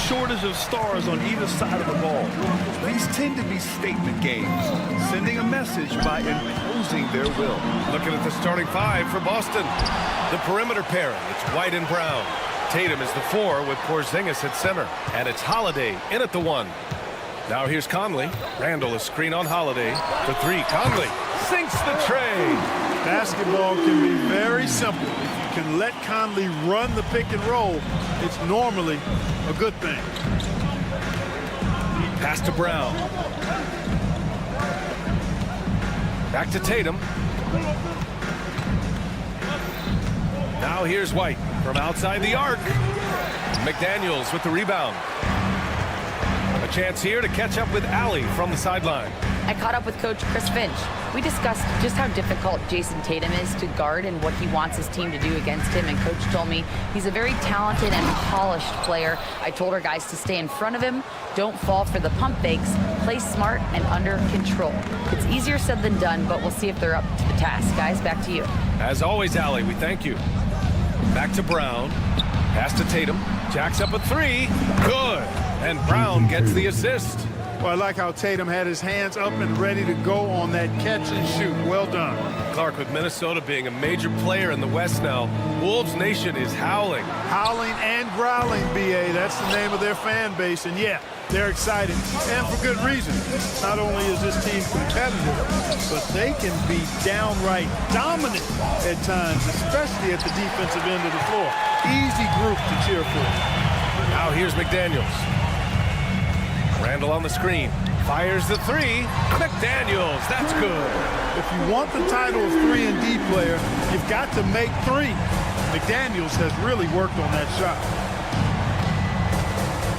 shortage of stars on either side of the ball. These tend to be statement games, sending a message by imposing their will. Looking at the starting five for Boston. The perimeter pairing, it's White and Brown. Tatum is the 4 with Porzingis at center. And it's Holiday in at the 1. Now here's Conley. Randall is screen on Holiday. For 3, Conley sinks the tray. Basketball can be very simple. If you can let Conley run the pick and roll, it's normally a good thing. Pass to Brown. Back to Tatum. Now here's White from outside the arc. McDaniels with the rebound. A chance here to catch up with Allie from the sideline. I caught up with Coach Chris Finch. We discussed just how difficult Jason Tatum is to guard and what he wants his team to do against him, and Coach told me he's a very talented and polished player. I told our guys to stay in front of him, don't fall for the pump fakes, play smart and under control. It's easier said than done, but we'll see if they're up to the task. Guys, back to you. As always, Allie, we thank you. Back to Brown. Pass to Tatum. Jacks up a 3. Good. And Brown gets the assist. Well, I like how Tatum had his hands up and ready to go on that catch and shoot. Well done. Clark, with Minnesota being a major player in the West now, Wolves Nation is howling. Howling and growling, B.A. That's the name of their fan base. And, yeah, they're excited. And for good reason. Not only is this team competitive, but they can be downright dominant at times, especially at the defensive end of the floor. Easy group to cheer for. Now here's McDaniels. Randall on the screen. Fires the 3. McDaniels, that's good. If you want the title of 3-and-D player, you've got to make 3. McDaniels has really worked on that shot.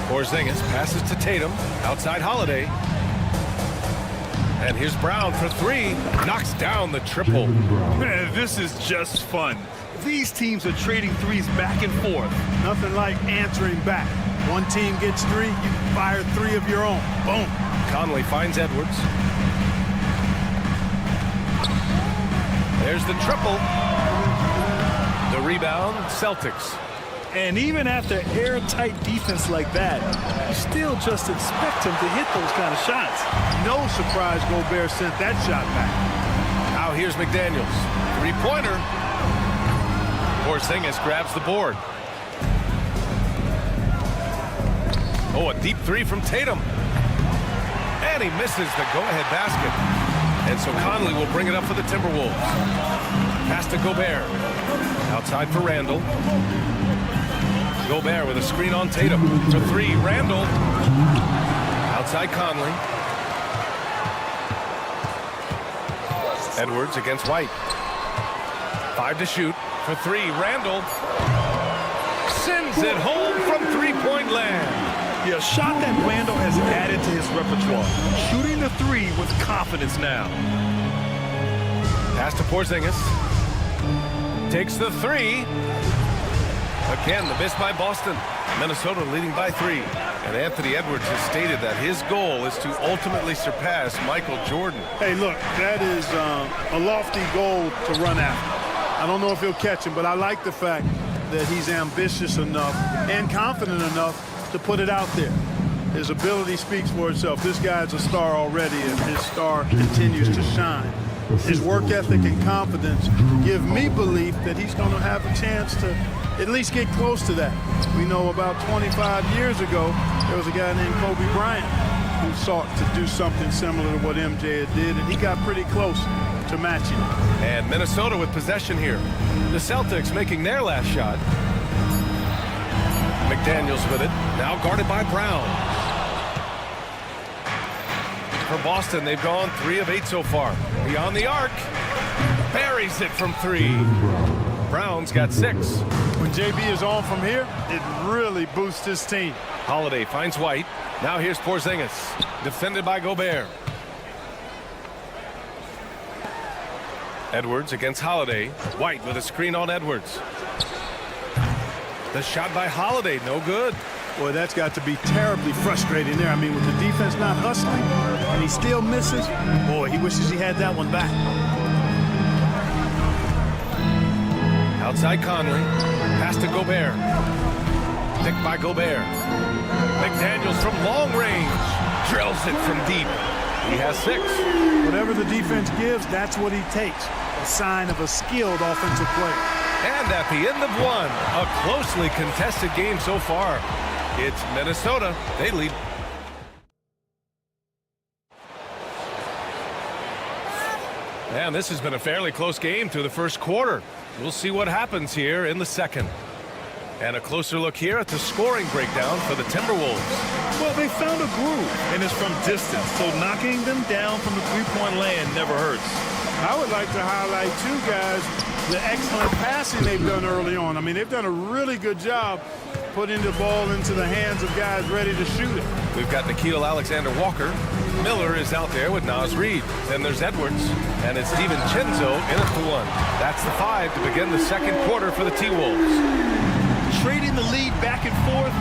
Porzingis passes to Tatum. Outside Holiday. And here's Brown for 3. Knocks down the triple. Man, this is just fun. These teams are trading threes back and forth. Nothing like answering back. One team gets 3, you fire 3 of your own. Boom. Conley finds Edwards. There's the triple. The rebound, Celtics. And even after airtight defense like that, you still just expect him to hit those kind of shots. No surprise Gobert sent that shot back. Now here's McDaniels. 3-pointer. Porzingis grabs the board. Oh, a deep 3 from Tatum. And he misses the go-ahead basket. And so Conley will bring it up for the Timberwolves. Pass to Gobert. Outside for Randall. Gobert with a screen on Tatum. For 3, Randall. Outside Conley. Edwards against White. 5 to shoot. For 3, Randall. Sends it home from three-point land. Yeah, a shot that Randall has added to his repertoire. Shooting the 3 with confidence now. Pass to Porzingis. Takes the 3. Again, the miss by Boston. Minnesota leading by 3. And Anthony Edwards has stated that his goal is to ultimately surpass Michael Jordan. Hey, look, that is a lofty goal to run after. I don't know if he'll catch him, but I like the fact that he's ambitious enough and confident enough to put it out there. His ability speaks for itself. This guy's a star already, and his star continues to shine. His work ethic and confidence give me belief that he's going to have a chance to at least get close to that. We know about 25 years ago, there was a guy named Kobe Bryant who sought to do something similar to what MJ did, and he got pretty close to matching it. And Minnesota with possession here. The Celtics making their last shot. McDaniels with it, now guarded by Brown. For Boston, they've gone 3 of 8 so far. Beyond the arc, buries it from 3. Brown's got 6. When JB is on from here, it really boosts his team. Holiday finds White. Now here's Porzingis, defended by Gobert. Edwards against Holiday. White with a screen on Edwards. The shot by Holiday, no good. Boy, that's got to be terribly frustrating there. I mean, with the defense not hustling, and he still misses. Boy, he wishes he had that one back. Outside Conley. Pass to Gobert. Picked by Gobert. McDaniels from long range. Drills it from deep. He has 6. Whatever the defense gives, that's what he takes. A sign of a skilled offensive player. And at the end of 1, a closely contested game so far. It's Minnesota. They lead. And this has been a fairly close game through the first quarter. We'll see what happens here in the second. And a closer look here at the scoring breakdown for the Timberwolves. Well, they found a groove, and it's from distance, so knocking them down from the three-point land never hurts. I would like to highlight, too, guys, the excellent passing they've done early on. I mean, they've done a really good job putting the ball into the hands of guys ready to shoot it. We've got Nickeil Alexander-Walker. Miller is out there with Naz Reid. Then there's Edwards, and it's DiVincenzo in at the 1. That's the 5 to begin the second quarter for the T-Wolves. Trading the lead back and forth,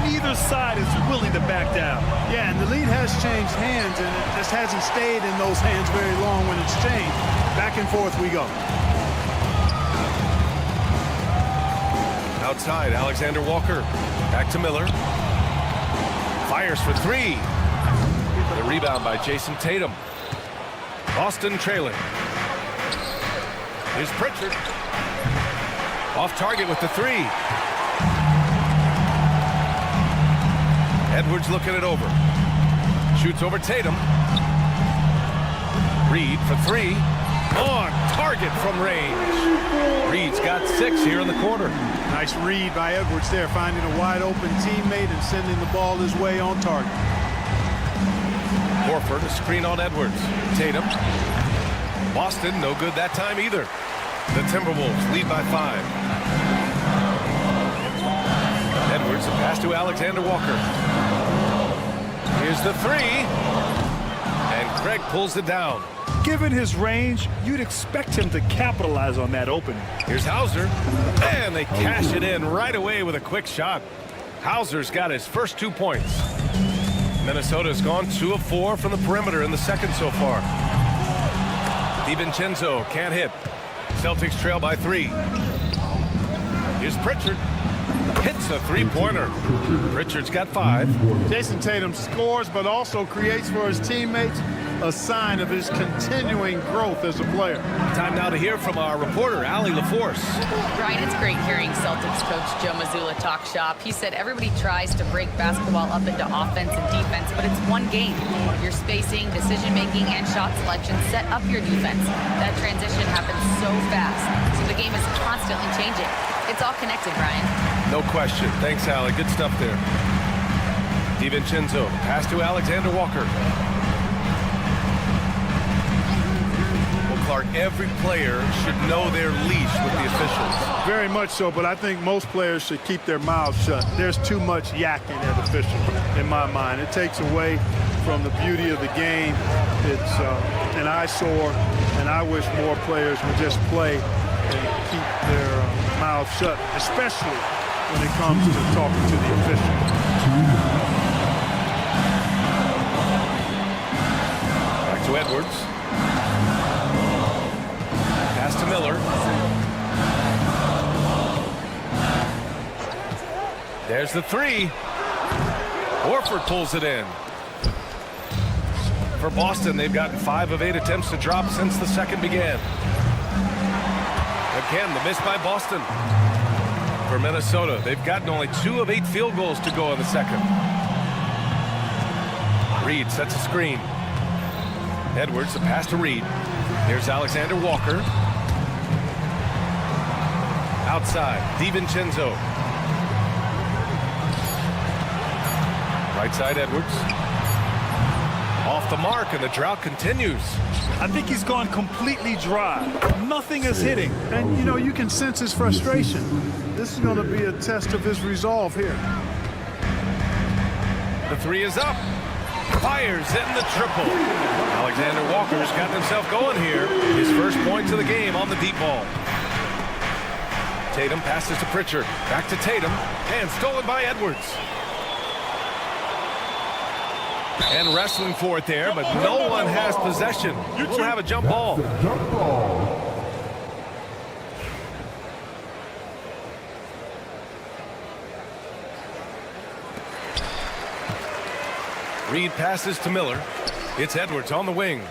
neither side is willing to back down. Yeah, and the lead has changed hands, and it just hasn't stayed in those hands very long when it's changed. Back and forth we go. Outside, Alexander Walker. Back to Miller. Fires for 3. The rebound by Jason Tatum. Boston trailing. Here's Pritchard. Off target with the 3. Edwards looking it over. Shoots over Tatum. Reid for 3. On target from range. Reid's got 6 here in the quarter. Nice read by Edwards there, finding a wide open teammate and sending the ball his way on target. Horford, a screen on Edwards. Tatum. Boston, no good that time either. The Timberwolves lead by 5. Edwards, a pass to Alexander Walker. Here's the 3. And Craig pulls it down. Given his range, you'd expect him to capitalize on that opening. Here's Hauser. And they cash it in right away with a quick shot. Hauser's got his first 2 points. Minnesota's gone 2 of 4 from the perimeter in the second so far. DiVincenzo can't hit. Celtics trail by 3. Here's Pritchard. Hits a 3-pointer. Pritchard's got 5. Jason Tatum scores, but also creates for his teammates a sign of his continuing growth as a player. Time now to hear from our reporter, Allie LaForce. Brian, it's great hearing Celtics coach Joe Mazzulla talk shop. He said everybody tries to break basketball up into offense and defense, but it's one game. Your spacing, decision-making, and shot selection set up your defense. That transition happens so fast, so the game is constantly changing. It's all connected, Brian. No question. Thanks, Allie. Good stuff there. DiVincenzo, pass to Alexander Walker. Clark, every player should know their leash with the officials. Very much so, but I think most players should keep their mouths shut. There's too much yakking at officials, in my mind. It takes away from the beauty of the game. It's an eyesore, and I wish more players would just play and keep their mouths shut, especially when it comes to talking to the officials. Back to Edwards. Pass to Miller. There's the 3. Horford pulls it in. For Boston, they've gotten 5 of 8 attempts to drop since the second began. Again, the miss by Boston. For Minnesota, they've gotten only 2 of 8 field goals to go in the second. Reid sets a screen. Edwards, the pass to Reid. Here's Alexander Walker. Outside, DiVincenzo. Right side, Edwards. Off the mark, and the drought continues. I think he's gone completely dry. Nothing is hitting. And, you know, you can sense his frustration. This is going to be a test of his resolve here. The 3 is up. Fires in the triple. Alexander Walker's gotten himself going here. His first points of the game on the deep ball. Tatum passes to Pritchard. Back to Tatum. And stolen by Edwards. And wrestling for it there, but no one has possession. We'll have a jump ball. Reed passes to Miller. It's Edwards on the wing.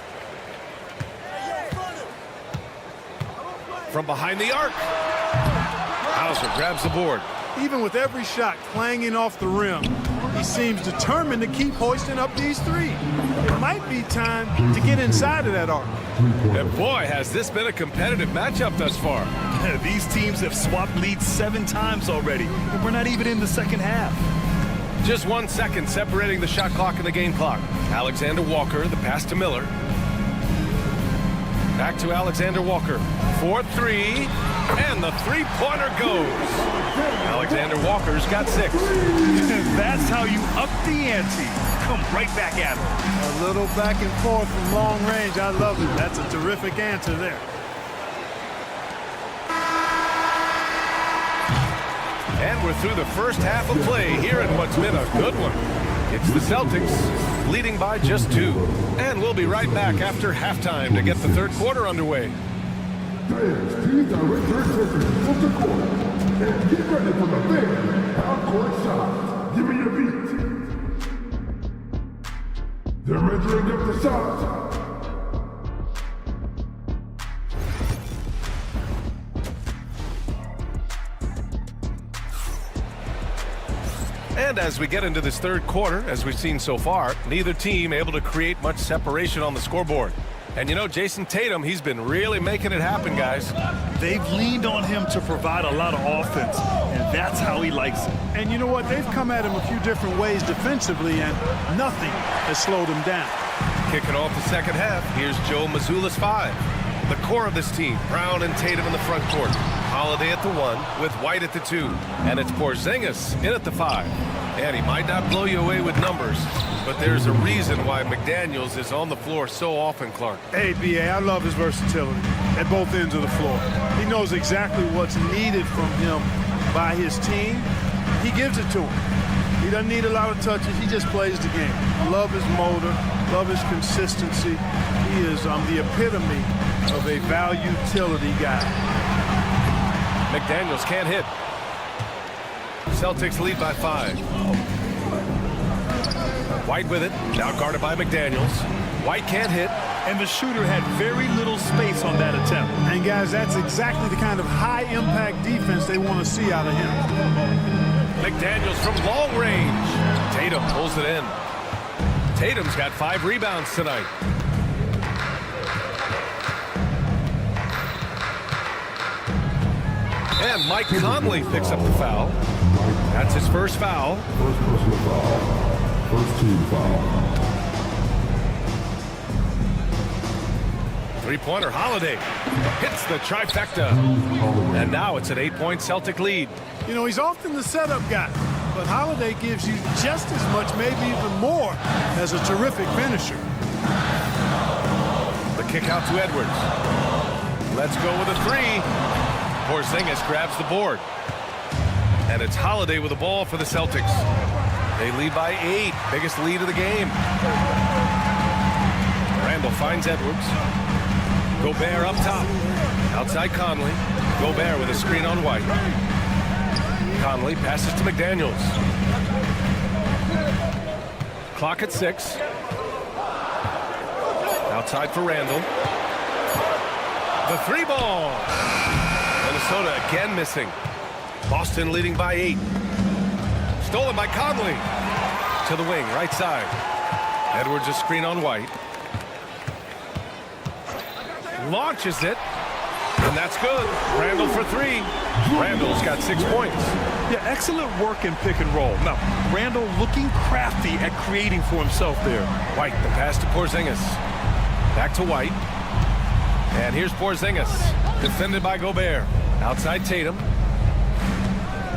From behind the arc. Hauser grabs the board. Even with every shot clanging off the rim, he seems determined to keep hoisting up these three. It might be time to get inside of that arc. And boy, has this been a competitive matchup thus far. These teams have swapped leads 7 times already, and we're not even in the second half. Just 1 second separating the shot clock and the game clock. Alexander Walker, the pass to Miller. Back to Alexander Walker. 4-3, and the three-pointer goes. Alexander Walker's got 6. That's how you up the ante. Come right back at him. A little back and forth from long range. I love it. That's a terrific answer there. And we're through the first half of play here in what's been a good one. It's the Celtics leading by just 2. And we'll be right back after halftime to get the third quarter underway. Players, please direct your attention to the court and get ready for the big half-court shot. Give me your beat. They're measuring up the shot. And as we get into this third quarter, as we've seen so far, neither team able to create much separation on the scoreboard. And you know, Jason Tatum, he's been really making it happen, guys. They've leaned on him to provide a lot of offense, and that's how he likes it. And you know what? They've come at him a few different ways defensively, and nothing has slowed him down. Kicking off the second half, here's Joe Mazzulla's 5. The core of this team, Brown and Tatum in the front court. Holiday at the 1 with White at the 2. And it's Porzingis in at the 5. And he might not blow you away with numbers, but there's a reason why McDaniels is on the floor so often, Clark. Hey, B.A., I love his versatility at both ends of the floor. He knows exactly what's needed from him by his team. He gives it to him. He doesn't need a lot of touches. He just plays the game. Love his motor, love his consistency. He is the epitome of a value-utility guy. McDaniels can't hit. Celtics lead by 5. White with it, now guarded by McDaniels. White can't hit. And the shooter had very little space on that attempt. And guys, that's exactly the kind of high-impact defense they want to see out of him. McDaniels from long range. Tatum pulls it in. Tatum's got 5 rebounds tonight. And Mike Conley picks up the foul. That's his first foul. First personal foul. First team foul. Three-pointer Holiday hits the trifecta. And now it's an 8-point Celtic lead. You know, he's often the setup guy, but Holiday gives you just as much, maybe even more, as a terrific finisher. The kick out to Edwards. Let's go with a 3. Porzingis grabs the board. And it's Holiday with the ball for the Celtics. They lead by 8. Biggest lead of the game. Randall finds Edwards. Gobert up top. Outside Conley. Gobert with a screen on White. Conley passes to McDaniels. Clock at 6. Outside for Randall. The 3 ball. Minnesota again missing. Boston leading by 8. Stolen by Conley. To the wing, right side. Edwards a screen on White. Launches it. And that's good. Randall for 3. Randall's got 6 points. Yeah, excellent work in pick and roll. Now, Randall looking crafty at creating for himself there. White, the pass to Porzingis. Back to White. And here's Porzingis. Defended by Gobert. Outside Tatum.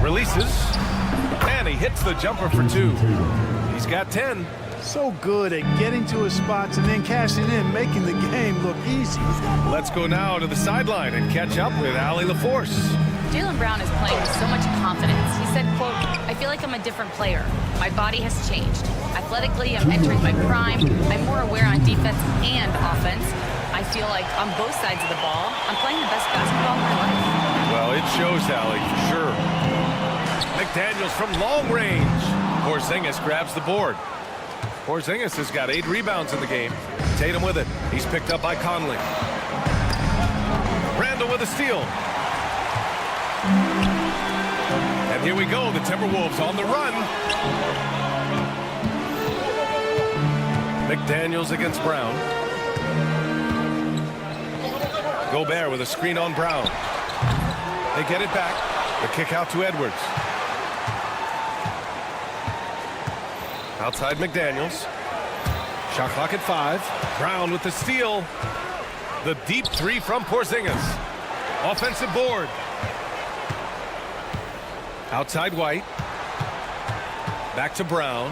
Releases. And he hits the jumper for 2. He's got 10. So good at getting to his spots and then cashing in, making the game look easy. Let's go now to the sideline and catch up with Allie LaForce. Jaylen Brown is playing with so much confidence. He said, quote, "I feel like I'm a different player. My body has changed. Athletically, I'm entering my prime. I'm more aware on defense and offense. I feel like on both sides of the ball, I'm playing the best basketball of my life." Well, it shows, Allie, for sure. McDaniels from long range. Porzingis grabs the board. Porzingis has got 8 rebounds in the game. Tatum with it. He's picked up by Conley. Randall with a steal. And here we go. The Timberwolves on the run. McDaniels against Brown. Gobert with a screen on Brown. They get it back. The kick out to Edwards. Outside McDaniels. Shot clock at 5. Brown with the steal. The deep 3 from Porzingis. Offensive board. Outside White. Back to Brown.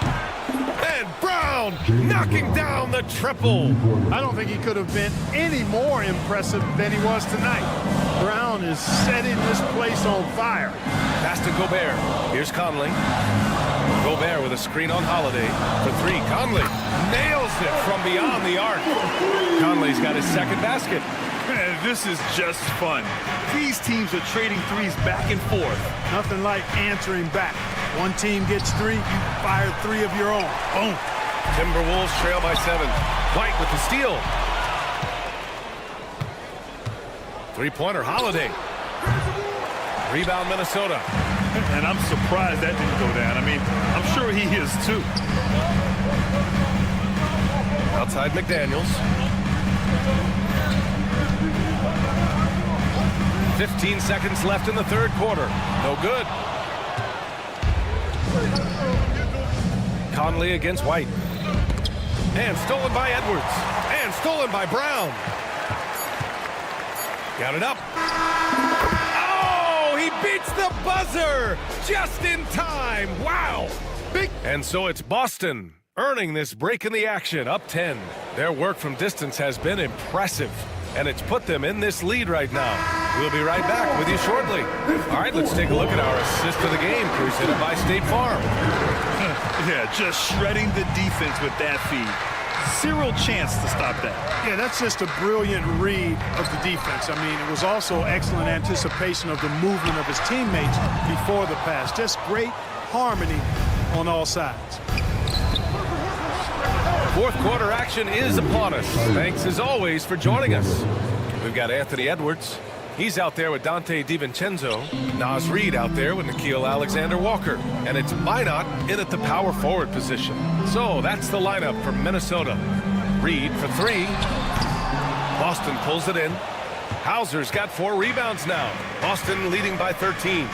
And Brown knocking down the triple. I don't think he could have been any more impressive than he was tonight. Brown is setting this place on fire. Pass to Gobert. Here's Conley. Gobert with a screen on Holiday for 3. Conley nails it from beyond the arc. Conley's got his second basket. Man, this is just fun. These teams are trading threes back and forth. Nothing like answering back. One team gets 3, you fire 3 of your own. Boom. Timberwolves trail by 7. White with the steal. Three-pointer, Holiday. Rebound, Minnesota. And I'm surprised that didn't go down. I mean, I'm sure he is too. Outside McDaniels. 15 seconds left in the third quarter. No good. Conley against White. And stolen by Edwards. And stolen by Brown. Got it up. Oh, he beats the buzzer just in time. Wow. Big. And so it's Boston earning this break in the action, up 10. Their work from distance has been impressive, and it's put them in this lead right now. We'll be right back with you shortly. All right, let's take a look at our assist of the game presented by State Farm. Yeah, just shredding the defense with that feed. Zero chance to stop that. Yeah, that's just a brilliant read of the defense. I mean, it was also excellent anticipation of the movement of his teammates before the pass. Just great harmony on all sides. Fourth quarter action is upon us. Thanks as always for joining us. We've got Anthony Edwards. He's out there with Dante DiVincenzo. Naz Reid out there with Nickeil Alexander-Walker. And it's Minot in at the power forward position. So that's the lineup for Minnesota. Reid for 3. Boston pulls it in. Hauser's got 4 rebounds now. Boston leading by 13.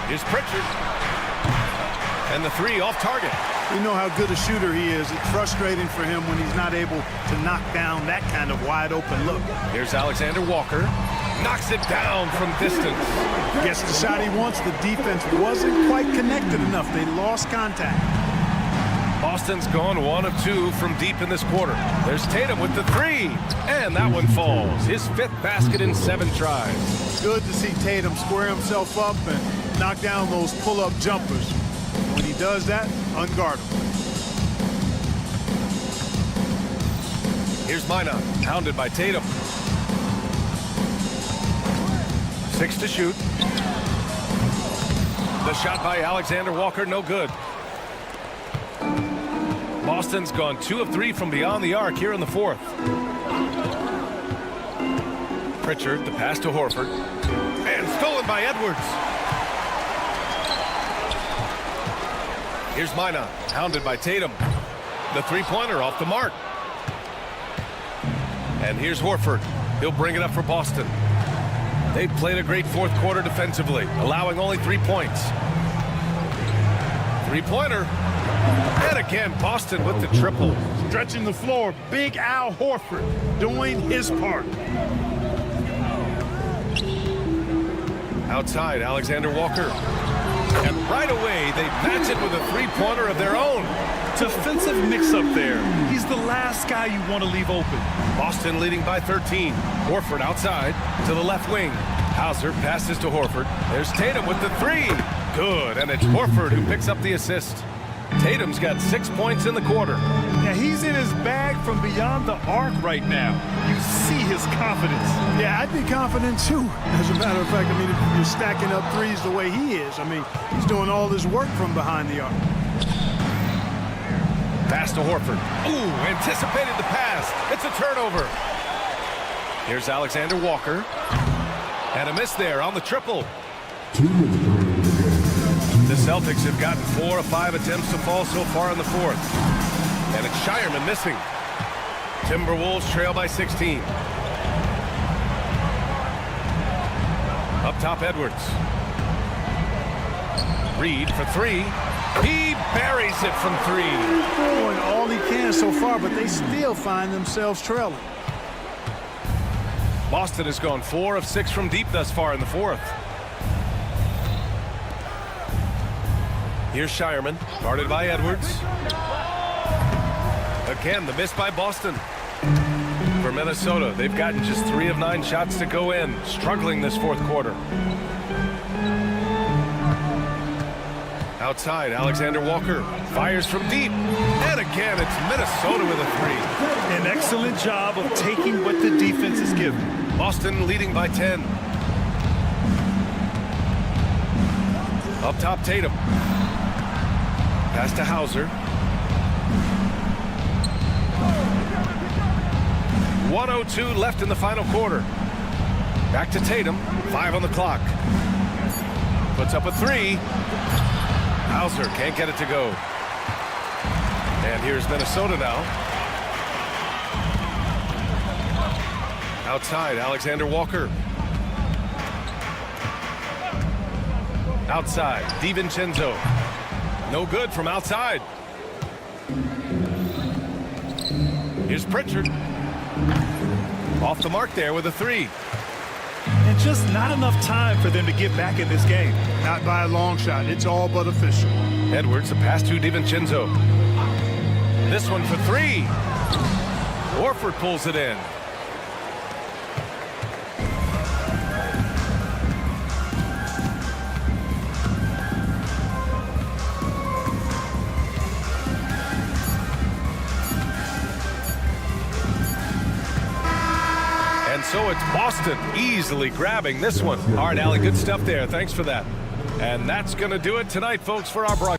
Here's Pritchard. And the 3 off target. We know how good a shooter he is. It's frustrating for him when he's not able to knock down that kind of wide open look. Here's Alexander-Walker. Knocks it down from distance. Gets the shot he wants. The defense wasn't quite connected enough. They lost contact. Boston's gone 1 of 2 from deep in this quarter. There's Tatum with the 3. And that one falls. His 5th basket in 7 tries. Good to see Tatum square himself up and knock down those pull-up jumpers. When he does that, unguardable. Here's Minot, hounded by Tatum. 6 to shoot. The shot by Alexander-Walker, no good. Boston's gone 2 of 3 from beyond the arc here in the 4th. Pritchard, the pass to Horford. And stolen by Edwards. Here's Minot, hounded by Tatum. The 3-pointer off the mark. And here's Horford. He'll bring it up for Boston. They've played a great 4th quarter defensively, allowing only 3 points. 3-pointer. And again, Boston with the triple. Stretching the floor, Big Al Horford doing his part. Outside, Alexander-Walker. And right away, they match it with a 3-pointer of their own. Defensive mix-up there. He's the last guy you want to leave open. Boston leading by 13. Horford outside to the left wing. Hauser passes to Horford. There's Tatum with the 3. Good, and it's Horford who picks up the assist. Tatum's got 6 points in the quarter. Yeah, he's in his bag from beyond the arc right now. You see his confidence. Yeah, I'd be confident too. As a matter of fact, I mean, if you're stacking up threes the way he is, I mean, he's doing all his work from behind the arc. Pass to Horford. Ooh, anticipated the pass. It's a turnover. Here's Alexander Walker. And a miss there on the triple. 2 minutes remaining in the game. The Celtics have gotten 4 of 5 attempts to fall so far in the fourth. And it's Shireman missing. Timberwolves trail by 16. Up top, Edwards. Reed for 3. He buries it from 3. Doing all he can so far, but they still find themselves trailing. Boston has gone 4 of 6 from deep thus far in the fourth. Here's Shireman, guarded by Edwards. Again, the miss by Boston. For Minnesota, they've gotten just 3 of 9 shots to go in, struggling this fourth quarter. Outside, Alexander Walker fires from deep. And again, it's Minnesota with a 3. An excellent job of taking what the defense is given. Boston leading by 10. Up top, Tatum. Pass to Hauser. 1:02 left in the final quarter. Back to Tatum. 5 on the clock. Puts up a 3. Hauser can't get it to go. And here's Minnesota now. Outside, Alexander Walker. Outside, DiVincenzo. No good from outside. Here's Pritchard. Off the mark there with a 3. And just not enough time for them to get back in this game. Not by a long shot. It's all but official. Edwards, the pass to DiVincenzo. This one for 3. Horford pulls it in. And so it's Boston easily grabbing this one. All right, Allie, good stuff there. Thanks for that. And that's going to do it tonight, folks, for our broadcast.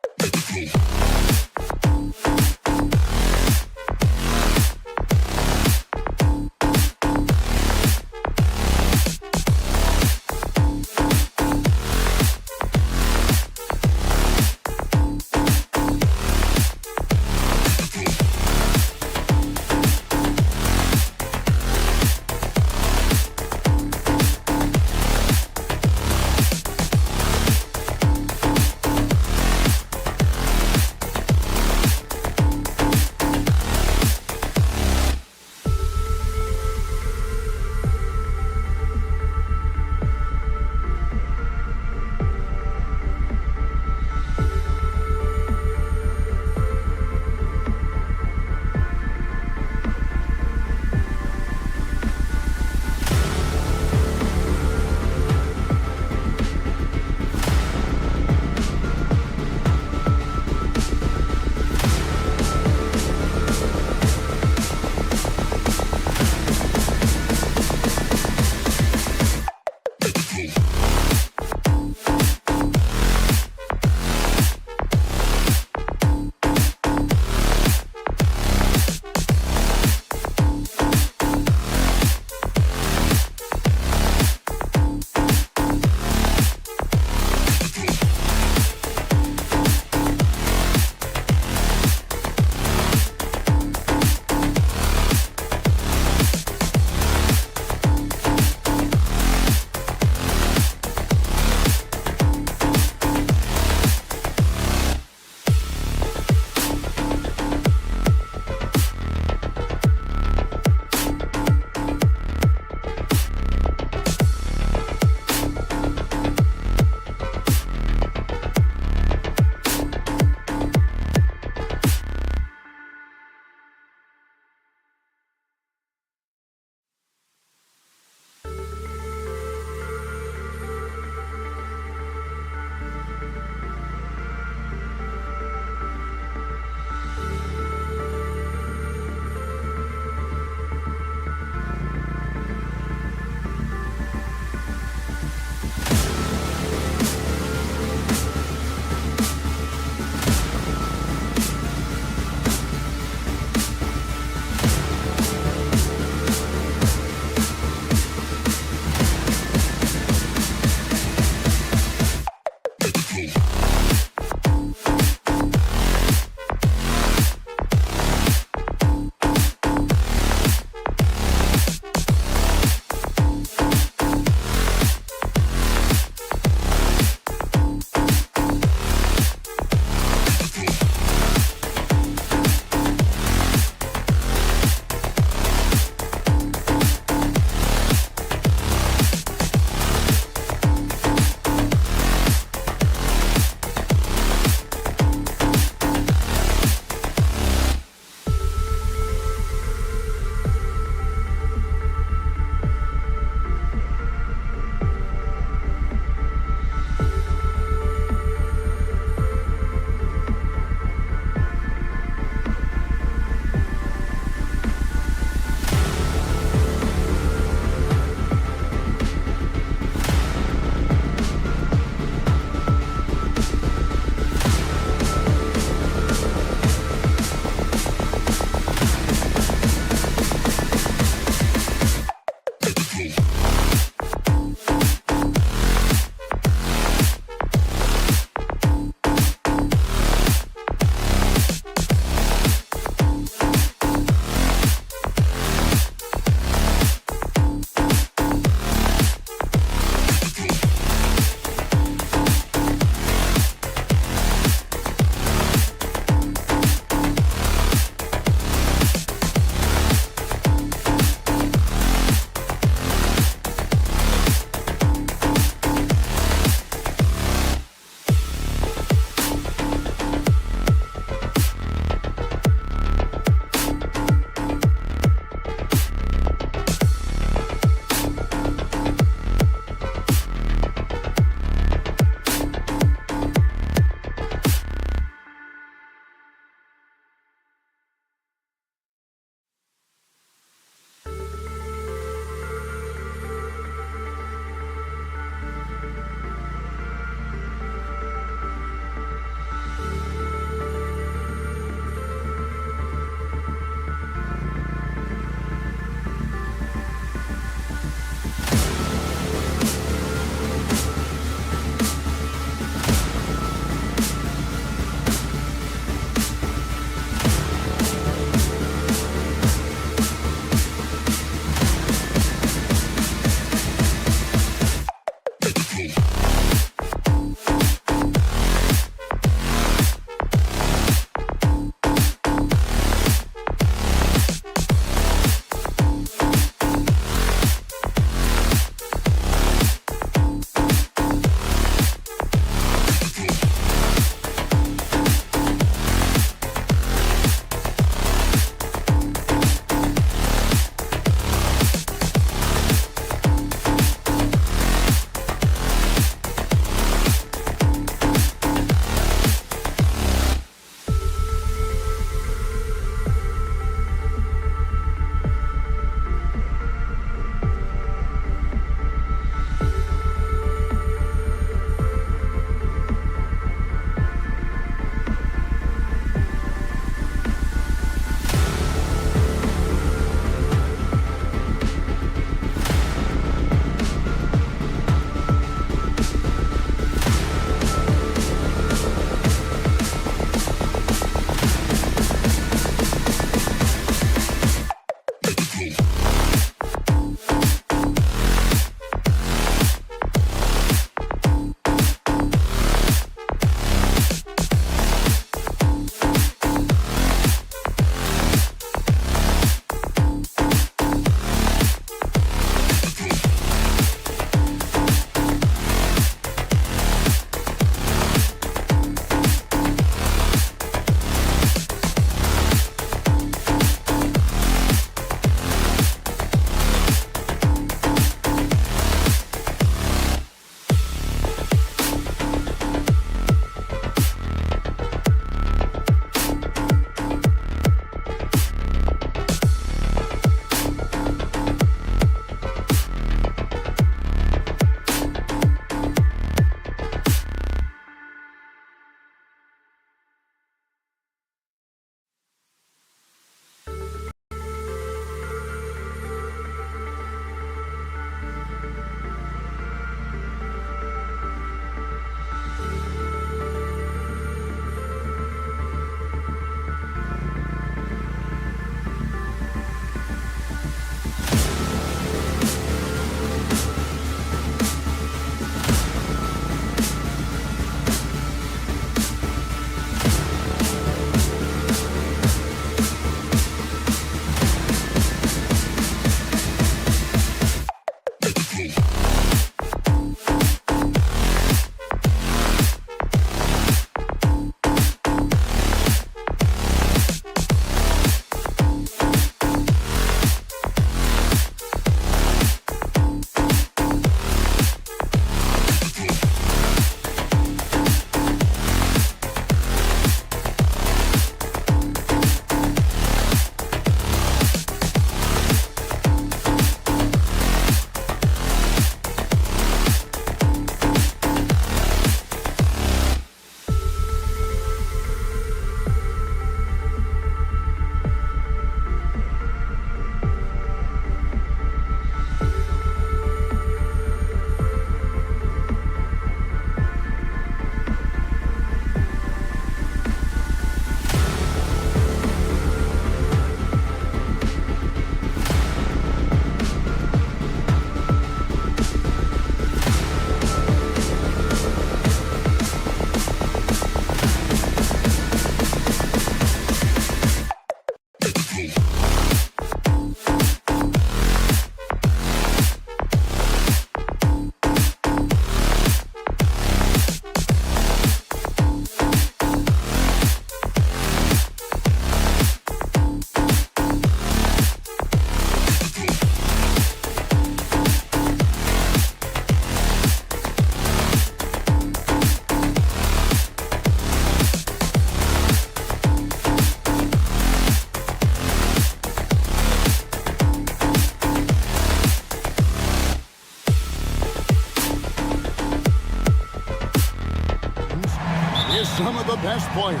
some of the best players.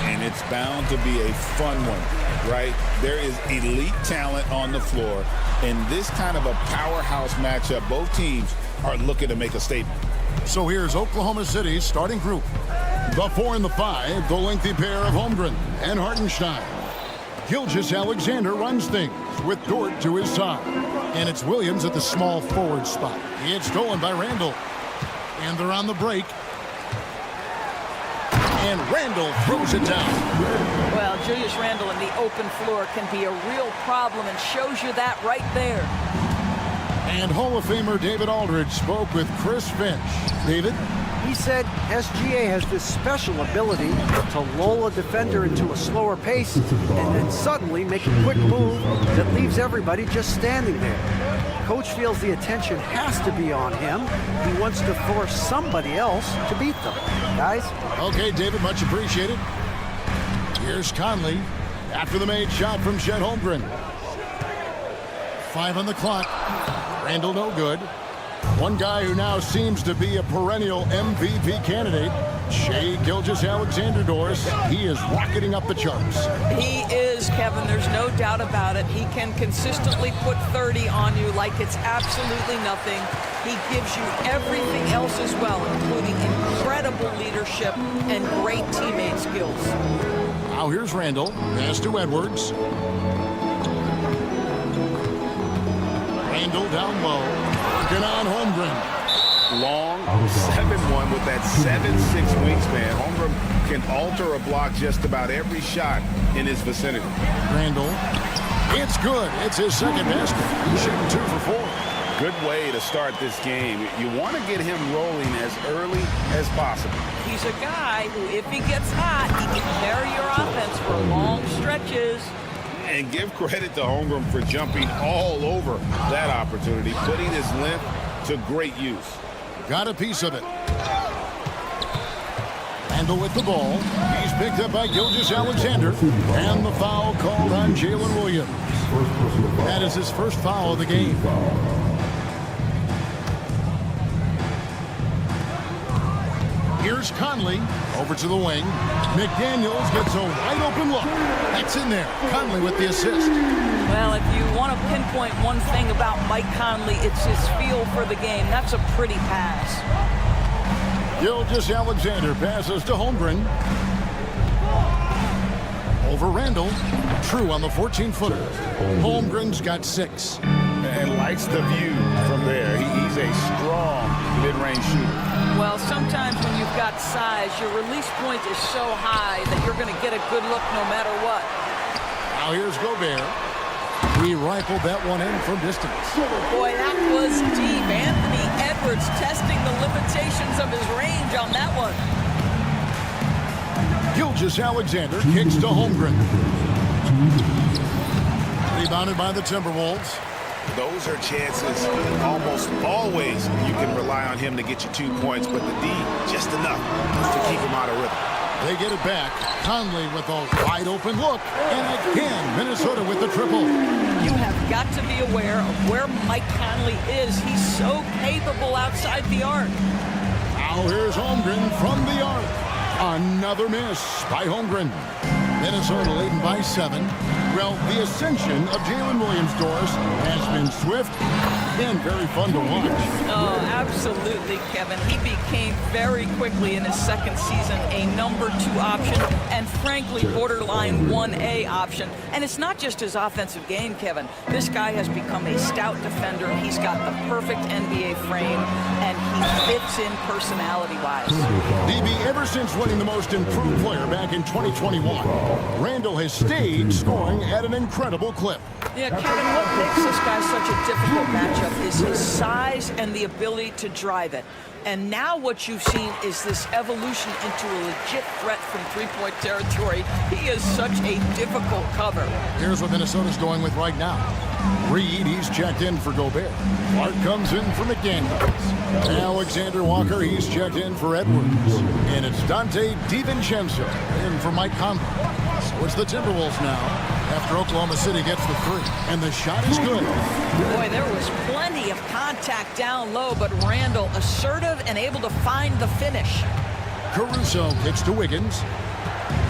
And it's bound to be a fun one, right? There is elite talent on the floor. In this kind of a powerhouse matchup, both teams are looking to make a statement. So here's Oklahoma City's starting group. The 4 and the 5, the lengthy pair of Holmgren and Hartenstein. Gilgeous-Alexander runs things with Dort to his side. And it's Williams at the small forward spot. It's stolen by Randall. And they're on the break. And Randall throws it down. Well, Julius Randle in the open floor can be a real problem and shows you that right there. And Hall of Famer David Aldridge spoke with Chris Finch. David? He said SGA has this special ability to lull a defender into a slower pace and then suddenly make a quick move that leaves everybody just standing there. Coach feels the attention has to be on him. He wants to force somebody else to beat them. Guys? Okay, David, much appreciated. Here's Conley after the made shot from Chet Holmgren. 5 on the clock. Randall no good. One guy who now seems to be a perennial MVP candidate, Shai Gilgeous-Alexander Doris. He is rocketing up the charts. He is, Kevin. There's no doubt about it. He can consistently put 30 on you like it's absolutely nothing. He gives you everything else as well, including incredible leadership and great teammate skills. Now here's Randall. Pass to Edwards. Randall down low. Working on Holmgren. Long 7-1 with that 7'6" wingspan. Holmgren can alter a block just about every shot in his vicinity. Randall. It's good. It's his second basket. He's shooting 2 for 4. Good way to start this game. You want to get him rolling as early as possible. He's a guy who, if he gets hot, he can carry your offense for long stretches. And give credit to Holmgren for jumping all over that opportunity, putting his length to great use. Got a piece of it. Randall with the ball. He's picked up by Gilgeous-Alexander. And the foul called on Jalen Williams. That is his first foul of the game. Here's Conley over to the wing. McDaniels gets a wide open look. That's in there. Conley with the assist. Well, if you want to pinpoint one thing about Mike Conley, it's his feel for the game. That's a pretty pass. Gilgeous-Alexander passes to Holmgren. Over Randall. True on the 14-footer. Holmgren's got 6. And likes the view from there. He's a strong mid-range shooter. Well, sometimes when you've got size, your release point is so high that you're going to get a good look no matter what. Now here's Gobert. He rifled that one in from distance. Boy, that was deep. Anthony Edwards testing the limitations of his range on that one. Gilgeous-Alexander kicks to Holmgren. Rebounded by the Timberwolves. Those are chances almost always you can rely on him to get you 2 points, but the D just enough to keep him out of rhythm. They get it back. Conley with a wide open look. And again, Minnesota with the triple. You have got to be aware of where Mike Conley is. He's so capable outside the arc. Now here's Holmgren from the arc. Another miss by Holmgren. Minnesota leading by 7. Well, the ascension of Jalen Williams, Doris, has been swift and very fun to watch. Oh, absolutely, Kevin. He became very quickly in his second season a number 2 option and, frankly, borderline 1A option. And it's not just his offensive game, Kevin. This guy has become a stout defender. He's got the perfect NBA frame, and he fits in personality-wise. DB, ever since winning the most improved player back in 2021, Randall has stayed scoring at an incredible clip. Yeah, Kevin, what makes this guy such a difficult matchup is his size and the ability to drive it. And now what you've seen is this evolution into a legit threat from three-point territory. He is such a difficult cover. Here's what Minnesota's going with right now. Reed, he's checked in for Gobert. Clark comes in for McDaniels. Alexander Walker, he's checked in for Edwards. And it's Dante DiVincenzo in for Mike Conley. So it's the Timberwolves now after Oklahoma City gets the 3. And the shot is good. Boy, there was plenty of contact down low, but Randall assertive and able to find the finish. Caruso kicks to Wiggins.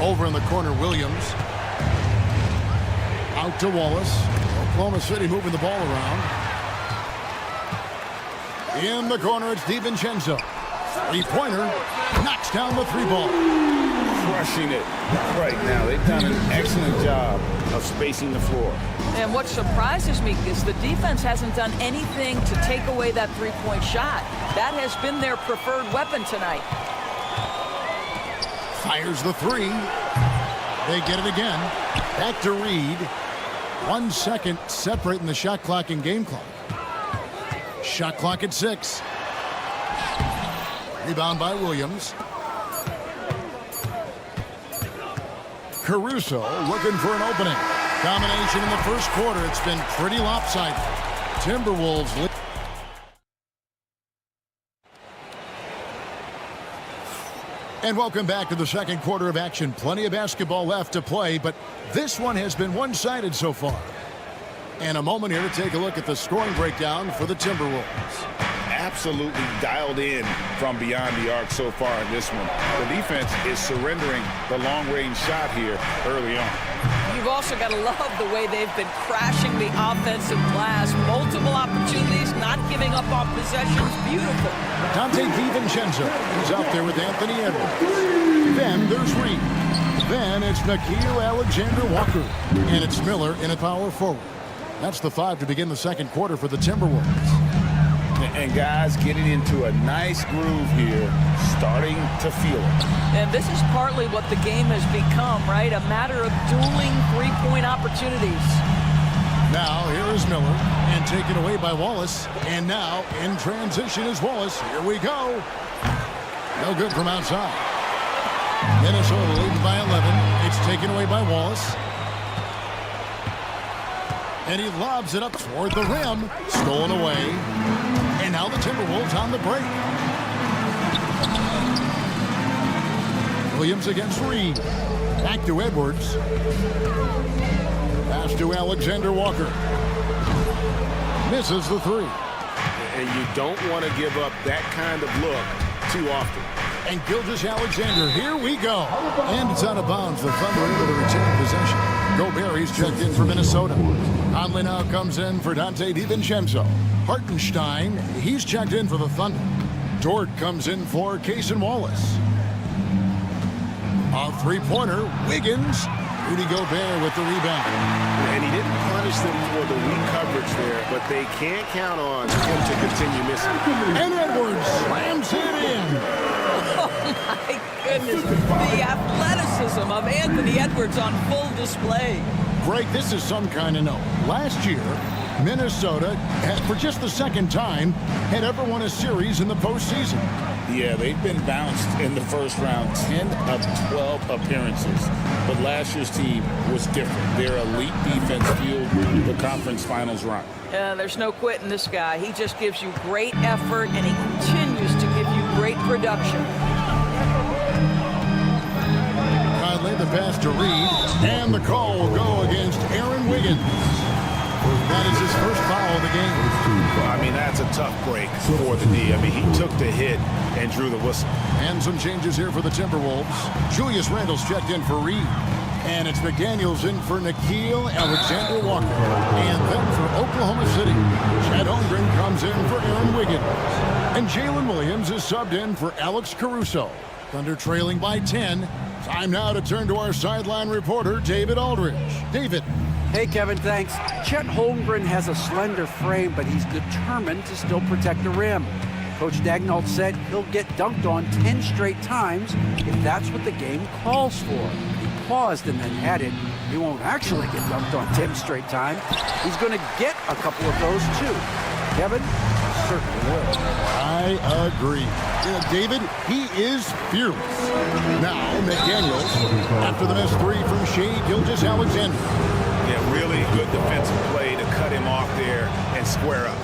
Over in the corner, Williams. Out to Wallace. Oklahoma City moving the ball around. In the corner, it's DiVincenzo. Three-pointer. Knocks down the three ball. Crushing it right now. They've done an excellent job of spacing the floor. And what surprises me is the defense hasn't done anything to take away that three-point shot. That has been their preferred weapon tonight. Fires the three. They get it again. Back to Reed. 1 second separating the shot clock and game clock. Shot clock at 6. Rebound by Williams. Caruso looking for an opening. Domination in the first quarter. It's been pretty lopsided. Timberwolves lead. And welcome back to the second quarter of action. Plenty of basketball left to play, but this one has been one-sided so far. And a moment here to take a look at the scoring breakdown for the Timberwolves. Absolutely dialed in from beyond the arc so far in this one. The defense is surrendering the long-range shot here early on. You've also got to love the way they've been crashing the offensive glass. Multiple opportunities, not giving up on possessions. Beautiful. Dante DiVincenzo is out there with Anthony Edwards. Then there's Reed. Then it's Nickeil Alexander-Walker. And it's Miller in a power forward. That's the 5 to begin the second quarter for the Timberwolves. And guys getting into a nice groove here, starting to feel it. And this is partly what the game has become, right? A matter of dueling three-point opportunities. Now here is Miller, and taken away by Wallace. And now in transition is Wallace. Here we go. No good from outside. Minnesota leading by 11. It's taken away by Wallace. And he lobs it up toward the rim. Stolen away. And now the Timberwolves on the break. Williams against Reed. Back to Edwards. Pass to Alexander-Walker. Misses the three. And you don't want to give up that kind of look too often. And Gilgeous-Alexander, here we go. And it's out of bounds. The Thunder able to retain possession. Gobert, he's checked in for Minnesota. Conley now comes in for Dante DiVincenzo. Hartenstein, he's checked in for the Thunder. Dort comes in for Cason Wallace. A three-pointer, Wiggins. Rudy Gobert with the rebound. And he didn't punish them for the weak coverage there, but they can't count on him to continue missing. And Edwards slams it in. Oh, my goodness. The athleticism of Anthony Edwards on full display. Greg, this is some kind of note. Last year, Minnesota, for just the second time, had ever won a series in the postseason. Yeah, they've been bounced in the first round, 10 of 12 appearances. But last year's team was different. Their elite defense fueled the conference finals run. There's no quitting this guy. He just gives you great effort, and he continues to give you great production. Conley, the pass to Reed, and the call will go against Aaron Wiggins. That is his first foul of the game. Well, I mean, that's a tough break for the D. I mean, he took the hit and drew the whistle. And some changes here for the Timberwolves. Julius Randle's checked in for Reed. And it's McDaniels in for Nickeil Alexander-Walker. And then for Oklahoma City, Chet Holmgren comes in for Aaron Wiggins. And Jalen Williams is subbed in for Alex Caruso. Thunder trailing by 10. Time now to turn to our sideline reporter, David Aldridge. David. Hey, Kevin, thanks. Chet Holmgren has a slender frame, but he's determined to still protect the rim. Coach Daigneault said he'll get dunked on 10 straight times if that's what the game calls for. He paused and then added, he won't actually get dunked on 10 straight times. He's going to get a couple of those, too. Kevin, certainly will. I agree. David, he is fearless. Now, McDaniels, after the missed three from Shea Gilgeous-Alexander. Yeah, really good defensive play to cut him off there and square up.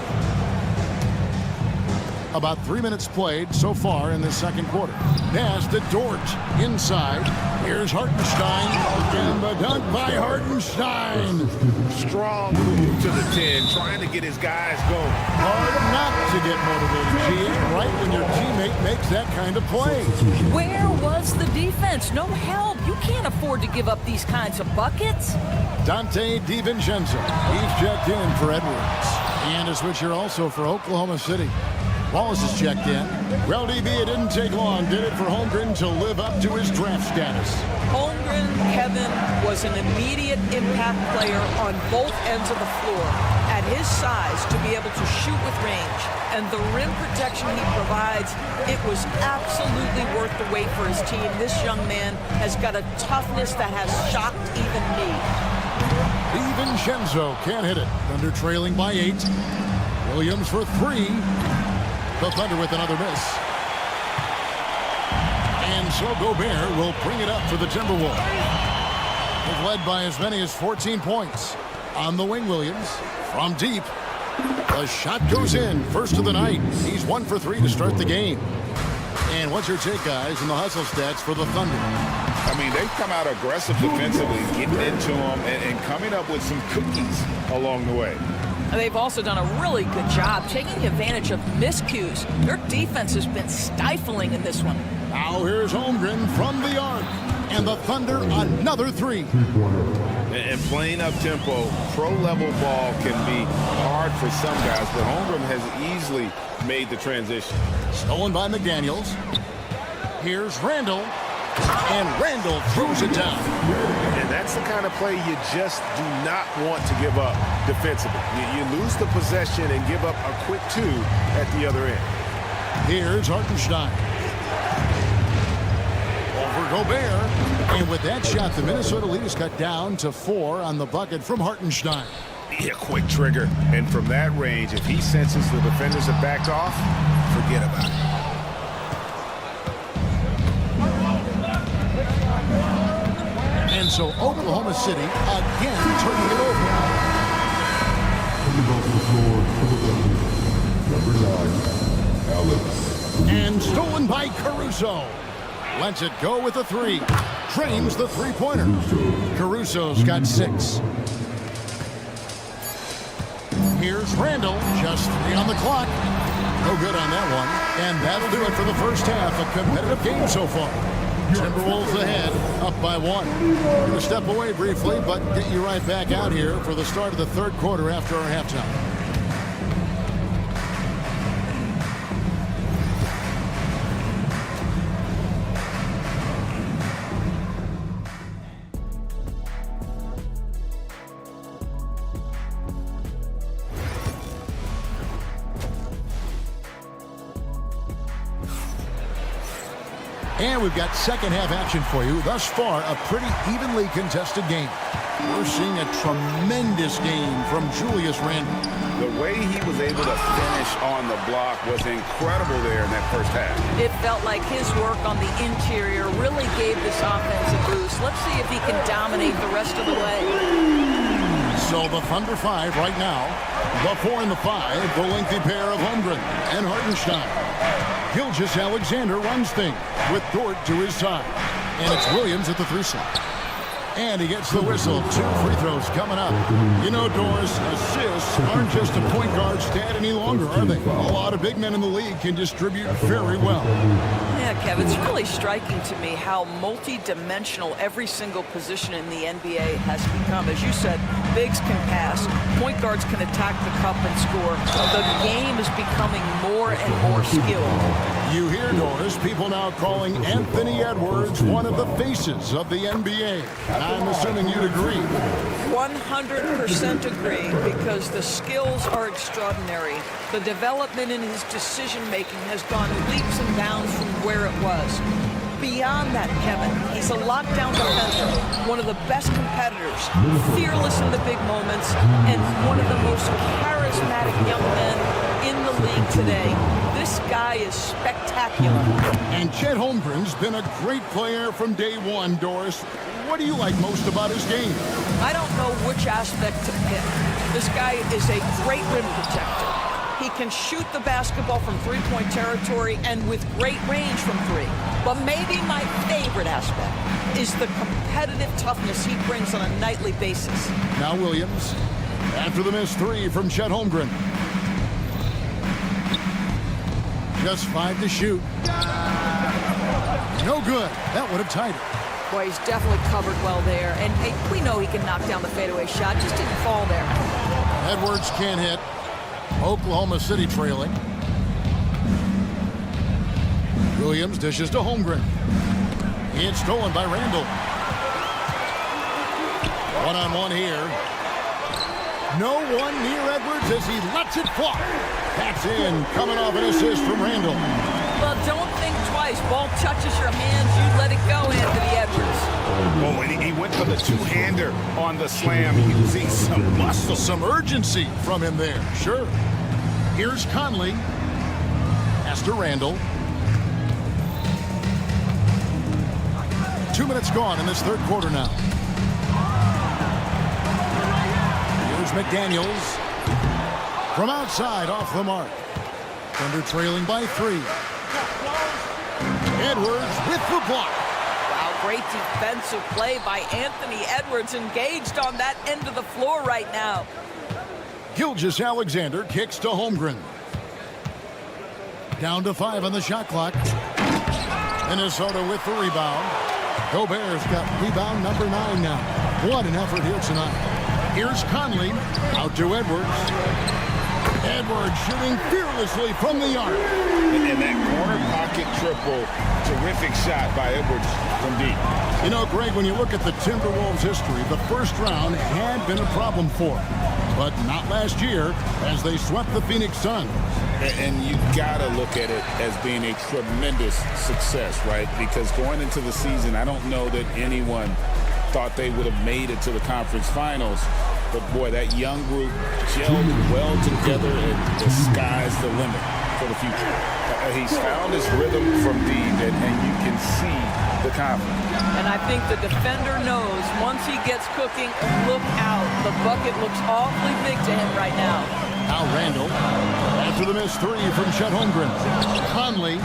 About 3 minutes played so far in the second quarter. Pass to Dort inside. Here's Hartenstein. And the dunk by Hartenstein. Strong move to the 10, trying to get his guys going. Hard not to get motivated, GA, right when your teammate makes that kind of play. Where was the defense? No help. You can't afford to give up these kinds of buckets. Dante DiVincenzo. He's checked in for Edwards. And a switch here also for Oklahoma City. Wallace is checked in. Well, DB, it didn't take long, did it, for Holmgren to live up to his draft status? Holmgren, Kevin, was an immediate impact player on both ends of the floor. At his size, to be able to shoot with range and the rim protection he provides, it was absolutely worth the wait for his team. This young man has got a toughness that has shocked even me. DiVincenzo can't hit it. Thunder trailing by 8. Williams for 3. The Thunder with another miss. And so Gobert will bring it up for the Timberwolves. They've led by as many as 14 points. On the wing, Williams from deep. The shot goes in. First of the night. He's 1 for 3 to start the game. And what's your take, guys, in the hustle stats for the Thunder? I mean, they've come out aggressive defensively, getting into them and coming up with some cookies along the way. They've also done a really good job taking advantage of miscues. Their defense has been stifling in this one. Now here's Holmgren from the arc. And the Thunder another 3. And playing up tempo, pro-level ball can be hard for some guys, but Holmgren has easily made the transition. Stolen by McDaniels. Here's Randall. And Randall throws it down. And that's the kind of play you just do not want to give up defensively. You lose the possession and give up a quick 2 at the other end. Here's Hartenstein. Over Gobert. And with that shot, the Minnesota lead is cut down to 4 on the bucket from Hartenstein. Yeah, quick trigger. And from that range, if he senses the defenders have backed off, forget about it. And so Oklahoma City again turning it over. And stolen by Caruso. Lets it go with a 3. Drains the 3-pointer. Caruso's got 6. Here's Randall. Just 3 on the clock. No good on that one. And that'll do it for the first half. A competitive game so far. Timberwolves ahead, up by 1. We're going to step away briefly, but get you right back out here for the start of the third quarter after our halftime. And we've got second half action for you. Thus far, a pretty evenly contested game. We're seeing a tremendous game from Julius Randle. The way he was able to finish on the block was incredible there in that first half. It felt like his work on the interior really gave this offense a boost. Let's see if he can dominate the rest of the way. So the Thunder 5 right now. The 4 and the 5, the lengthy pair of Holmgren and Hartenstein. Gilgeous-Alexander runs things with Dort to his side. And it's Williams at the 3 slot. And he gets the whistle. 2 free throws coming up. You know, Doris, assists aren't just a point guard stat any longer, are they? A lot of big men in the league can distribute very well. Yeah, Kevin, it's really striking to me how multi-dimensional every single position in the NBA has become. As you said, bigs can pass, point guards can attack the cup and score. The game is becoming more and more skilled. You hear, Doris, people now calling Anthony Edwards one of the faces of the NBA. I'm assuming you'd agree. 100% agree, because the skills are extraordinary. The development in his decision-making has gone leaps and bounds from where it was. Beyond that, Kevin, he's a lockdown defender, one of the best competitors, fearless in the big moments, and one of the most charismatic young men in the league today. This guy is spectacular. And Chet Holmgren's been a great player from day one, Doris. What do you like most about his game? I don't know which aspect to pick. This guy is a great rim protector. He can shoot the basketball from three-point territory and with great range from three. But maybe my favorite aspect is the competitive toughness he brings on a nightly basis. Now Williams, after the missed three from Chet Holmgren. Just 5 to shoot. No good. That would have tied it. Boy, he's definitely covered well there. And hey, we know he can knock down the fadeaway shot. Just didn't fall there. Edwards can't hit. Oklahoma City trailing. Williams dishes to Holmgren. It's stolen by Randall. One-on-one here. No one near Edwards as he lets it fly. That's in, coming off an assist from Randall. Well, don't think twice. Ball touches your hands, you let it go, Anthony Edwards. Oh, and he went for the two-hander on the slam, using some muscle. Some urgency from him there, sure. Here's Conley. Pass to Randall. 2 minutes gone in this third quarter now. Here's McDaniels. From outside, off the mark. Thunder trailing by 3. Edwards with the block. Wow, great defensive play by Anthony Edwards, engaged on that end of the floor right now. Gilgeous-Alexander kicks to Holmgren. Down to 5 on the shot clock. Minnesota with the rebound. Gobert's got rebound number 9 now. What an effort here tonight. Here's Conley. Out to Edwards. Edwards shooting fearlessly from the arc. And that corner pocket triple, terrific shot by Edwards from deep. You know, Greg, when you look at the Timberwolves' history, the first round had been a problem for them. But not last year, as they swept the Phoenix Suns. And you gotta look at it as being a tremendous success, right? Because going into the season, I don't know that anyone thought they would have made it to the conference finals. But boy, that young group gelled well together, and the sky's the limit for the future. He's found his rhythm from deep, and you can see the confidence. And I think the defender knows once he gets cooking, look out. The bucket looks awfully big to him right now. Now Randall, after the missed 3 from Chet Holmgren. Conley.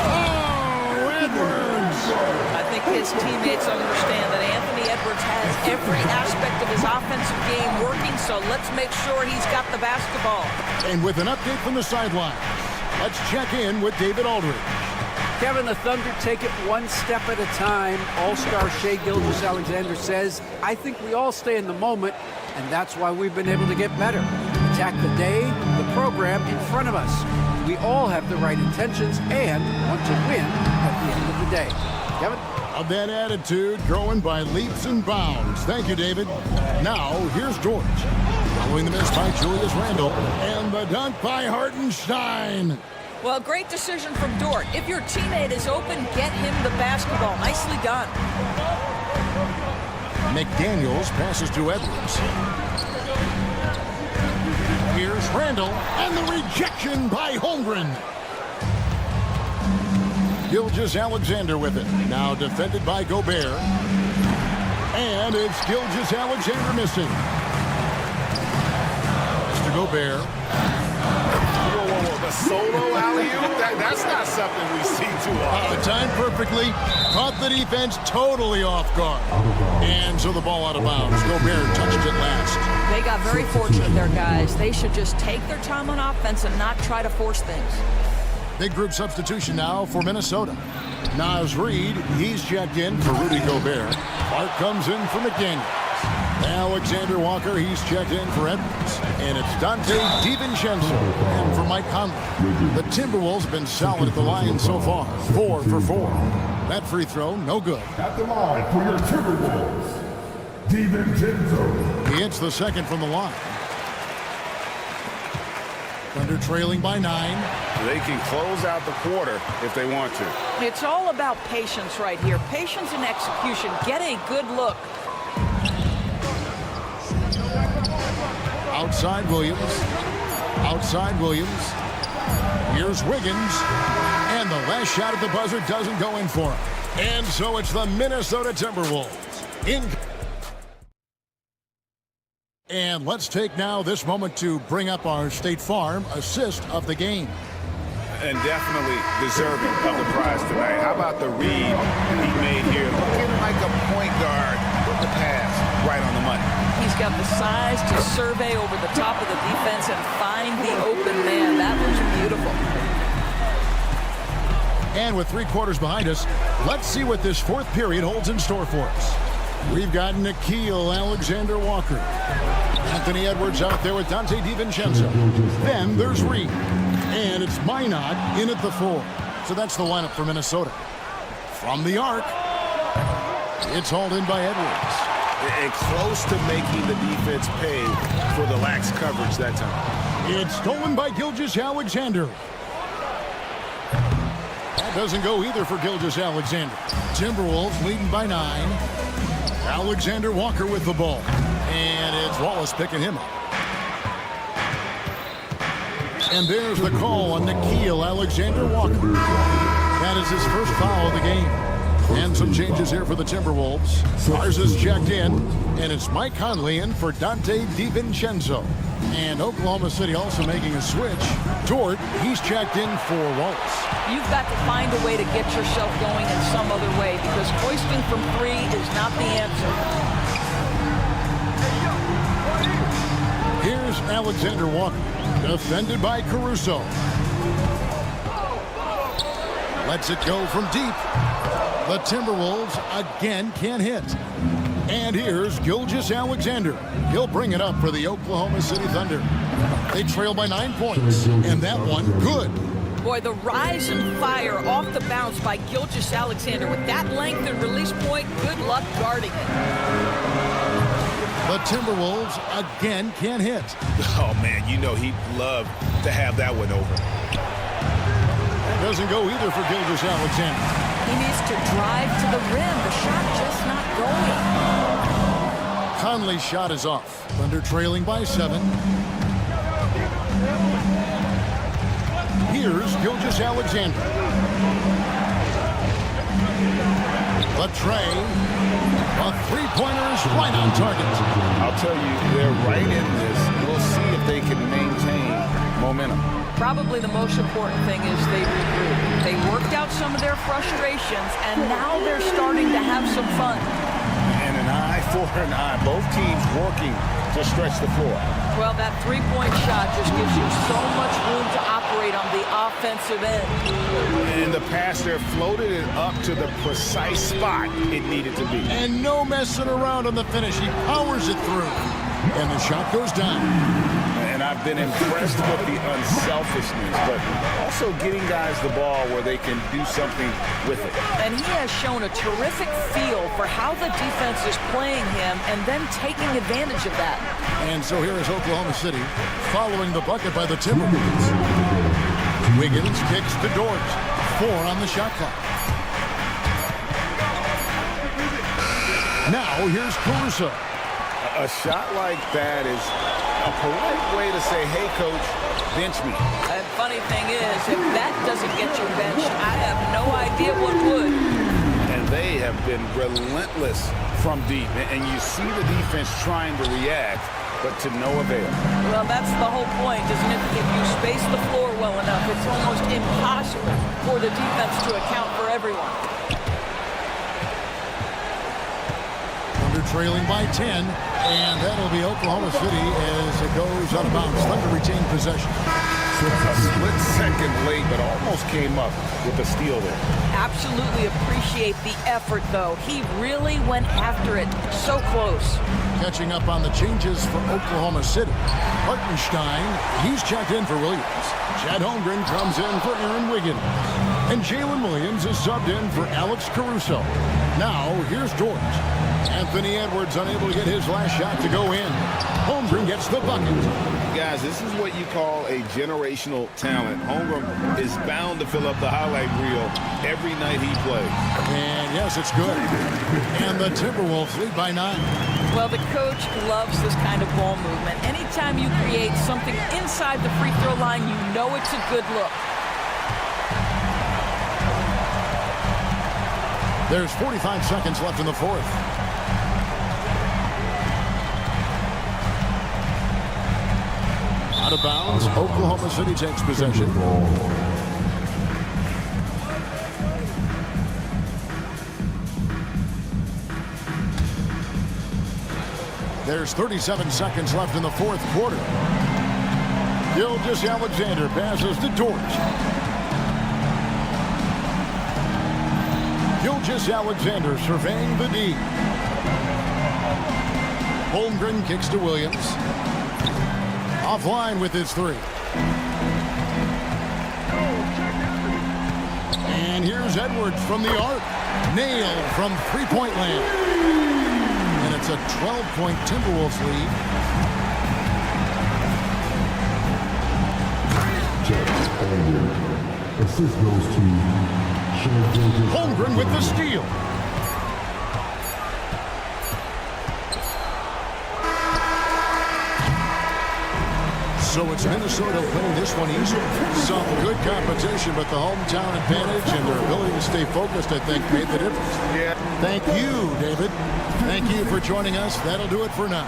Oh, Edwards! I think his teammates understand that Anthony Edwards has every aspect of his offensive game working, so let's make sure he's got the basketball. And with an update from the sideline, let's check in with David Aldridge. Kevin, the Thunder take it one step at a time. All-star Shai Gilgeous-Alexander says, I think we all stay in the moment, and that's why we've been able to get better. Attack the day, the program in front of us. We all have the right intentions and want to win at the end of the day. Kevin? Of that attitude growing by leaps and bounds. Thank you, David. Now, here's George. Following the miss by Julius Randle and the dunk by Hartenstein. Well, great decision from Dort. If your teammate is open, get him the basketball. Nicely done. McDaniels passes to Edwards. Here's Randle, and the rejection by Holmgren. Gilgeous-Alexander with it. Now defended by Gobert. And it's Gilgeous-Alexander missing. Mr. Gobert. The solo alley-oop, that's not something we see too often. Timed perfectly. Caught the defense totally off guard. And so the ball out of bounds. Gobert touched it last. They got very fortunate there, guys. They should just take their time on offense and not try to force things. Big group substitution now for Minnesota. Naz Reid, he's checked in for Rudy Gobert. Clark comes in for McDaniels. Alexander Walker, he's checked in for Edwards. And it's Dante DiVincenzo and for Mike Conley. The Timberwolves have been solid at the line so far. 4 for 4. That free throw, no good. At the line for your Timberwolves, DiVincenzo. He hits the second from the line. Thunder trailing by 9. They can close out the quarter if they want to. It's all about patience right here. Patience and execution. Get a good look. Outside Williams. Outside Williams. Here's Wiggins. And the last shot at the buzzer doesn't go in for him. And so it's the Minnesota Timberwolves in And let's take now this moment to bring up our State Farm assist of the game. And definitely deserving of the prize tonight. How about the read he made here? Looking like a point guard with the pass right on the money. He's got the size to survey over the top of the defense and find the open man. That was beautiful. And with 3 quarters behind us, let's see what this 4th period holds in store for us. We've got Nickeil Alexander-Walker. Anthony Edwards out there with Dante DiVincenzo. Then there's Reed. And it's Minot in at the 4. So that's the lineup for Minnesota. From the arc, it's hauled in by Edwards. And close to making the defense pay for the lax coverage that time. It's stolen by Gilgeous-Alexander. That doesn't go either for Gilgeous-Alexander. Timberwolves leading by 9. Alexander Walker with the ball. And it's Wallace picking him up. And there's the call on Nickeil Alexander-Walker. That is his first foul of the game. And some changes here for the Timberwolves. Mars is checked in, and it's Mike Conley in for Dante DiVincenzo. And Oklahoma City also making a switch. Dort, he's checked in for Wallace. You've got to find a way to get yourself going in some other way because hoisting from 3 is not the answer. Here's Alexander Walker, defended by Caruso. Lets it go from deep. The Timberwolves again can't hit. And here's Gilgeous-Alexander. He'll bring it up for the Oklahoma City Thunder. They trail by 9 points, and that one good. Boy, the rise and fire off the bounce by Gilgeous-Alexander with that length and release point, good luck guarding it. The Timberwolves again can't hit. Oh, man, you know he'd love to have that one over. That doesn't go either for Gilgeous-Alexander. He needs to drive to the rim. The shot just not going. Conley's shot is off. Thunder trailing by 7. Here's Gilgeous-Alexander. The tray. A 3-pointer is right on target. I'll tell you, they're right in this. We'll see if they can maintain momentum. Probably the most important thing is they regroup. They worked out some of their frustrations, and now they're starting to have some fun. And an eye for an eye. Both teams working to stretch the floor. Well, that 3-point shot just gives you so much room to operate on the offensive end. And the pass there floated it up to the precise spot it needed to be. And no messing around on the finish. He powers it through. And the shot goes down. And I've been impressed with the unselfishness, but also getting guys the ball where they can do something with it. And he has shown a terrific feel for how the defense is playing him and then taking advantage of that. And so here is Oklahoma City following the bucket by the Timberwolves. Wiggins kicks to Dort. 4 on the shot clock. Now here's Caruso. A shot like that is a polite way to say, hey, coach, bench me. And funny thing is, if that doesn't get you benched, I have no idea what would. And they have been relentless from deep. And you see the defense trying to react, but to no avail. Well, that's the whole point, isn't it? If you space the floor well enough, it's almost impossible for the defense to account for everyone. Thunder trailing by 10, and that'll be Oklahoma City as it goes out of bounds. Thunder retain possession. A split second late, but almost came up with a steal there. Absolutely appreciate the effort, though. He really went after it. So close. Catching up on the changes for Oklahoma City. Hartenstein, he's checked in for Williams. Chad Holmgren comes in for Aaron Wiggins. And Jalen Williams is subbed in for Alex Caruso. Now, here's Dort. Anthony Edwards unable to get his last shot to go in. Holmgren gets the bucket. Guys, this is what you call a generational talent. Holmgren is bound to fill up the highlight reel every night he plays. And yes, it's good. And the Timberwolves lead by 9. Well, the coach loves this kind of ball movement. Anytime you create something inside the free throw line, you know it's a good look. There's 45 seconds left in the 4th. Out of bounds. Oklahoma City takes possession. There's 37 seconds left in the fourth quarter. Gilgeous-Alexander passes to Dort. Gilgeous-Alexander surveying the D. Holmgren kicks to Williams. Offline with his three. And here's Edwards from the arc. Nailed from three-point land. And it's a 12-point Timberwolves lead. Assist goes to Holmgren with the steal. So it's Minnesota winning this one easily. Some good competition, but the hometown advantage and their ability to stay focused, I think, made the difference. Yeah. Thank you, David. Thank you for joining us. That'll do it for now.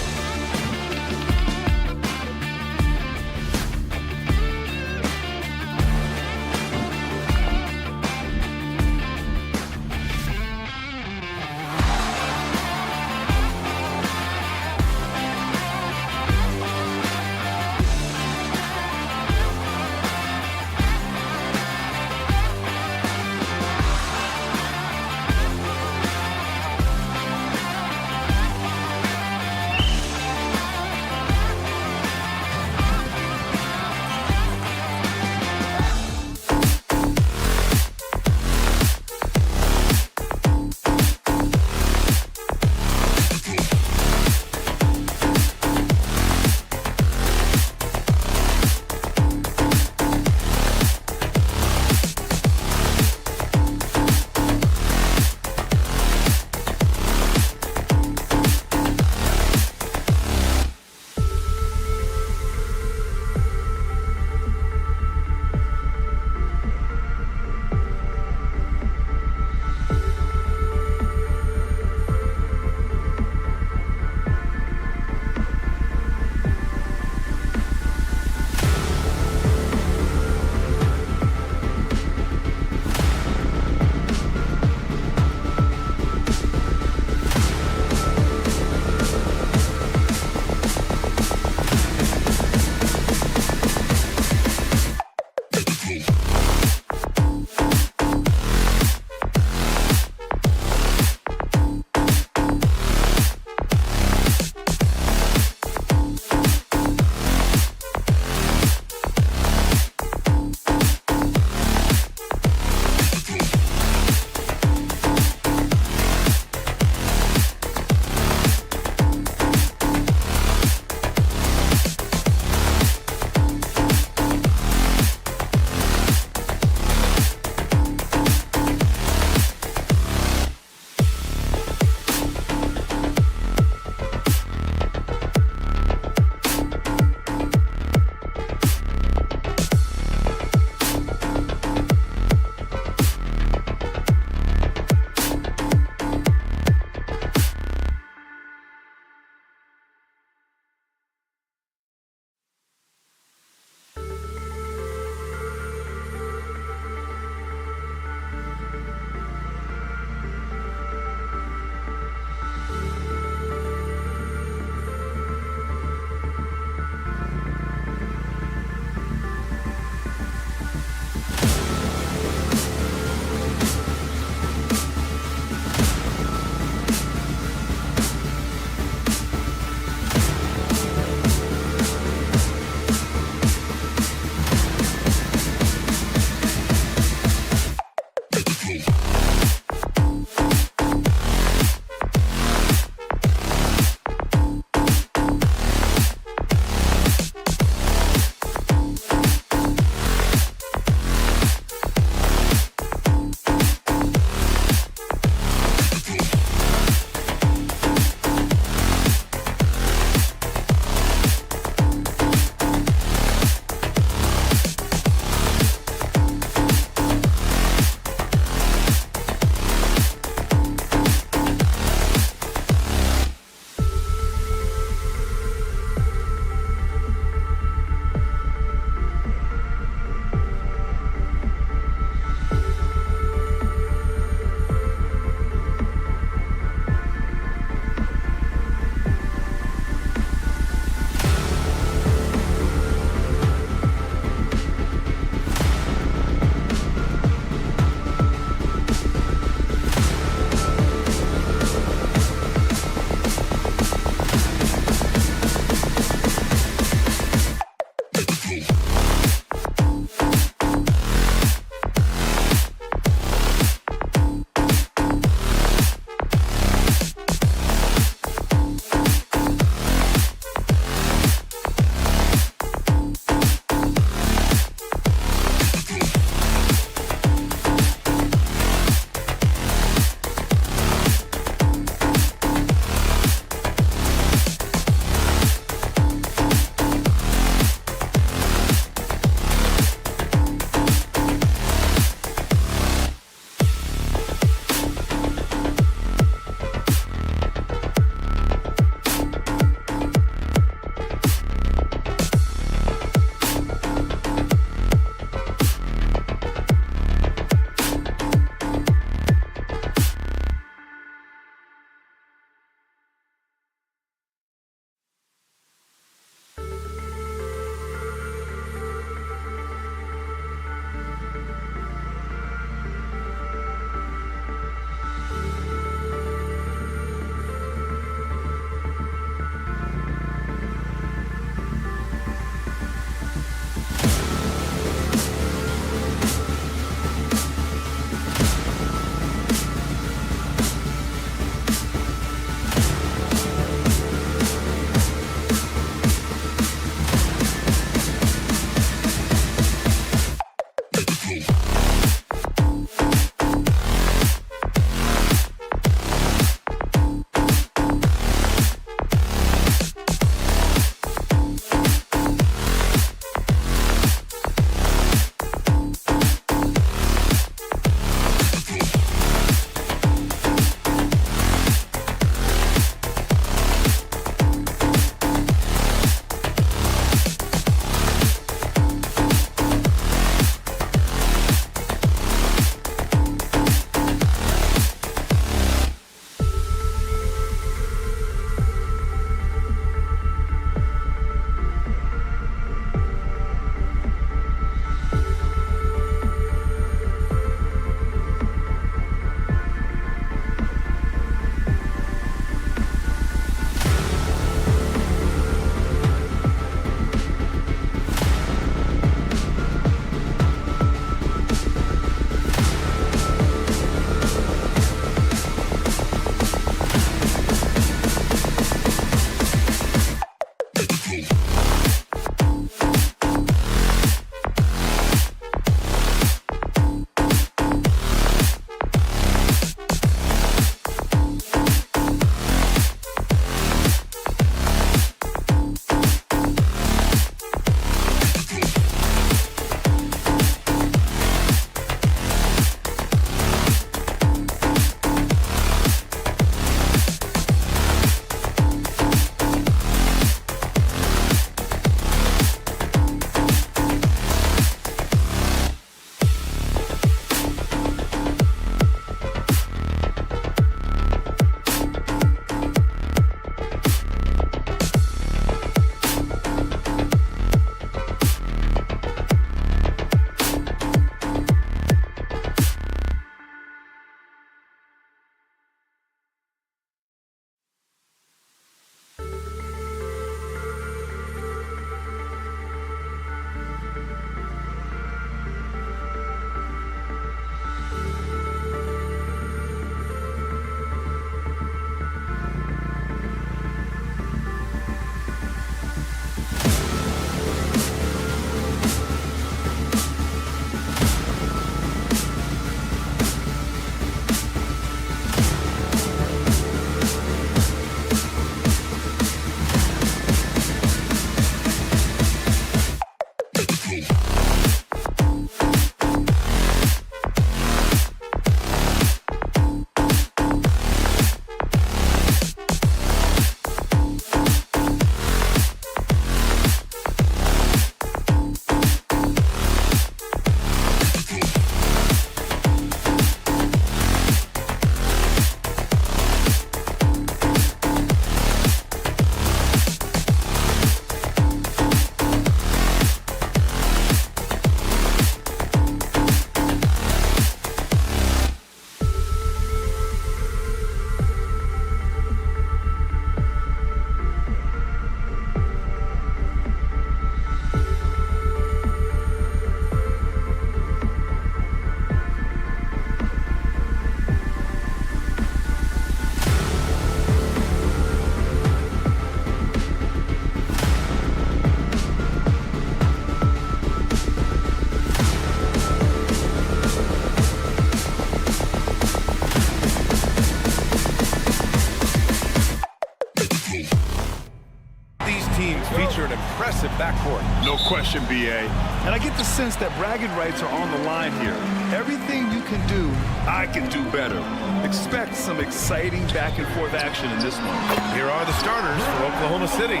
backcourt. No question, B.A. And I get the sense that bragging rights are on the line here. Everything you can do, I can do better. Expect some exciting back-and-forth action in this one. Here are the starters for Oklahoma City.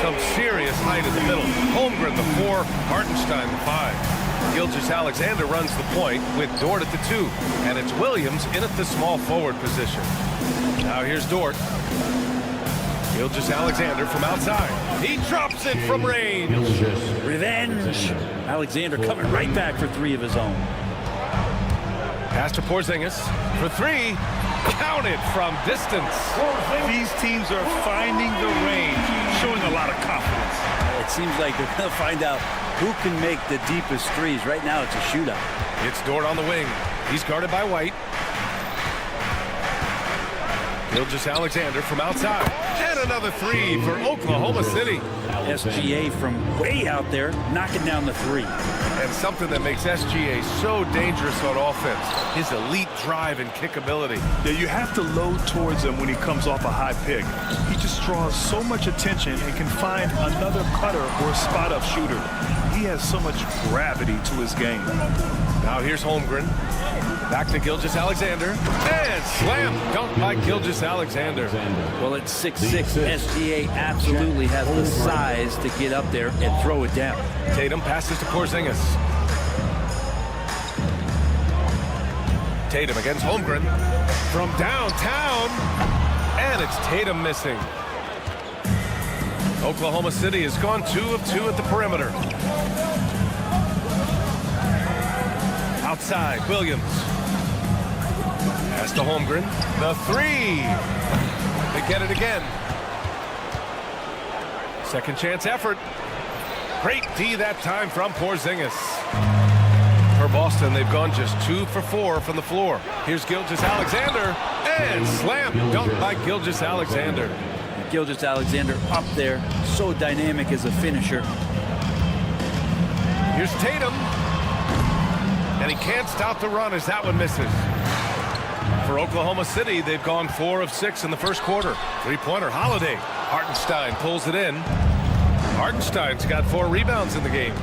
Some serious height in the middle. Holmgren, the 4. Hartenstein, the 5. Gilgeous-Alexander runs the point with Dort at the 2. And it's Williams in at the small forward position. Now here's Dort. Gilgeous-Alexander from outside. He drops it from range. Revenge. Alexander coming right back for 3 of his own. Pass to Porzingis for 3. Counted from distance. These teams are finding the range, showing a lot of confidence. It seems like they're going to find out who can make the deepest threes. Right now, it's a shootout. It's Dort on the wing. He's guarded by White. Gilgeous-Alexander from outside. And another 3 for Oklahoma City. SGA from way out there, knocking down the 3. And something that makes SGA so dangerous on offense, his elite drive and kickability. Yeah, you have to load towards him when he comes off a high pick. He just draws so much attention and can find another cutter or spot-up shooter. He has so much gravity to his game. Now here's Holmgren. Back to Gilgeous-Alexander. And slam dunk by Gilgeous-Alexander. Well, at 6'6", SGA absolutely has the size to get up there and throw it down. Tatum passes to Porzingis. Tatum against Holmgren from downtown. And it's Tatum missing. Oklahoma City has gone 2 of 2 at the perimeter. Outside, Williams. Pass to Holmgren. The 3. They get it again. Second chance effort. Great D that time from Porzingis. For Boston, they've gone just 2 for 4 from the floor. Here's Gilgeous-Alexander. And slam dunk by Gilgeous-Alexander. Gilgeous-Alexander up there, so dynamic as a finisher. Here's Tatum. And he can't stop the run as that one misses. For Oklahoma City, they've gone 4 of 6 in the first quarter. 3-pointer, Holiday. Hartenstein pulls it in. Hartenstein's got 4 rebounds in the game.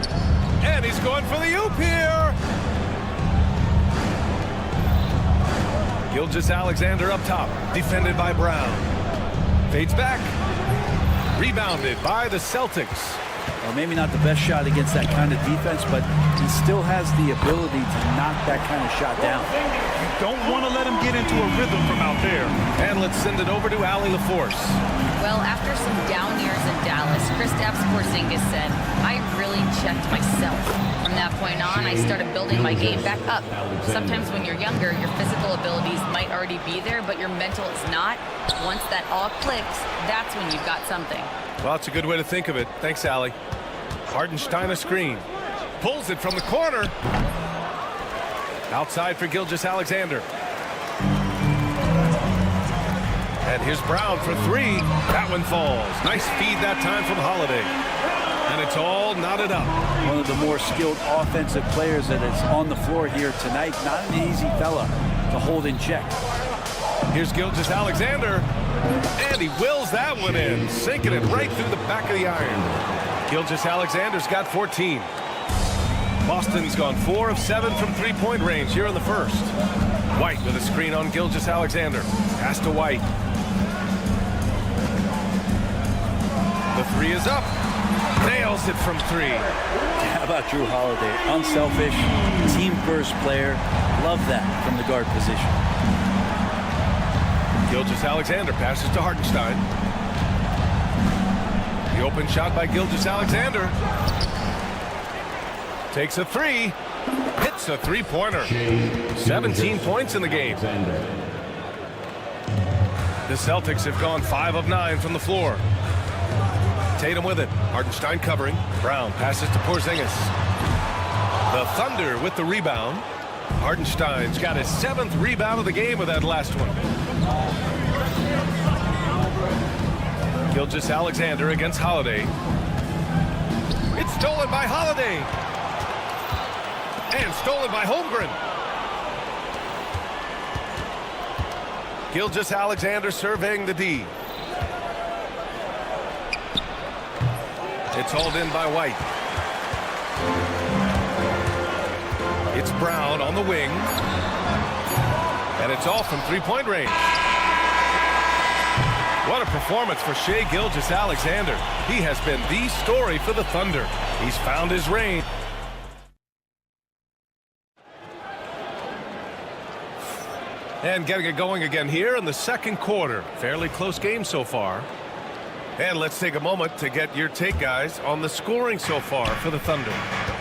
And he's going for the oop here. Gilgeous-Alexander up top, defended by Brown. Fades back. Rebounded by the Celtics. Well, maybe not the best shot against that kind of defense, but he still has the ability to knock that kind of shot down. You don't want to let him get into a rhythm from out there. And let's send it over to Allie LaForce. Well, after some down years in Dallas, Kristaps Porzingis said, I really checked myself. From that point on, I started building my game back up. Sometimes when you're younger, your physical abilities might already be there, but your mental is not. Once that all clicks, that's when you've got something. Well, it's a good way to think of it. Thanks, Allie. Hartenstein a screen. Pulls it from the corner. Outside for Gilgeous-Alexander. And here's Brown for 3. That one falls. Nice feed that time from Holiday. And it's all knotted up. One of the more skilled offensive players that is on the floor here tonight. Not an easy fella to hold in check. Here's Gilgeous-Alexander. And he wills that one in, sinking it right through the back of the iron. Gilgeous-Alexander's got 14. Boston's gone 4 of 7 from 3-point range here in the first. White with a screen on Gilgeous-Alexander. Pass to White. The 3 is up. Nails it from 3. How about Drew Holiday? Unselfish, team-first player. Love that from the guard position. Gilgeous-Alexander passes to Hartenstein. The open shot by Gilgeous-Alexander. Takes a 3. Hits a 3-pointer. 17 points in the game. The Celtics have gone 5 of 9 from the floor. Tatum with it. Hartenstein covering. Brown passes to Porzingis. The Thunder with the rebound. Hartenstein's got his 7th rebound of the game with that last one. Gilgeous-Alexander against Holiday. It's stolen by Holiday. And stolen by Holmgren. Gilgeous-Alexander surveying the D. It's hauled in by White. It's Brown on the wing. And it's off from three-point range. What a performance for Shai Gilgeous-Alexander. He has been the story for the Thunder. He's found his range. And getting it going again here in the second quarter. Fairly close game so far. And let's take a moment to get your take, guys, on the scoring so far for the Thunder.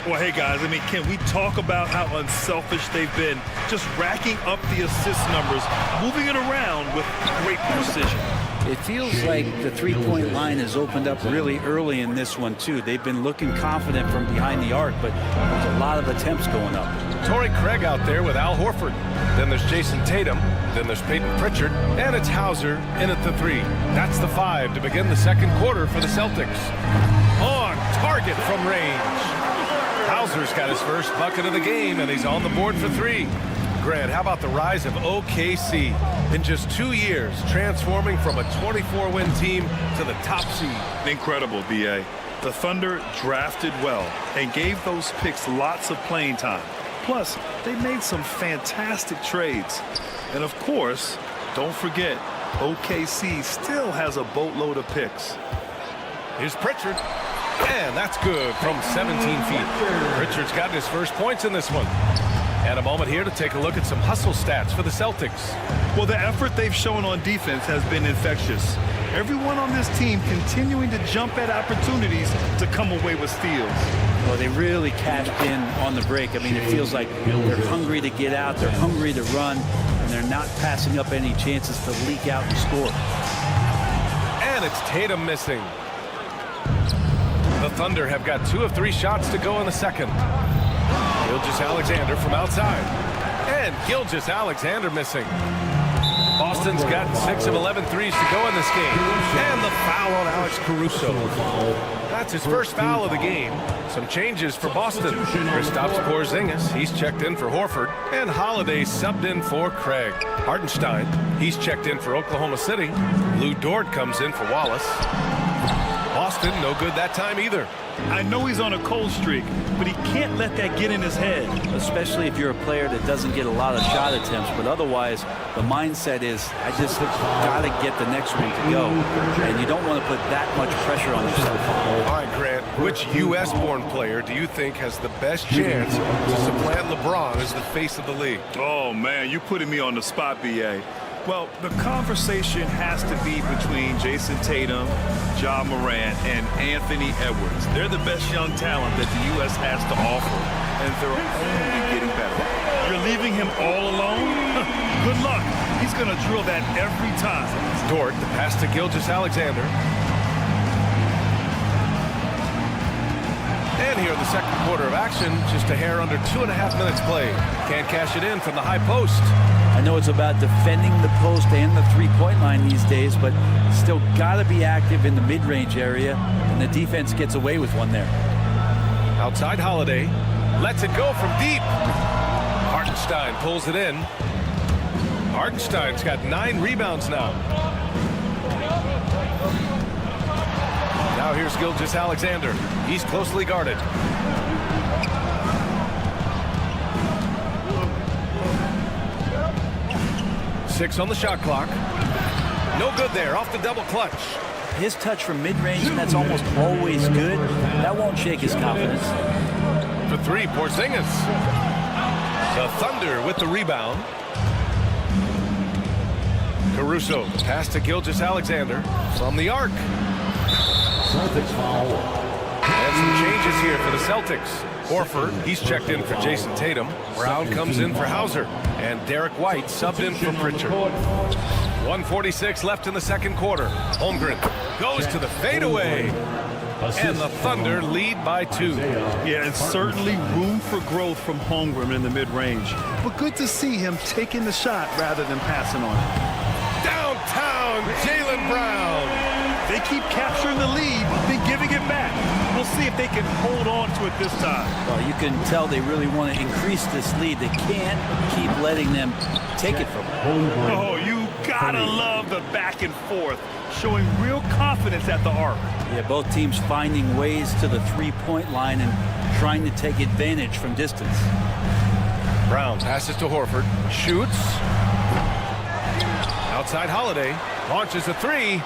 Well, hey, guys, I mean, can we talk about how unselfish they've been? Just racking up the assist numbers, moving it around with great precision. It feels like the three-point line has opened up really early in this one, too. They've been looking confident from behind the arc, but there's a lot of attempts going up. Torrey Craig out there with Al Horford. Then there's Jason Tatum. Then there's Peyton Pritchard. And it's Hauser in at the three. That's the 5 to begin the second quarter for the Celtics. On target from range. Hauser's got his first bucket of the game, and he's on the board for 3. Grant, how about the rise of OKC? In just 2 years, transforming from a 24-win team to the top seed. Incredible, B.A. The Thunder drafted well and gave those picks lots of playing time. Plus, they made some fantastic trades. And of course, don't forget, OKC still has a boatload of picks. Here's Pritchard. And that's good from 17 feet. Pritchard's got his first points in this one. And a moment here to take a look at some hustle stats for the Celtics. Well, the effort they've shown on defense has been infectious. Everyone on this team continuing to jump at opportunities to come away with steals. Well, they really cashed in on the break. I mean, it feels like they're hungry to get out, they're hungry to run, and they're not passing up any chances to leak out and score. And it's Tatum missing. The Thunder have got 2 of 3 shots to go in the second. Gilgeous-Alexander from outside. And Gilgeous-Alexander missing. Boston's got 6 of 11 threes to go in this game. And the foul on Alex Caruso. That's his first foul of the game. Some changes for Boston. Kristaps Porzingis, he's checked in for Horford. And Holiday subbed in for Craig. Hartenstein, he's checked in for Oklahoma City. Lou Dort comes in for Wallace. Boston, no good that time either. I know he's on a cold streak, but he can't let that get in his head. Especially if you're a player that doesn't get a lot of shot attempts, but otherwise the mindset is, I just got to get the next one to go. And you don't want to put that much pressure on yourself. All right, Grant, which U.S.-born player do you think has the best chance to supplant LeBron as the face of the league? Oh, man, you're putting me on the spot, B.A. Well, the conversation has to be between Jason Tatum, Ja Morant, and Anthony Edwards. They're the best young talent that the U.S. has to offer, and they're only getting better. You're leaving him all alone? Good luck. He's going to drill that every time. Dort, the pass to Gilgeous-Alexander. And here in the second quarter of action, just a hair under 2.5 minutes played. Can't cash it in from the high post. I know it's about defending the post and the three-point line these days, but still got to be active in the mid-range area, and the defense gets away with one there. Outside Holiday, lets it go from deep. Hartenstein pulls it in. Hartenstein's got 9 rebounds now. Now here's Gilgeous-Alexander. He's closely guarded. Six on the shot clock. No good there, off the double clutch. His touch from mid-range, that's almost always good. That won't shake his confidence. For 3, Porzingis. The Thunder with the rebound. Caruso, pass to Gilgeous-Alexander from the arc. Celtics foul. And some changes here for the Celtics. Horford, he's checked in for Jason Tatum. Brown comes in for Hauser. And Derek White subbed in for Pritchard. 1:46 left in the second quarter. Holmgren goes to the fadeaway. And the Thunder lead by 2. Yeah, and certainly room for growth from Holmgren in the mid-range. But good to see him taking the shot rather than passing on it. Downtown, Jaylen Brown. They keep capturing the lead, then giving it back. We'll see if they can hold on to it this time. Well, you can tell they really want to increase this lead. They can't keep letting them take it from them. Oh, you gotta love the back and forth, showing real confidence at the arc. Yeah, both teams finding ways to the three-point line and trying to take advantage from distance. Brown passes to Horford. Shoots. Outside Holiday. Launches a three.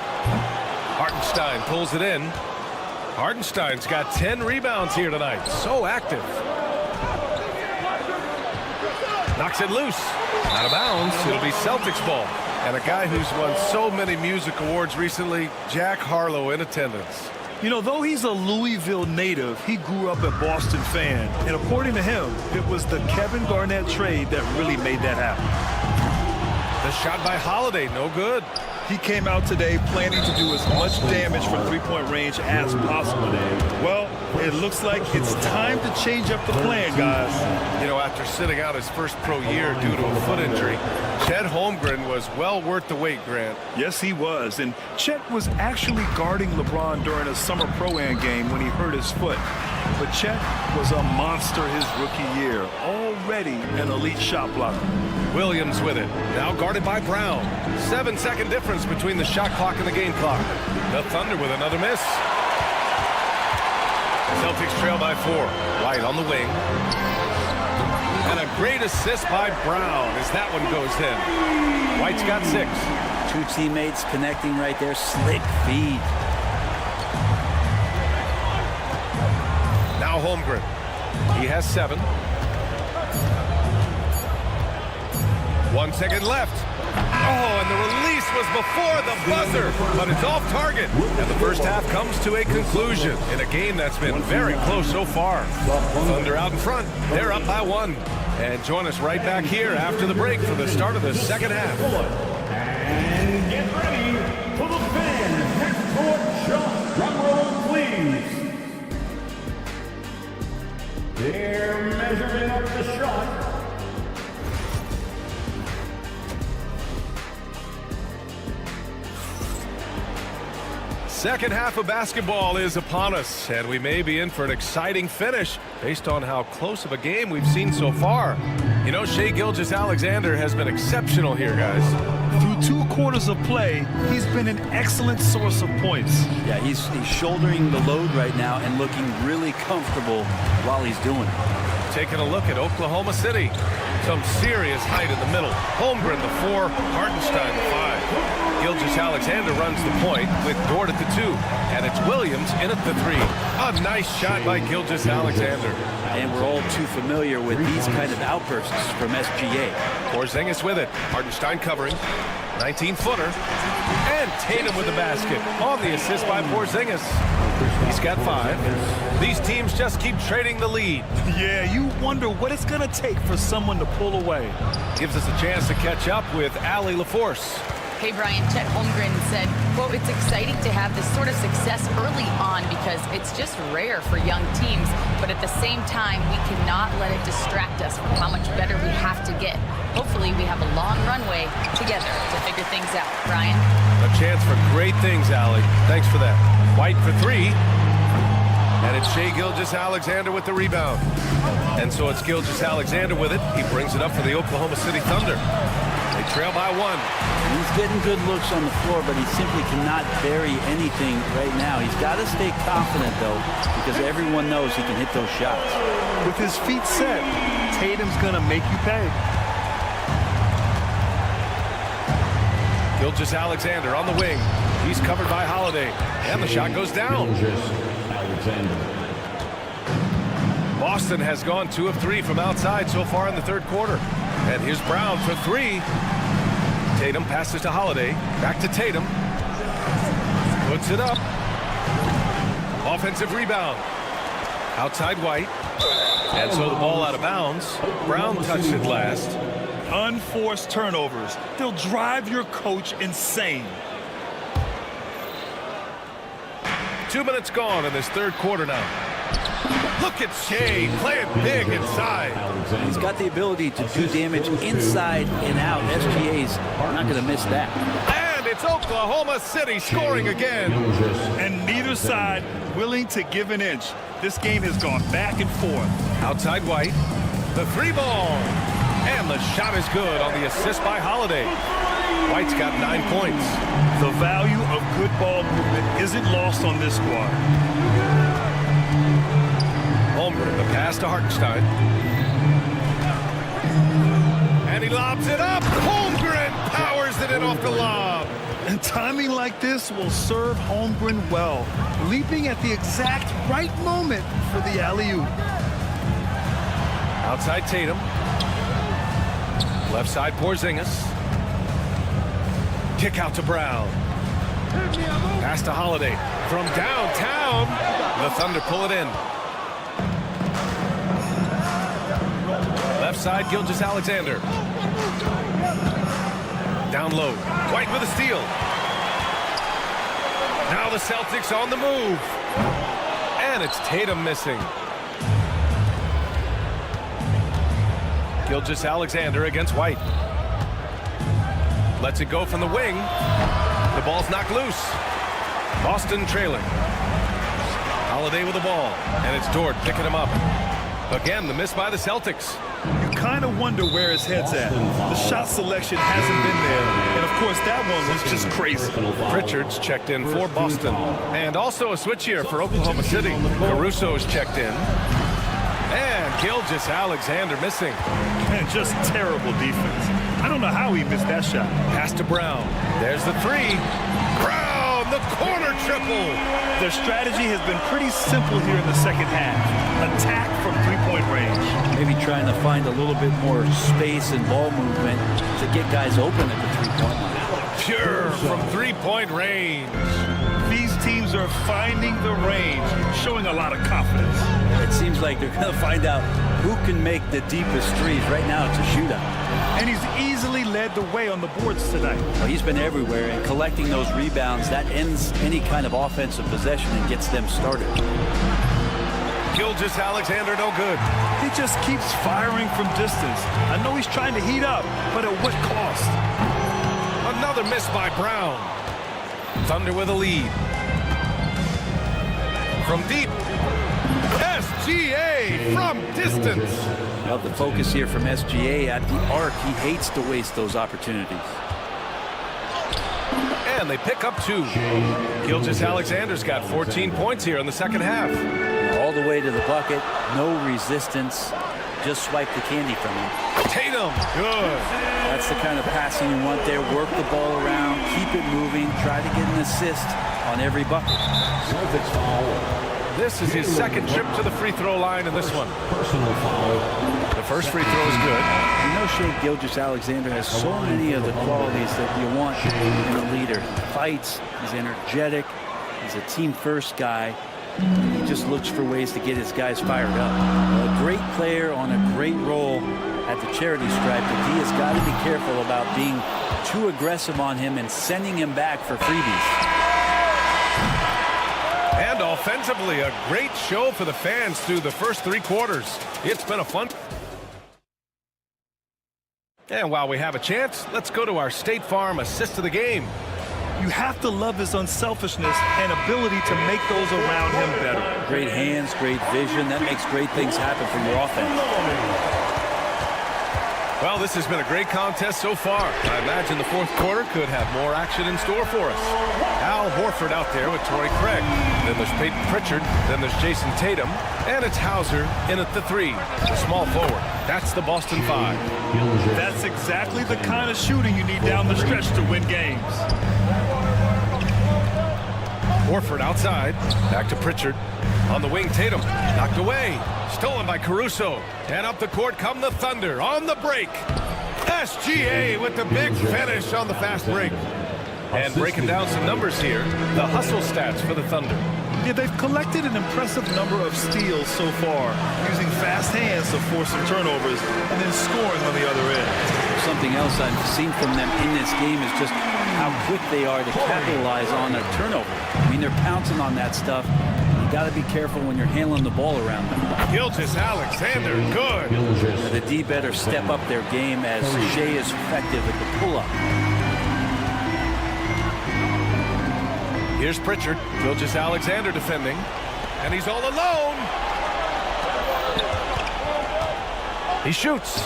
Hartenstein pulls it in. Hartenstein's got 10 rebounds here tonight. So active. Knocks it loose. Out of bounds. It'll be Celtics ball. And a guy who's won so many music awards recently, Jack Harlow, in attendance. You know, though he's a Louisville native, he grew up a Boston fan. And according to him, it was the Kevin Garnett trade that really made that happen. The shot by Holiday, no good. He came out today planning to do as much damage from three-point range as possible. Well, it looks like it's time to change up the plan, guys. You know, after sitting out his first pro year due to a foot injury, Chet Holmgren was well worth the wait, Grant. Yes, he was. And Chet was actually guarding LeBron during a summer Pro-Am game when he hurt his foot. But Chet was a monster his rookie year, already an elite shot blocker. Williams with it, now guarded by Brown. 7-second difference between the shot clock and the game clock. The Thunder with another miss. Celtics trail by 4. White on the wing. And a great assist by Brown as that one goes in. White's got 6. Two teammates connecting right there. Slick feed. Now Holmgren. He has 7. 1 second left. Oh, and the release was before the buzzer, but it's off target. And the first half comes to a conclusion in a game that's been very close so far. Thunder out in front. They're up by 1. And join us right back here after the break for the start of the second half. And get ready for the fan next court shot. Drum roll, please. They're measuring up the shot. Second half of basketball is upon us, and we may be in for an exciting finish based on how close of a game we've seen so far. You know, Shai Gilgeous-Alexander has been exceptional here, guys. Through 2 quarters of play, he's been an excellent source of points. Yeah, he's shouldering the load right now and looking really comfortable while he's doing it. Taking a look at Oklahoma City. Some serious height in the middle. Holmgren the 4, Hartenstein the 5. Gilgeous-Alexander runs the point with Dort at the 2. And it's Williams in at the 3. A nice shot by Gilgeous-Alexander. And we're all too familiar with these kind of outbursts from SGA. Porzingis with it. Hartenstein covering. 19-footer. And Tatum with the basket on the assist by Porzingis. He's got 5. These teams just keep trading the lead. Yeah, you wonder what it's going to take for someone to pull away. Gives us a chance to catch up with Allie LaForce. Hey, Brian, Chet Holmgren said, quote, "It's exciting to have this sort of success early on because it's just rare for young teams. But at the same time, we cannot let it distract us from how much better we have to get. Hopefully, we have a long runway together to figure things out." Brian? A chance for great things, Allie. Thanks for that. White for 3. And it's Shai Gilgeous-Alexander with the rebound. And so it's Gilgeous-Alexander with it. He brings it up for the Oklahoma City Thunder. They trail by 1. He's getting good looks on the floor, but he simply cannot bury anything right now. He's got to stay confident, though, because everyone knows he can hit those shots. With his feet set, Tatum's going to make you pay. Gilgeous-Alexander on the wing. He's covered by Holiday. And the shot goes down. Boston has gone 2 of 3 from outside so far in the third quarter. And here's Brown for 3. Tatum passes to Holiday. Back to Tatum. Puts it up. Offensive rebound. Outside White. And so the ball out of bounds. Brown touched it last. Unforced turnovers. They'll drive your coach insane. 2 minutes gone in this third quarter now. Look at Shai playing big inside. He's got the ability to do damage inside and out. SGA's not going to miss that. And it's Oklahoma City scoring again. And neither side willing to give an inch. This game has gone back and forth. Outside White. The 3 ball. And the shot is good on the assist by Holiday. White's got 9 points. The value of good ball movement isn't lost on this squad. Holmgren, the pass to Hartenstein. And he lobs it up. Holmgren powers it in off the lob. And timing like this will serve Holmgren well, leaping at the exact right moment for the alley-oop. Outside Tatum. Left side Porzingis. Kick out to Brown. Pass to Holiday. From downtown, the Thunder pull it in. Left side, Gilgeous-Alexander. Down low. White with a steal. Now the Celtics on the move. And it's Tatum missing. Gilgeous-Alexander against White. Lets it go from the wing. The ball's knocked loose. Boston trailing. Holiday with the ball. And it's Dort picking him up. Again, the miss by the Celtics. You kind of wonder where his head's at. The shot selection hasn't been there. And, of course, that one was just crazy. Pritchard's checked in for Boston. And also a switch here for Oklahoma City. Caruso's checked in. And Gilgeous-Alexander missing. Man, just terrible defense. I don't know how he missed that shot. Pass to Brown. There's the three. Brown, the corner triple. Their strategy has been pretty simple here in the second half. Attack from three-point range. Maybe trying to find a little bit more space and ball movement to get guys open at the three-point line. Pure from three-point range. These teams are finding the range, showing a lot of confidence. It seems like they're going to find out who can make the deepest threes. Right now, it's a shootout. And he's easily led the way on the boards tonight. Well, he's been everywhere, and collecting those rebounds, that ends any kind of offensive possession and gets them started. Gilgeous-Alexander no good. He just keeps firing from distance. I know he's trying to heat up, but at what cost? Another miss by Brown. Thunder with a lead. From deep. SGA from distance. Well, the focus here from SGA at the arc. He hates to waste those opportunities. And they pick up two. Gilgeous-Alexander's got 14 points here in the second half. All the way to the bucket. No resistance. Just swipe the candy from him. Tatum, good. That's the kind of passing you want there. Work the ball around. Keep it moving. Try to get an assist on every bucket. This is his second trip to the free throw line in this one. The first free throw is good. You know, Shea Gilgeous-Alexander has so many of the qualities that you want in a leader. He fights, he's energetic, he's a team-first guy. He just looks for ways to get his guys fired up. A great player on a great role at the charity stripe, but he has got to be careful about being too aggressive on him and sending him back for freebies. And offensively, a great show for the fans through the first three quarters. It's been a fun. And while we have a chance, let's go to our State Farm assist of the game. You have to love his unselfishness and ability to make those around him better. Great hands, great vision. That makes great things happen for your offense. Well, this has been a great contest so far. I imagine the fourth quarter could have more action in store for us. Al Horford out there with Torrey Craig. Then there's Peyton Pritchard. Then there's Jason Tatum. And it's Hauser in at the three. The small forward. That's the Boston Five. That's exactly the kind of shooting you need down the stretch to win games. Horford outside. Back to Pritchard. On the wing, Tatum. Knocked away. Stolen by Caruso. And up the court come the Thunder on the break. SGA with the big finish on the fast break. And breaking down some numbers here, the hustle stats for the Thunder. Yeah, they've collected an impressive number of steals so far, using fast hands to force some turnovers and then scoring on the other end. Something else I've seen from them in this game is just how quick they are to capitalize on a turnover. I mean, they're pouncing on that stuff. You got to be careful when you're handling the ball around them. Gilgeous-Alexander, good. The D better step up their game as Shea is effective at the pull-up. Here's Pritchard. Gilgeous-Alexander defending. And he's all alone. He shoots.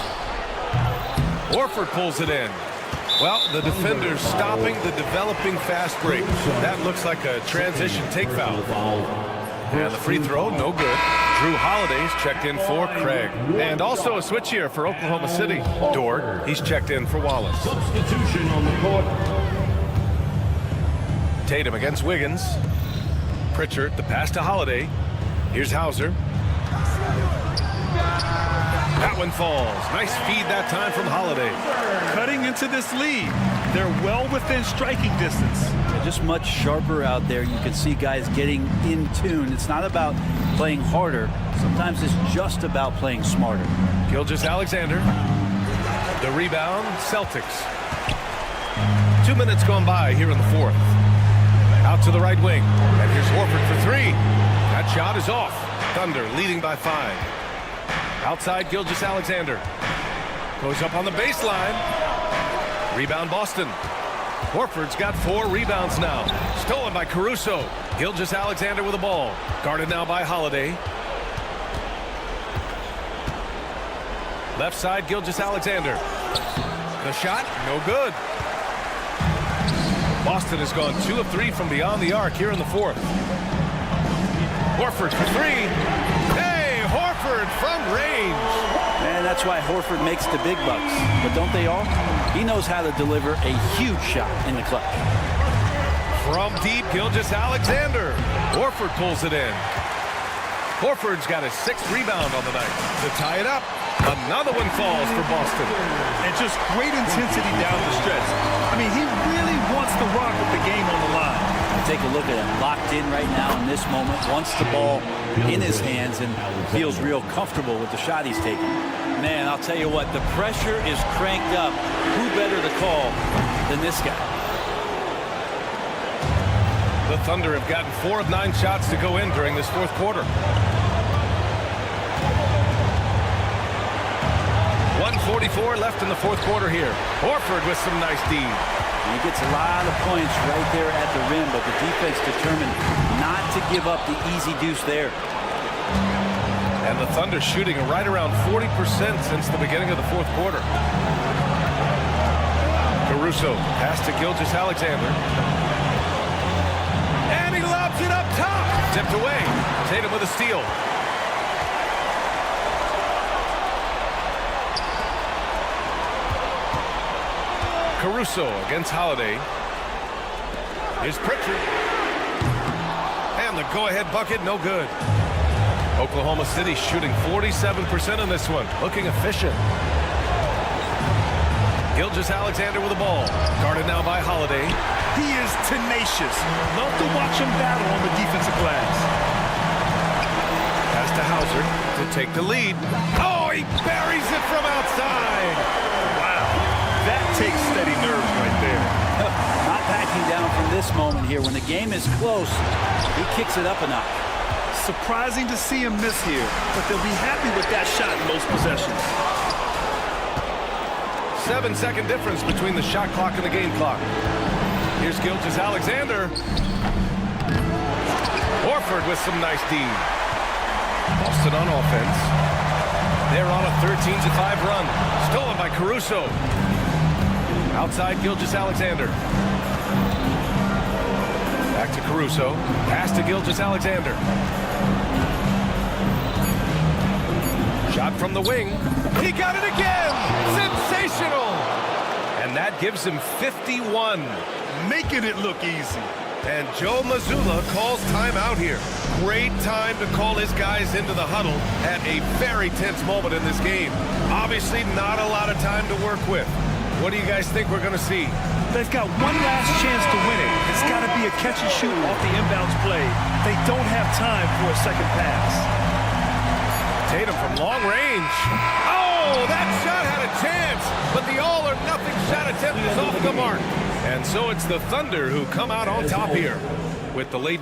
Horford pulls it in. Well, the defender's stopping the developing fast break. That looks like a transition take foul. And the free throw, no good. Drew Holiday's checked in for Craig. And also a switch here for Oklahoma City. Dort, he's checked in for Wallace. Substitution on the court. Tatum against Wiggins. Pritchard, the pass to Holiday. Here's Hauser. That one falls. Nice feed that time from Holiday. Cutting into this lead. They're well within striking distance. They're just much sharper out there. You can see guys getting in tune. It's not about playing harder. Sometimes it's just about playing smarter. Gilgeous-Alexander. The rebound, Celtics. 2 minutes gone by here in the fourth. Out to the right wing. And here's Horford for three. That shot is off. Thunder leading by 5. Outside Gilgeous-Alexander. Goes up on the baseline. Rebound Boston. Horford's got 4 rebounds now. Stolen by Caruso. Gilgeous-Alexander with the ball. Guarded now by Holiday. Left side Gilgeous-Alexander. The shot, no good. Boston has gone 2 of 3 from beyond the arc here in the fourth. Horford for 3. Hey, Horford from range. And that's why Horford makes the big bucks. But don't they all? He knows how to deliver a huge shot in the clutch. From deep, Gilgeous-Alexander. Horford pulls it in. Horford's got his 6th rebound on the night. To tie it up, another one falls for Boston. And just great intensity down the stretch. I mean, he really wants to rock with the game on the line. Take a look at him, locked in right now in this moment, wants the ball in his hands and feels real comfortable with the shot he's taking. Man, I'll tell you what, the pressure is cranked up. Who better to call than this guy? The Thunder have gotten 4 of 9 shots to go in during this fourth quarter. 1:44 left in the fourth quarter here. Horford with some nice D. He gets a lot of points right there at the rim, but the defense determined not to give up the easy deuce there. And the Thunder shooting right around 40% since the beginning of the fourth quarter. Caruso pass to Gilgeous-Alexander. And he lobs it up top. Tipped away. Tatum with a steal. Caruso against Holiday. Here's Pritchard. And the go-ahead bucket, no good. Oklahoma City shooting 47% in this one. Looking efficient. Gilgeous-Alexander with the ball. Guarded now by Holiday. He is tenacious. Love to watch him battle on the defensive glass. Pass to Hauser to take the lead. Oh, he buries it from outside. That takes steady nerves right there. Not backing down from this moment here. When the game is close, he kicks it up a notch. Surprising to see him miss here, but they'll be happy with that shot in most possessions. 7-second difference between the shot clock and the game clock. Here's Gilgeous-Alexander. Horford with some nice D. Boston on offense. They're on a 13-5 run. Stolen by Caruso. Outside Gilgeous-Alexander. Back to Caruso. Pass to Gilgeous-Alexander. Shot from the wing. He got it again! Sensational! And that gives him 51. Making it look easy. And Joe Mazzulla calls timeout here. Great time to call his guys into the huddle at a very tense moment in this game. Obviously not a lot of time to work with. What do you guys think we're going to see? They've got one last chance to win it. It's got to be a catch and shoot off the inbounds play. They don't have time for a second pass. Tatum from long range. Oh, that shot had a chance, but the all-or-nothing shot attempt is off the mark. And so it's the Thunder who come out on top here with the late...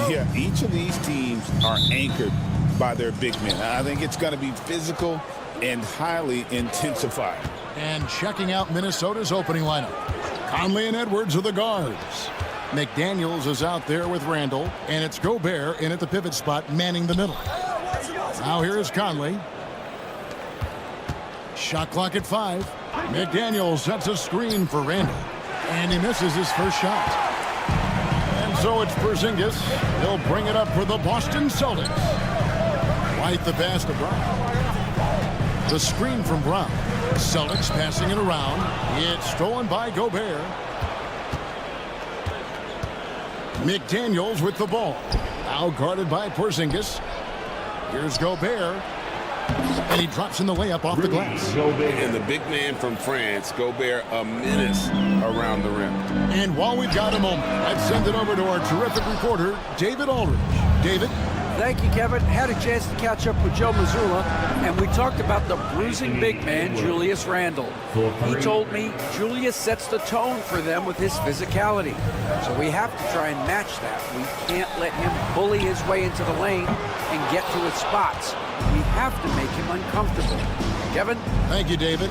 Yeah, each of these teams are anchored by their big men. I think it's going to be physical and highly intensified. And checking out Minnesota's opening lineup. Conley and Edwards are the guards. McDaniels is out there with Randall, and it's Gobert in at the pivot spot, manning the middle. Now here's Conley. Shot clock at 5. McDaniels sets a screen for Randall, and he misses his first shot. And so it's Porzingis. He'll bring it up for the Boston Celtics. White the pass to Brown. The screen from Brown. Celtics passing it around. It's stolen by Gobert. McDaniels with the ball. Now guarded by Porzingis. Here's Gobert. And he drops in the layup off the glass. And the big man from France, Gobert, a menace around the rim. And while we've got a moment, let's send it over to our terrific reporter, David Aldridge. David? Thank you, Kevin. Had a chance to catch up with Joe Mazzulla, and we talked about the bruising big man, Julius Randle. He told me Julius sets the tone for them with his physicality. So we have to try and match that. We can't let him bully his way into the lane and get to his spots. We have to make him uncomfortable. Kevin? Thank you, David.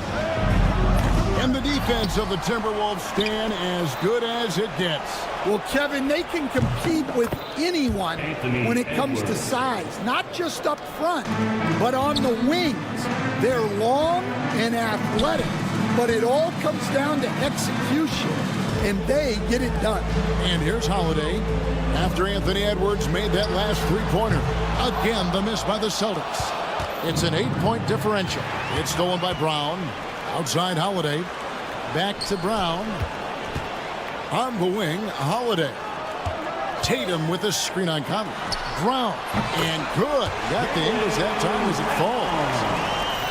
And the defense of the Timberwolves stand as good as it gets. Well, Kevin, they can compete with anyone when it comes to size, not just up front, but on the wings. They're long and athletic, but it all comes down to execution, and they get it done. And here's Holiday. After Anthony Edwards made that last three-pointer. Again, the miss by the Celtics. It's an 8-point differential. It's stolen by Brown. Outside Holiday. Back to Brown. On the wing, Holiday. Tatum with a screen on Conley. Brown. And good. Got the Ingles that time as it falls.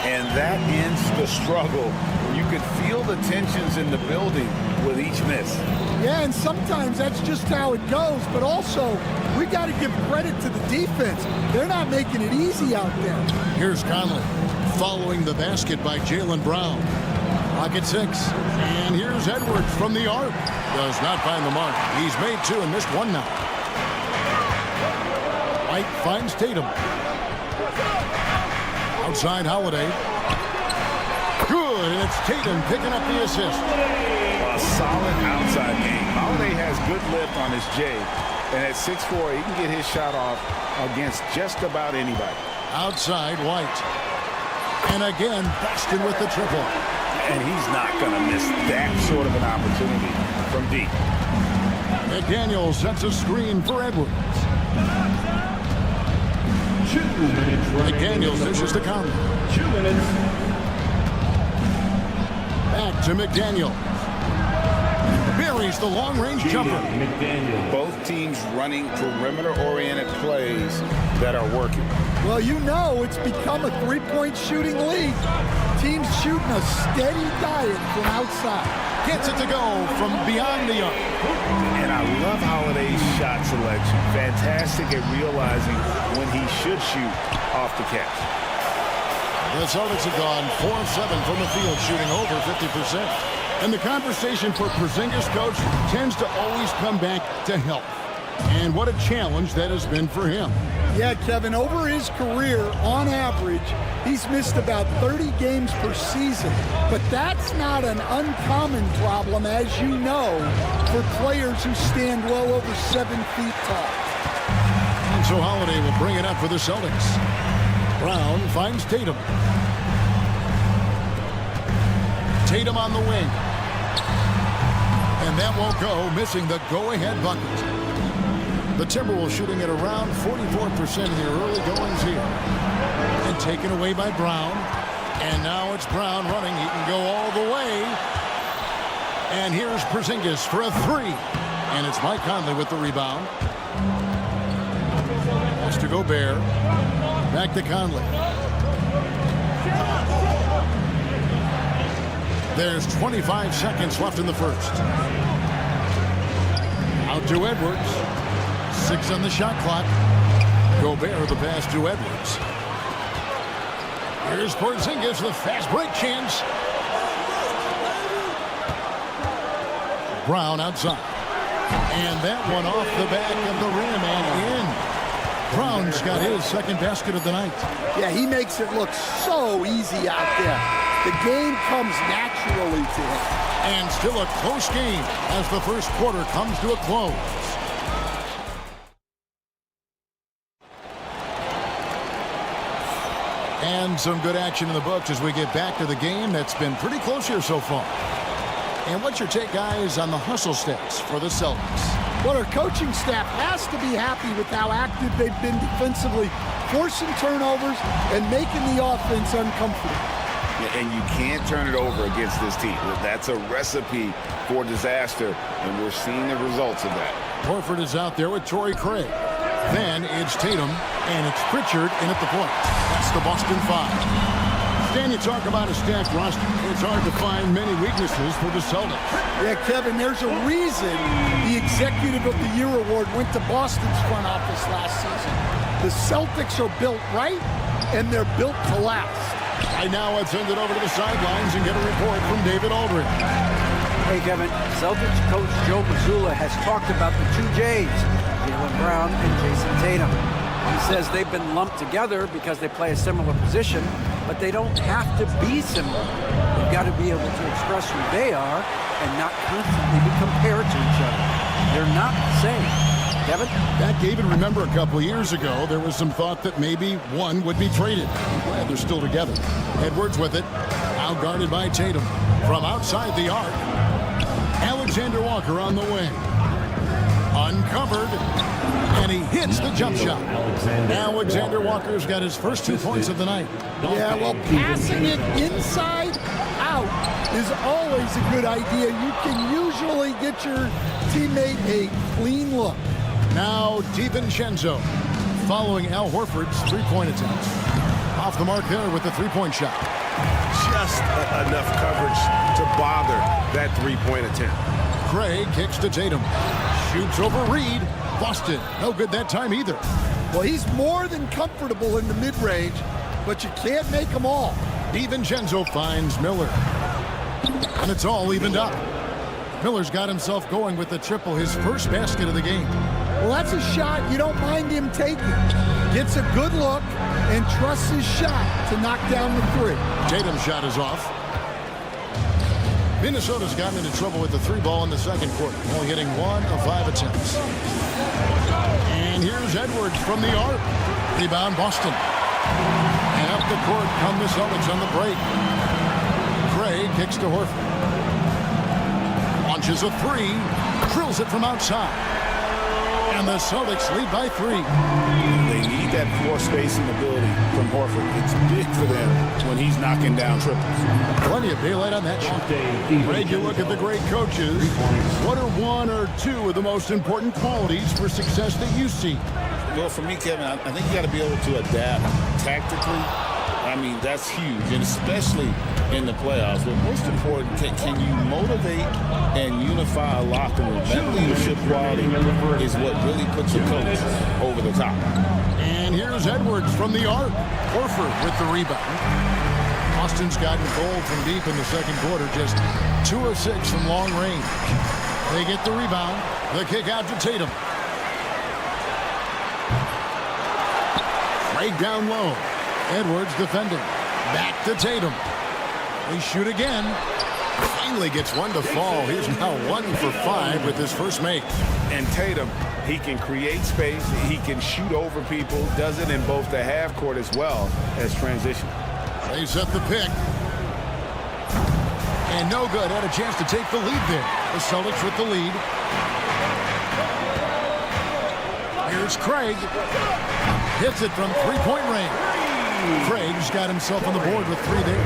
And that ends the struggle. You could feel the tensions in the building with each miss. Yeah, and sometimes that's just how it goes. But also, we got to give credit to the defense. They're not making it easy out there. Here's Conley following the basket by Jaylen Brown. Clock at 6. And here's Edwards from the arc. Does not find the mark. He's made 2 and missed 1 now. White finds Tatum. Outside Holiday. Good, and it's Tatum picking up the assist. A solid outside game. Holiday has good lift on his J. And at 6'4", he can get his shot off against just about anybody. Outside White. And again, Boston with the triple. And he's not going to miss that sort of an opportunity from deep. McDaniels sets a screen for Edwards. McDaniels dishes to Conley. 2 minutes. Back to McDaniels. Buries the long-range jumper. Both teams running perimeter-oriented plays that are working. Well, you know it's become a three-point shooting league. Teams shooting a steady diet from outside. Gets it to go from beyond the arc. And I love Holiday's shot selection. Fantastic at realizing when he should shoot off the catch. The Celtics have gone 4 of 7 from the field, shooting over 50%. And the conversation for Porzingis, coach, tends to always come back to health. And what a challenge that has been for him. Yeah, Kevin, over his career, on average, he's missed about 30 games per season. But that's not an uncommon problem, as you know, for players who stand well over 7 feet tall. And so Holiday will bring it up for the Celtics. Brown finds Tatum. Tatum on the wing. And that won't go, missing the go-ahead bucket. The Timberwolves shooting at around 44% in their early goings here. And taken away by Brown. And now it's Brown running. He can go all the way. And here's Porzingis for a 3. And it's Mike Conley with the rebound. Pass to Gobert. Back to Conley. There's 25 seconds left in the first. Out to Edwards. 6 on the shot clock. Gobert the pass to Edwards. Here's Porzingis, the fast break chance. Brown outside. And that one off the back of the rim and in. Brown's got his second basket of the night. Yeah, he makes it look so easy out there. The game comes naturally to him. And still a close game as the first quarter comes to a close. And some good action in the books as we get back to the game that's been pretty close here so far. And what's your take, guys, on the hustle stats for the Celtics? Well, our coaching staff has to be happy with how active they've been defensively, forcing turnovers and making the offense uncomfortable. Yeah, and you can't turn it over against this team. That's a recipe for disaster, and we're seeing the results of that. Horford is out there with Torrey Craig. Then it's Tatum, and it's Pritchard in at the point. That's the Boston Five. Dan, you talk about a stacked roster. It's hard to find many weaknesses for the Celtics. Yeah, Kevin, there's a reason the Executive of the Year award went to Boston's front office last season. The Celtics are built right, and they're built to last. Right now, let's send it over to the sidelines and get a report from David Aldridge. Hey, Kevin, Celtics coach Joe Mazzulla has talked about the two J's, Jaylen Brown and Jason Tatum. He says they've been lumped together because they play a similar position, but they don't have to be similar. They've got to be able to express who they are and not constantly be compared to each other. They're not the same. Kevin? Back, David, remember a couple years ago, there was some thought that maybe one would be traded. I'm glad they're still together. Edwards with it, out guarded by Tatum. From outside the arc, Alexander Walker on the wing. Uncovered, and he hits the jump shot. Alexander Walker's got his first 2 points of the night. Yeah, well, passing it inside out is always a good idea. You can usually get your teammate a clean look. Now DiVincenzo following Al Horford's three-point attempt. Off the mark there with the three-point shot. Just enough coverage to bother that three-point attempt. Craig kicks to Tatum. Shoots over Reed. Busted. No good that time either. Well, he's more than comfortable in the mid-range, but you can't make them all. DiVincenzo finds Miller. And it's all evened up. Miller's got himself going with the triple, his first basket of the game. Well, that's a shot you don't mind him taking. Gets a good look and trusts his shot to knock down the three. Tatum's shot is off. Minnesota's gotten into trouble with the three ball in the second quarter, only hitting 1 of 5 attempts. And here's Edwards from the arc. Rebound Boston. And up the court come the Celtics on the break. Craig kicks to Horford. Launches a three. Drills it from outside. And the Celtics lead by 3. They need that floor spacing ability from Horford. It's big for them when he's knocking down triples. Plenty of daylight on that shot. Greg, you look at the great coaches. What are 1 or 2 of the most important qualities for success that you see? Well, for me, Kevin, I think you got to be able to adapt tactically. I mean, that's huge, and especially in the playoffs. But most important, can you motivate and unify a locker room? That leadership quality is what really puts a coach over the top. And here's Edwards from the arc. Horford with the rebound. Austin's gotten gold from deep in the second quarter, just 2 of 6 from long range. They get the rebound. The kick out to Tatum. Craig down low. Edwards defending. Back to Tatum. They shoot again. Finally gets one to fall. He's now 1 for 5 with his first make. And Tatum, he can create space. He can shoot over people. Does it in both the half court as well as transition. They set the pick. And no good. Had a chance to take the lead there. The Celtics with the lead. Here's Craig. Hits it from three-point range. Craig's got himself on the board with 3 there.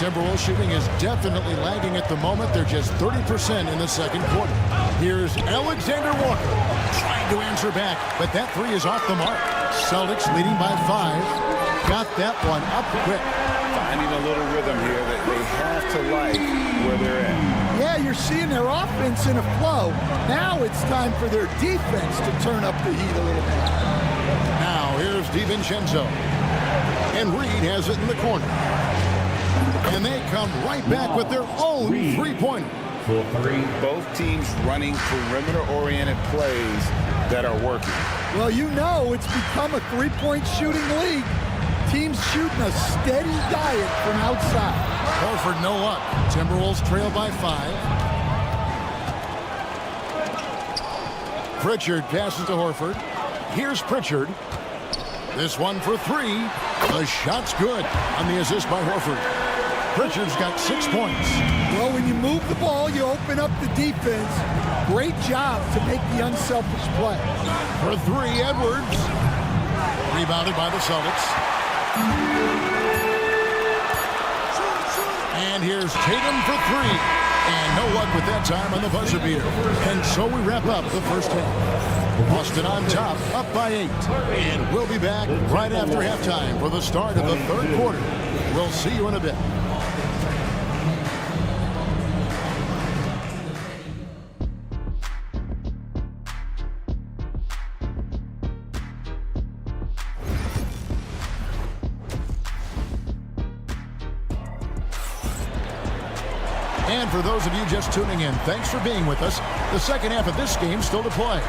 Timberwolves shooting is definitely lagging at the moment. They're just 30% in the second quarter. Here's Alexander Walker trying to answer back, but that 3 is off the mark. Celtics leading by 5. Got that one up quick. Finding a little rhythm here that they have to like where they're at. Yeah, you're seeing their offense in a flow. Now it's time for their defense to turn up the heat a little bit. Now here's DiVincenzo. And Reed has it in the corner. And they come right back with their own three-pointer. Both teams running perimeter-oriented plays that are working. Well, you know it's become a three-point shooting league. Teams shooting a steady diet from outside. Horford no luck. Timberwolves trail by 5. Pritchard passes to Horford. Here's Pritchard. This one for 3. The shot's good on the assist by Horford. Pritchard's got 6 points. Well, when you move the ball, you open up the defense. Great job to make the unselfish play. For 3, Edwards. Rebounded by the Celtics. And here's Tatum for 3. And no luck with that time on the buzzer beater. And so we wrap up the first half. Boston on top, up by 8. And we'll be back right after halftime for the start of the third quarter. We'll see you in a bit. And for those of you just tuning in, thanks for being with us. The second half of this game still to play.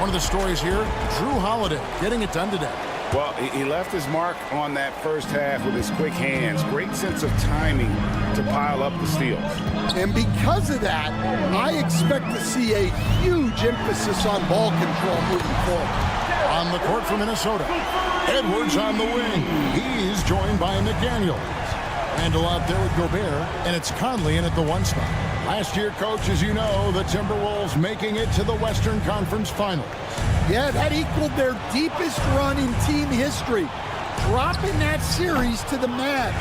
One of the stories here, Drew Holiday getting it done today. Well, he left his mark on that first half with his quick hands. Great sense of timing to pile up the steals. And because of that, I expect to see a huge emphasis on ball control moving forward. On the court for Minnesota, Edwards on the wing. He's joined by McDaniel. Randall out there with Gobert, and it's Conley in at the 1 spot. Last year, Coach, as you know, the Timberwolves making it to the Western Conference Finals. Yeah, that equaled their deepest run in team history, dropping that series to the Mavs.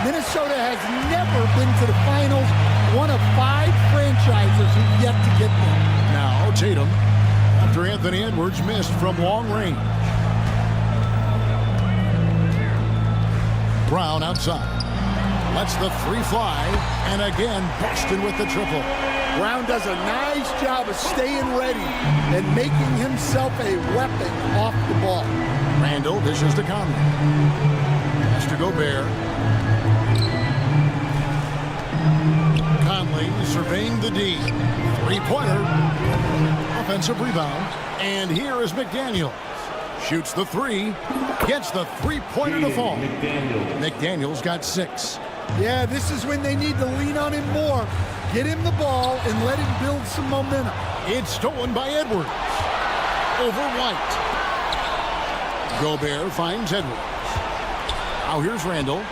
Minnesota has never been to the finals, one of 5 franchises who've yet to get there. Now, Tatum, after Anthony Edwards missed from long range. Brown outside. Lets the 3 fly, and again, Boston with the triple. Brown does a nice job of staying ready and making himself a weapon off the ball. Randall dishes to Conley. Pass to Gobert. Conley surveying the D. 3-pointer. Offensive rebound. And here is McDaniel. Shoots the 3. Gets the 3-pointer to fall. McDaniel's got 6. Yeah, this is when they need to lean on him more. Get him the ball and let him build some momentum. It's stolen by Edwards. Over White. Gobert finds Edwards. Now here's Randall.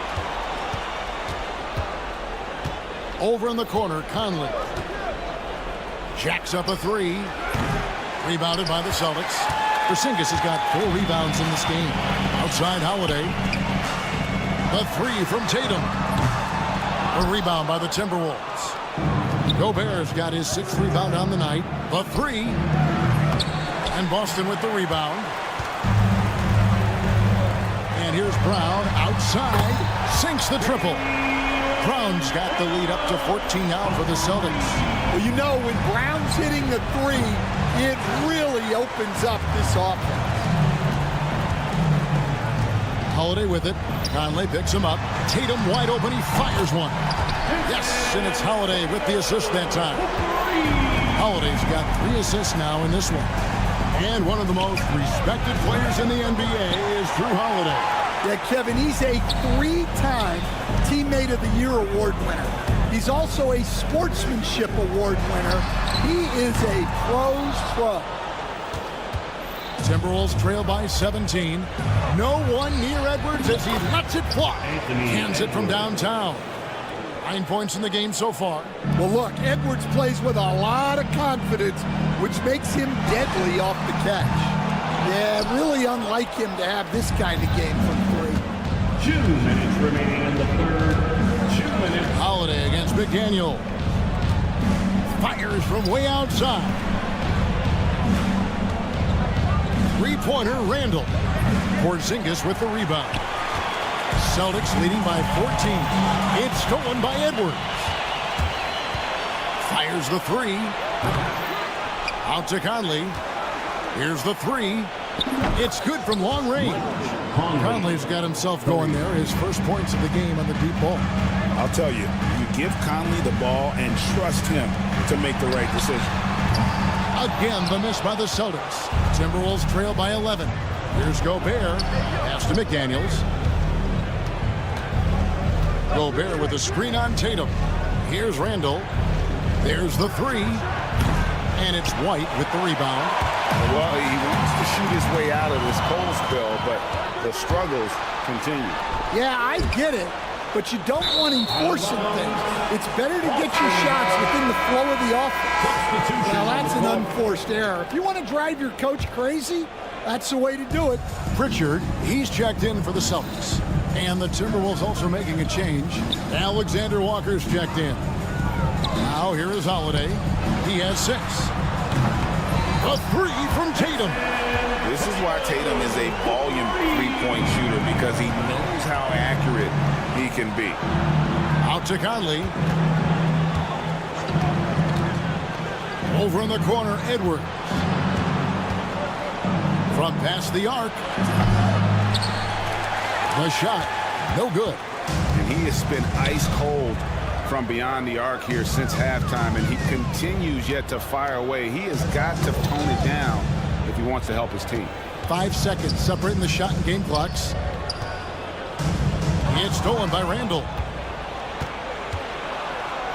Over in the corner, Conley. Jacks up a 3. Rebounded by the Celtics. Porzingis has got 4 rebounds in this game. Outside Holiday. The 3 from Tatum. A rebound by the Timberwolves. Gobert's got his 6th rebound on the night. The 3. And Boston with the rebound. And here's Brown outside. Sinks the triple. Brown's got the lead up to 14 now for the Celtics. Well, you know, when Brown's hitting the 3, it really opens up this offense. Holiday with it. Conley picks him up. Tatum wide open. He fires one. Yes, and it's Holiday with the assist that time. Holiday's got 3 assists now in this one. And one of the most respected players in the NBA is Drew Holiday. Yeah, Kevin, he's a 3-time Teammate of the Year award winner. He's also a Sportsmanship Award winner. He is a pro's pro. Timberwolves trail by 17. No one near Edwards as he lets it fly. Hands it from downtown. 9 points in the game so far. Well, look, Edwards plays with a lot of confidence, which makes him deadly off the catch. Yeah, really unlike him to have this kind of game from 3. 2 minutes remaining in the third. 2 minutes. Holiday against McDaniel. Fires from way outside. 3-pointer, Randall. Porzingis with the rebound. Celtics leading by 14. It's stolen by Edwards. Fires the 3. Out to Conley. Here's the 3. It's good from long range. Conley's got himself going there. His first points of the game on the deep ball. I'll tell you, you Give Conley the ball and trust him to make the right decision. Again, the miss by the Celtics. Timberwolves trail by 11. Here's Gobert. Pass to McDaniels. Gobert with a screen on Tatum. Here's Randall. There's the three. And it's White with the rebound. Well, he wants to shoot his way out of this cold spell, but the struggles continue. Yeah, I get it, but you don't want him forcing things. It's better to get your shots within the flow of the offense. Now, that's an unforced error. If you want to drive your coach crazy, that's the way to do it. Pritchard, he's checked in for the Celtics. And the Timberwolves also making a change. Alexander Walker's checked in. Now here is Holiday. He has 6. A three from Tatum. This is why Tatum is a volume three-point shooter, because he knows how accurate he can be. Out to Conley. Over in the corner, Edwards. From past the arc. The shot, no good. And he has been ice cold from beyond the arc here since halftime, and he continues yet to fire away. He has got to tone it down if he wants to help his team. 5 seconds separating the shot and game clocks. It's stolen by Randall.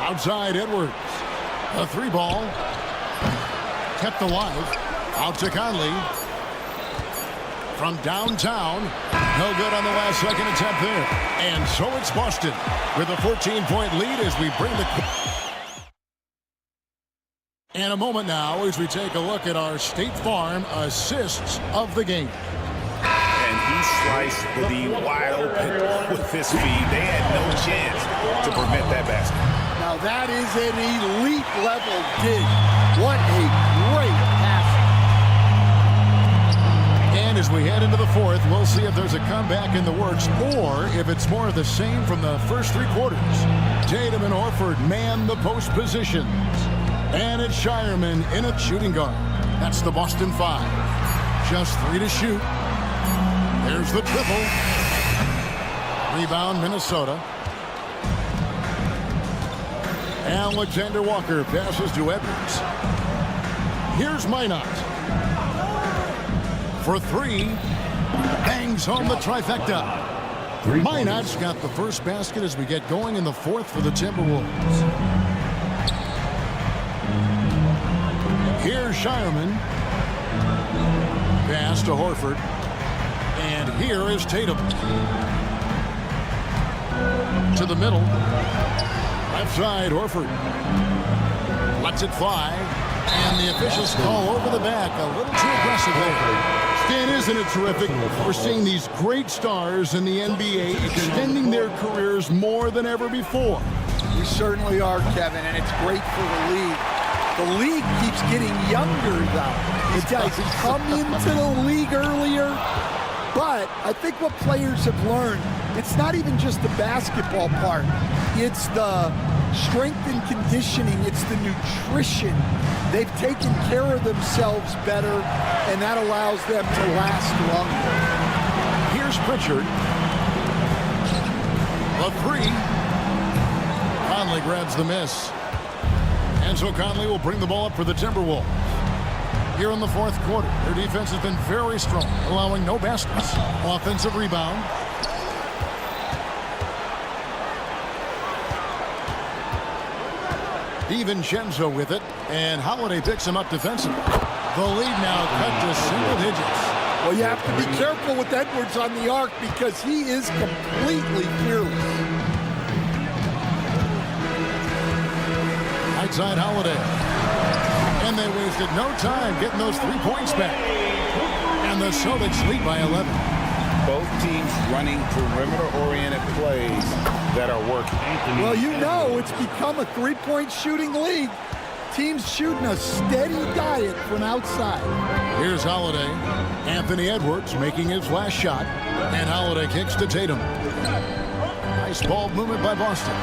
Outside Edwards. A 3-ball. Kept alive. Out to Conley. From downtown. No good on the last second attempt there. And so it's Boston with a 14-point lead as we bring the... And a moment now as we take a look at our State Farm assists of the game. And he sliced the wide open with his feed. They had no chance to prevent that basket. Now, that is an elite level dig. What a great pass. And as we head into the fourth, we'll see if there's a comeback in the works or if it's more of the same from the first 3 quarters. Tatum and Horford man the post positions. And it's Shireman in a shooting guard. That's the Boston 5. Just 3 to shoot. There's the triple. Rebound, Minnesota. Alexander Walker passes to Edwards. Here's Minot. For 3. Bangs home the trifecta. Minot's got the first basket as we get going in the fourth for the Timberwolves. Here's Shireman. Pass to Horford. And here is Tatum. To the middle. Left side, Horford. Lets it fly. And the officials call over the back. A little too aggressive there. Stan, isn't it terrific? We're seeing these great stars in the NBA extending their careers more than ever before. We certainly are, Kevin, and it's great for the league. The league keeps getting younger, though. These guys come into the league earlier, but I think what players have learned, it's not even just the basketball part. It's the strength and conditioning. It's the nutrition. They've taken care of themselves better, and that allows them to last longer. Here's Pritchard. A 3. Conley grabs the miss. And so Conley will bring the ball up for the Timberwolves. Here in the fourth quarter, their defense has been very strong, allowing no baskets. Offensive rebound. DiVincenzo with it, and Holiday picks him up defensively. The lead now cut to single digits. Well, you have to be careful with Edwards on the arc because he is completely fearless. Outside Holiday. And they wasted no time getting those 3 points back. And the Celtics lead by 11. Both teams running perimeter-oriented plays that are working. Well, you know it's become a 3-point shooting league. Teams shooting a steady diet from outside. Here's Holiday. Anthony Edwards making his last shot. And Holiday kicks to Tatum. Nice ball movement by Boston.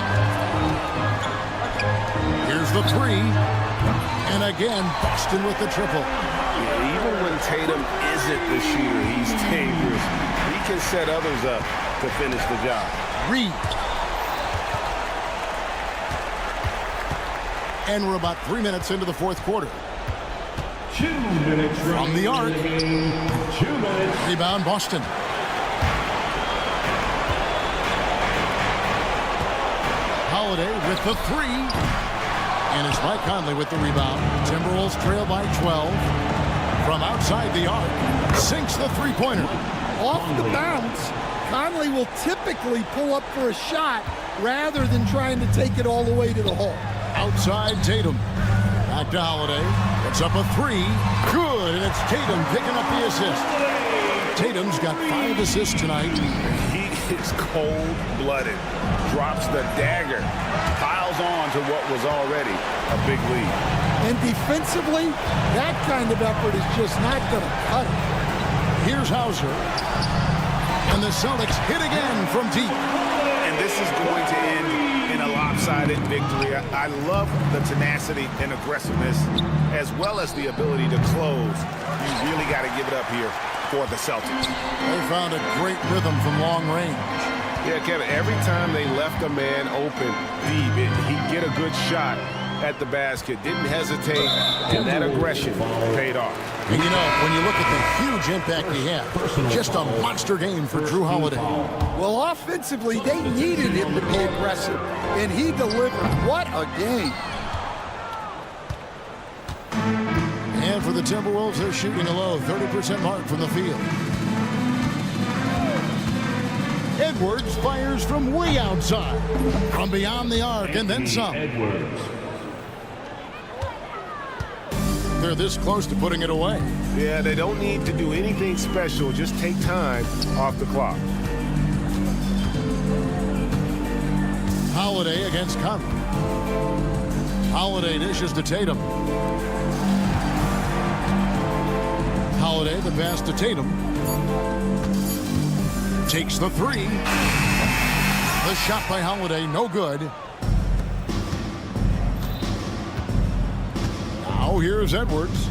Here's the 3. And again, Boston with the triple. Even when Tatum isn't the shooter, he's dangerous. He can set others up to finish the job. Reed. And we're about 3 minutes into the fourth quarter. 2 minutes From the arc. remaining. 2 minutes. Rebound, Boston. Holiday with the three. And it's Mike Conley with the rebound. Timberwolves trail by 12. From outside the arc, sinks the three-pointer. Off the bounce, Conley will typically pull up for a shot rather than trying to take it all the way to the hole. Outside Tatum. Back to Holiday. It's up a three. Good, and it's Tatum picking up the assist. Tatum's got 5 assists tonight. He is cold-blooded. Drops the dagger. Piles on to what was already a big lead. And defensively, that kind of effort is just not going to cut it. Here's Hauser. And the Celtics hit again from deep. And this is going to end in a lopsided victory. I love the tenacity and aggressiveness as well as the ability to close. You really got to give it up here for the Celtics. They found a great rhythm from long range. Yeah, Kevin, every time they left a man open deep, he'd get a good shot at the basket. Didn't hesitate, and that aggression paid off. And you know, when you look at the huge impact he had, just a monster game for Drew Holiday. Well, offensively, they needed him to be aggressive, and he delivered. What a game. And for the Timberwolves, they're shooting a low 30% mark from the field. Edwards fires from way outside, from beyond the arc, and then some. Edwards. They're this close to putting it away. Yeah, they don't need to do anything special. Just take time off the clock. Holiday against Conley. Holiday dishes to Tatum. Holiday, the pass to Tatum. Takes the three. The shot by Holiday, no good. Now here's Edwards.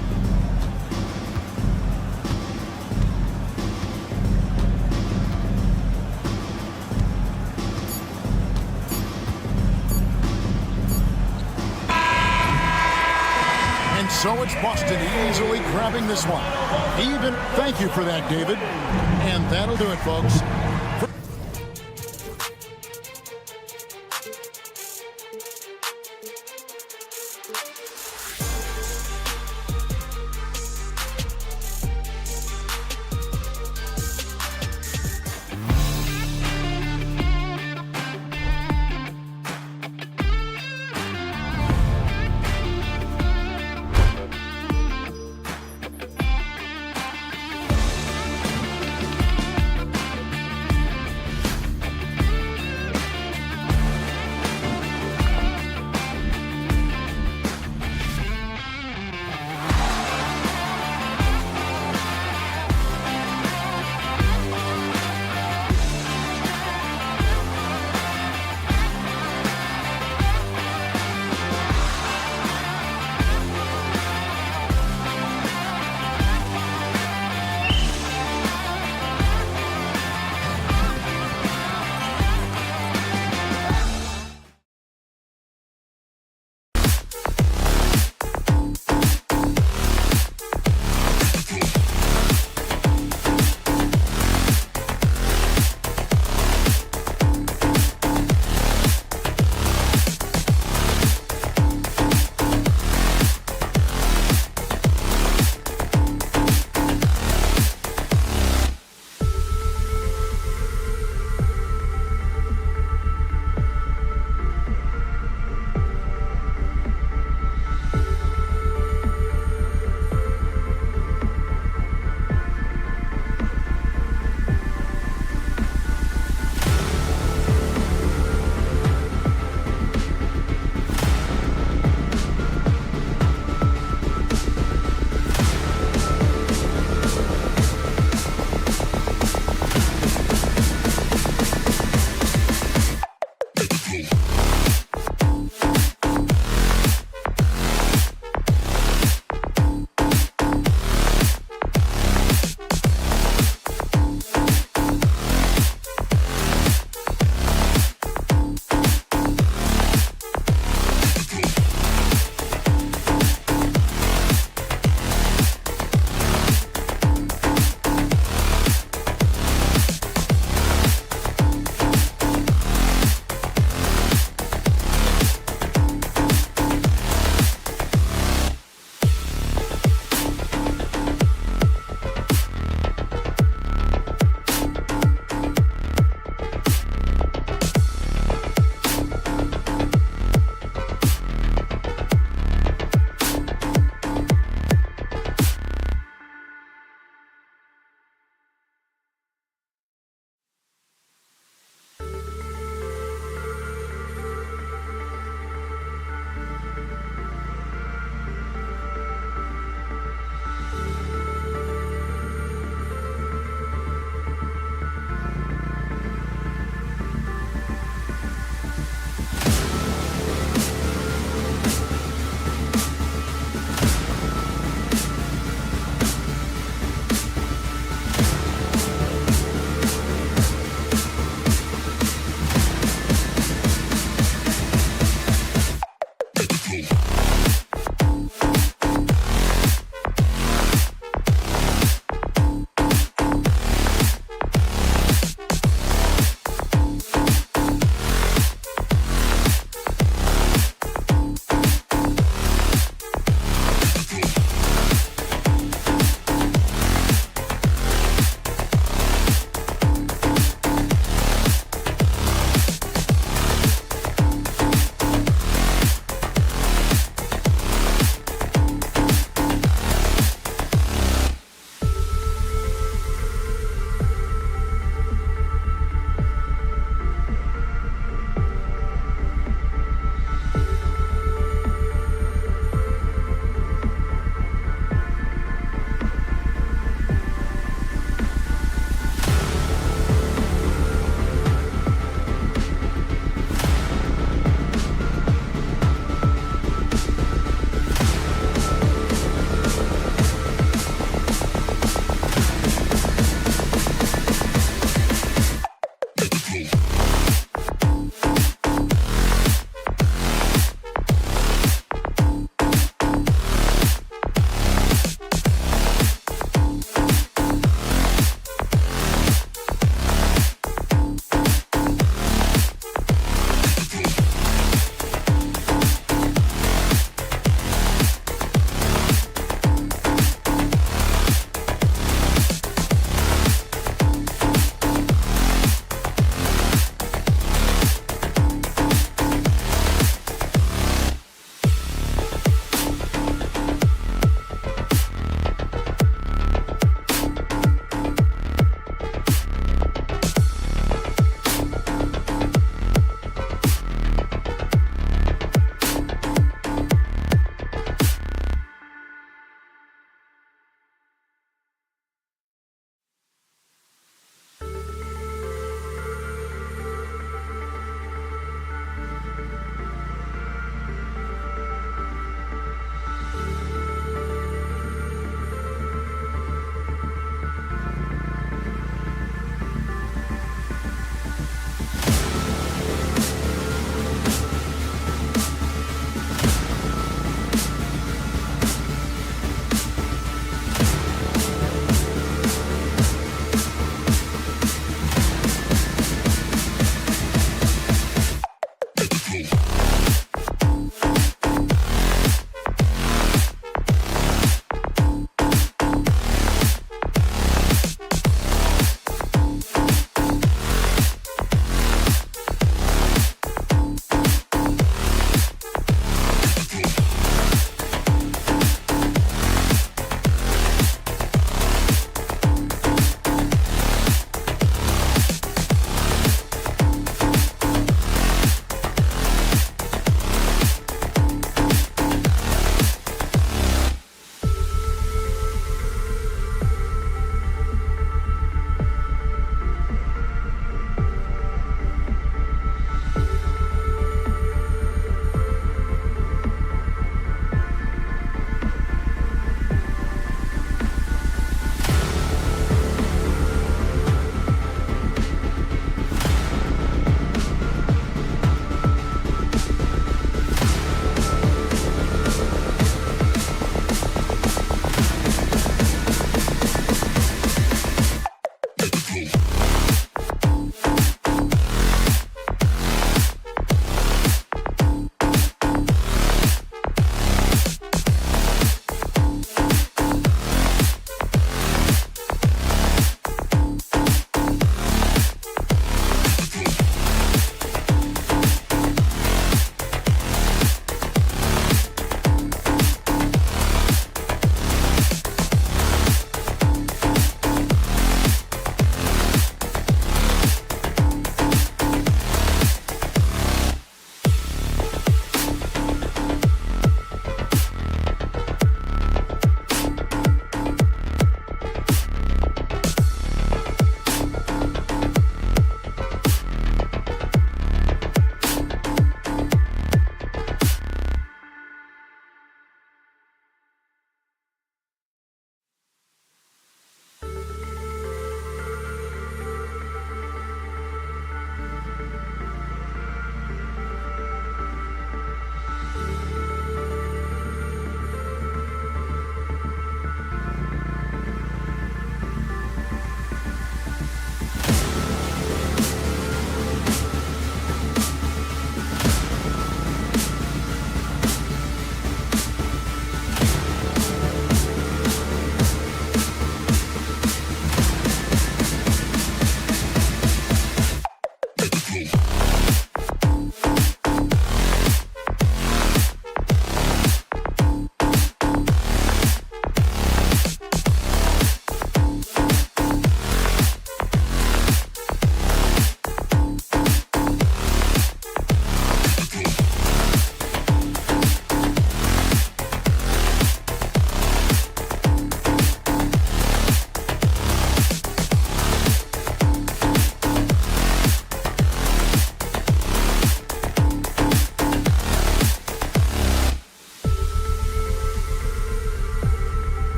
And so it's Boston easily grabbing this one. Even, thank you for that, David. And that'll do it, folks.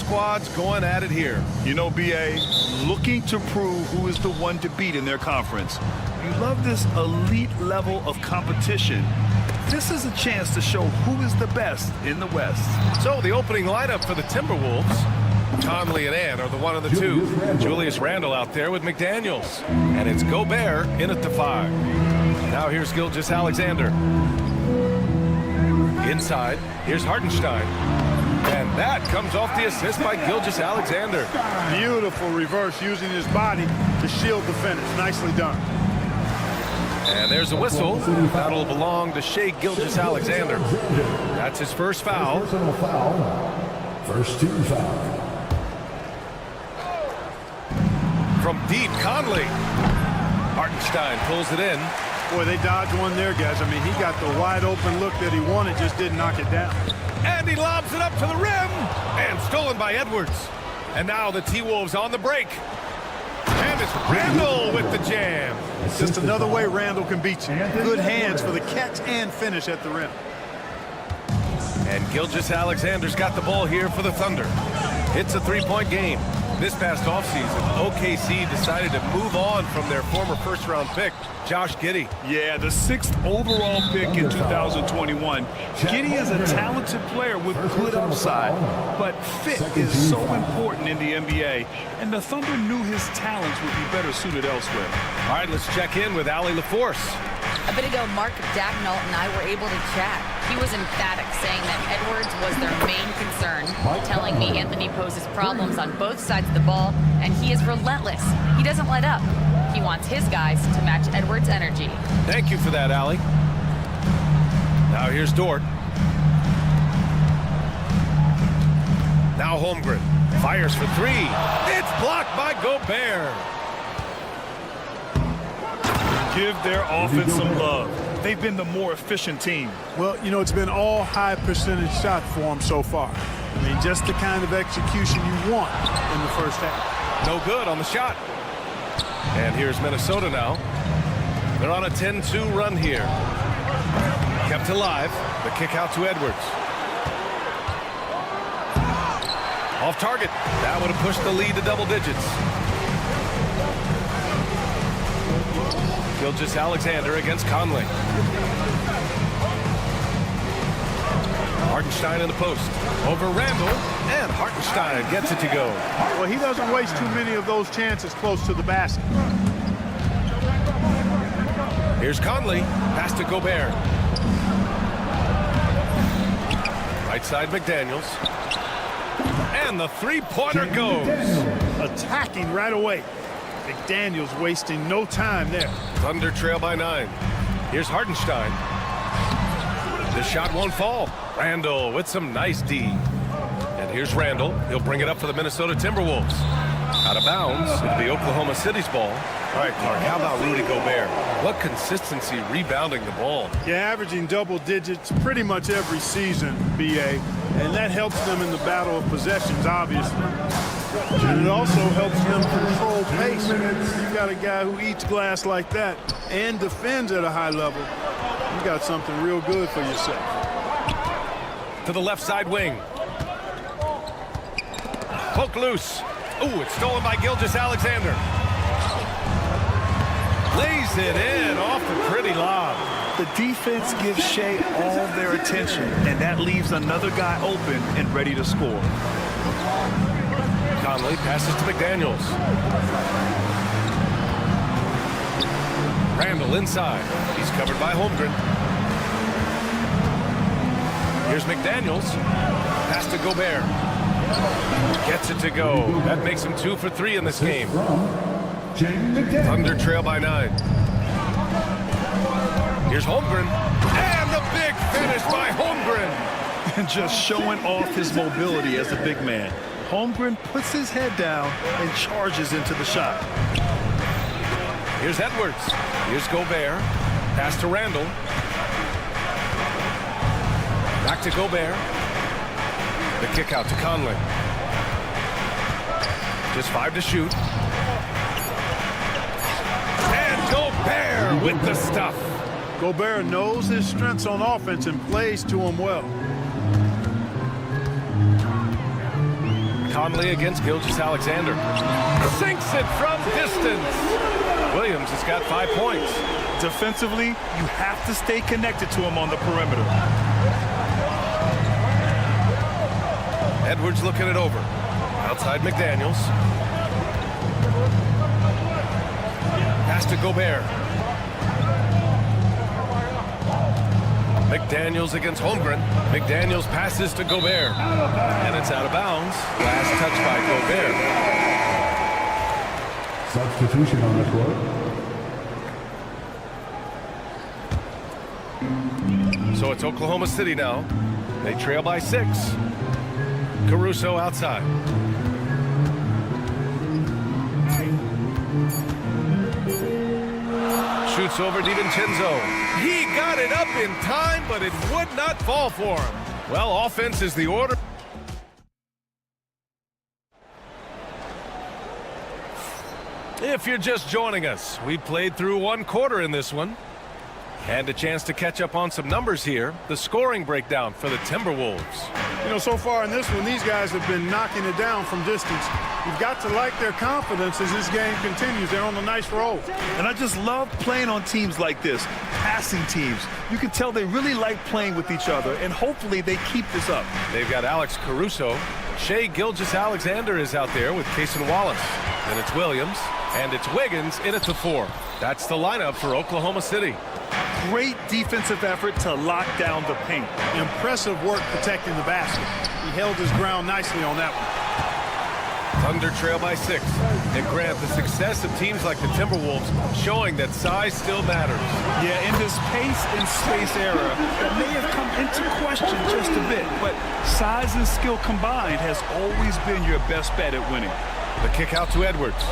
squads going at it here. You know, B.A., looking to prove who is the one to beat in their conference. You love this elite level of competition. This is a chance to show who is the best in the West. So the opening lineup for the Timberwolves. Conley and Ann are the 1 and the 2. Julius Randle out there with McDaniels. And it's Gobert in at the 5. Now here's Gilgeous-Alexander. Inside, here's Hartenstein. And that comes off the assist by Gilgeous-Alexander. Beautiful reverse using his body to shield the finish. Nicely done. And there's a whistle. That'll belong to Shai Gilgeous-Alexander. That's his first foul. First team foul. From deep, Conley. Hartenstein pulls it in. Boy, they dodged one there, guys. I mean, he got the wide open look that he wanted, just didn't knock it down. And he lobs it up to the rim. And stolen by Edwards. And now the T-Wolves on the break. And it's Randle with the jam. Just another way Randle can beat you. Good hands for the catch and finish at the rim. And Gilgeous-Alexander's got the ball here for the Thunder. It's a 3-point game. This past offseason, OKC decided to move on from their former first-round pick, Josh Giddey. Yeah, the 6th overall pick in 2021. Giddey is a talented player with good upside, but fit is so important in the NBA, and the Thunder knew his talents would be better suited elsewhere. All right, let's check in with Allie LaForce. A bit ago, Mark Dagnall and I were able to chat. He was emphatic, saying that Edwards was their main concern, telling me Anthony poses problems on both sides of the ball, and he is relentless. He doesn't let up. He wants his guys to match Edwards' energy. Thank you for that, Allie. Now here's Dort. Now Holmgren fires for 3. It's blocked by Gobert. Give their offense some love. They've been the more efficient team. Well, you know, it's been all high percentage shot for them so far. I mean, just the kind of execution you want in the first half. No good on the shot. And here's Minnesota now. They're on a 10-2 run here. Kept alive. The kick out to Edwards. Off target. That would have pushed the lead to double digits. Gilgeous-Alexander against Conley. Hartenstein in the post. Over Randle. And Hartenstein gets it to go. Well, he doesn't waste too many of those chances close to the basket. Here's Conley. Pass to Gobert. Right side McDaniels. And the three-pointer goes. Attacking right away. McDaniels wasting no time there. Thunder trail by 9. Here's Hartenstein. The shot won't fall. Randle with some nice D. And here's Randle. He'll bring it up for the Minnesota Timberwolves. Out of bounds. It'll be Oklahoma City's ball. All right, Clark, how about Rudy Gobert? What consistency rebounding the ball. Yeah, averaging double digits pretty much every season, B.A. And that helps them in the battle of possessions, obviously. And it also helps them control pace. You got a guy who eats glass like that and defends at a high level. You got something real good for yourself. To the left side wing. Poke loose. Ooh, it's stolen by Gilgeous-Alexander. Lays it in off the pretty lob. The defense gives Shai all their attention, and that leaves another guy open and ready to score. Conley passes to McDaniels. Randle inside. He's covered by Holmgren. Here's McDaniels. Pass to Gobert. Gets it to go. That makes him 2 for 3 in this game. Thunder trail by 9. Here's Holmgren. And the big finish by Holmgren. And just showing off his mobility as a big man. Holmgren puts his head down and charges into the shot. Here's Edwards. Here's Gobert. Pass to Randle. Back to Gobert. The kick out to Conley. Just 5 to shoot. And Gobert with the stuff. Gobert knows his strengths on offense and plays to them well. Conley against Gilgeous-Alexander. Sinks it from distance. Williams has got 5 points. Defensively, you have to stay connected to him on the perimeter. Edwards looking it over. Outside McDaniels. Pass to Gobert. McDaniels against Holmgren. McDaniels passes to Gobert. And it's out of bounds. Last touch by Gobert. Substitution on the court. So it's Oklahoma City now. They trail by 6. Caruso outside. Shoots over DiVincenzo. He got it up in time, but it would not fall for him. Well, offense is the order. If you're just joining us, we played through 1 quarter in this one. And a chance to catch up on some numbers here. The scoring breakdown for the Timberwolves. You know, so far in this one, these guys have been knocking it down from distance. You've got to like their confidence as this game continues. They're on a nice roll. And I just love playing on teams like this, passing teams. You can tell they really like playing with each other, and hopefully they keep this up. They've got Alex Caruso. Shai Gilgeous-Alexander is out there with Cason Wallace. Then it's Williams, and it's Wiggins in at the 4. That's the lineup for Oklahoma City. Great defensive effort to lock down the paint. Impressive work protecting the basket. He held his ground nicely on that one. Thunder trail by 6. And Grant, the success of teams like the Timberwolves showing that size still matters. Yeah, in this pace and space era, that may have come into question just a bit, but size and skill combined has always been your best bet at winning. The kick out to Edwards.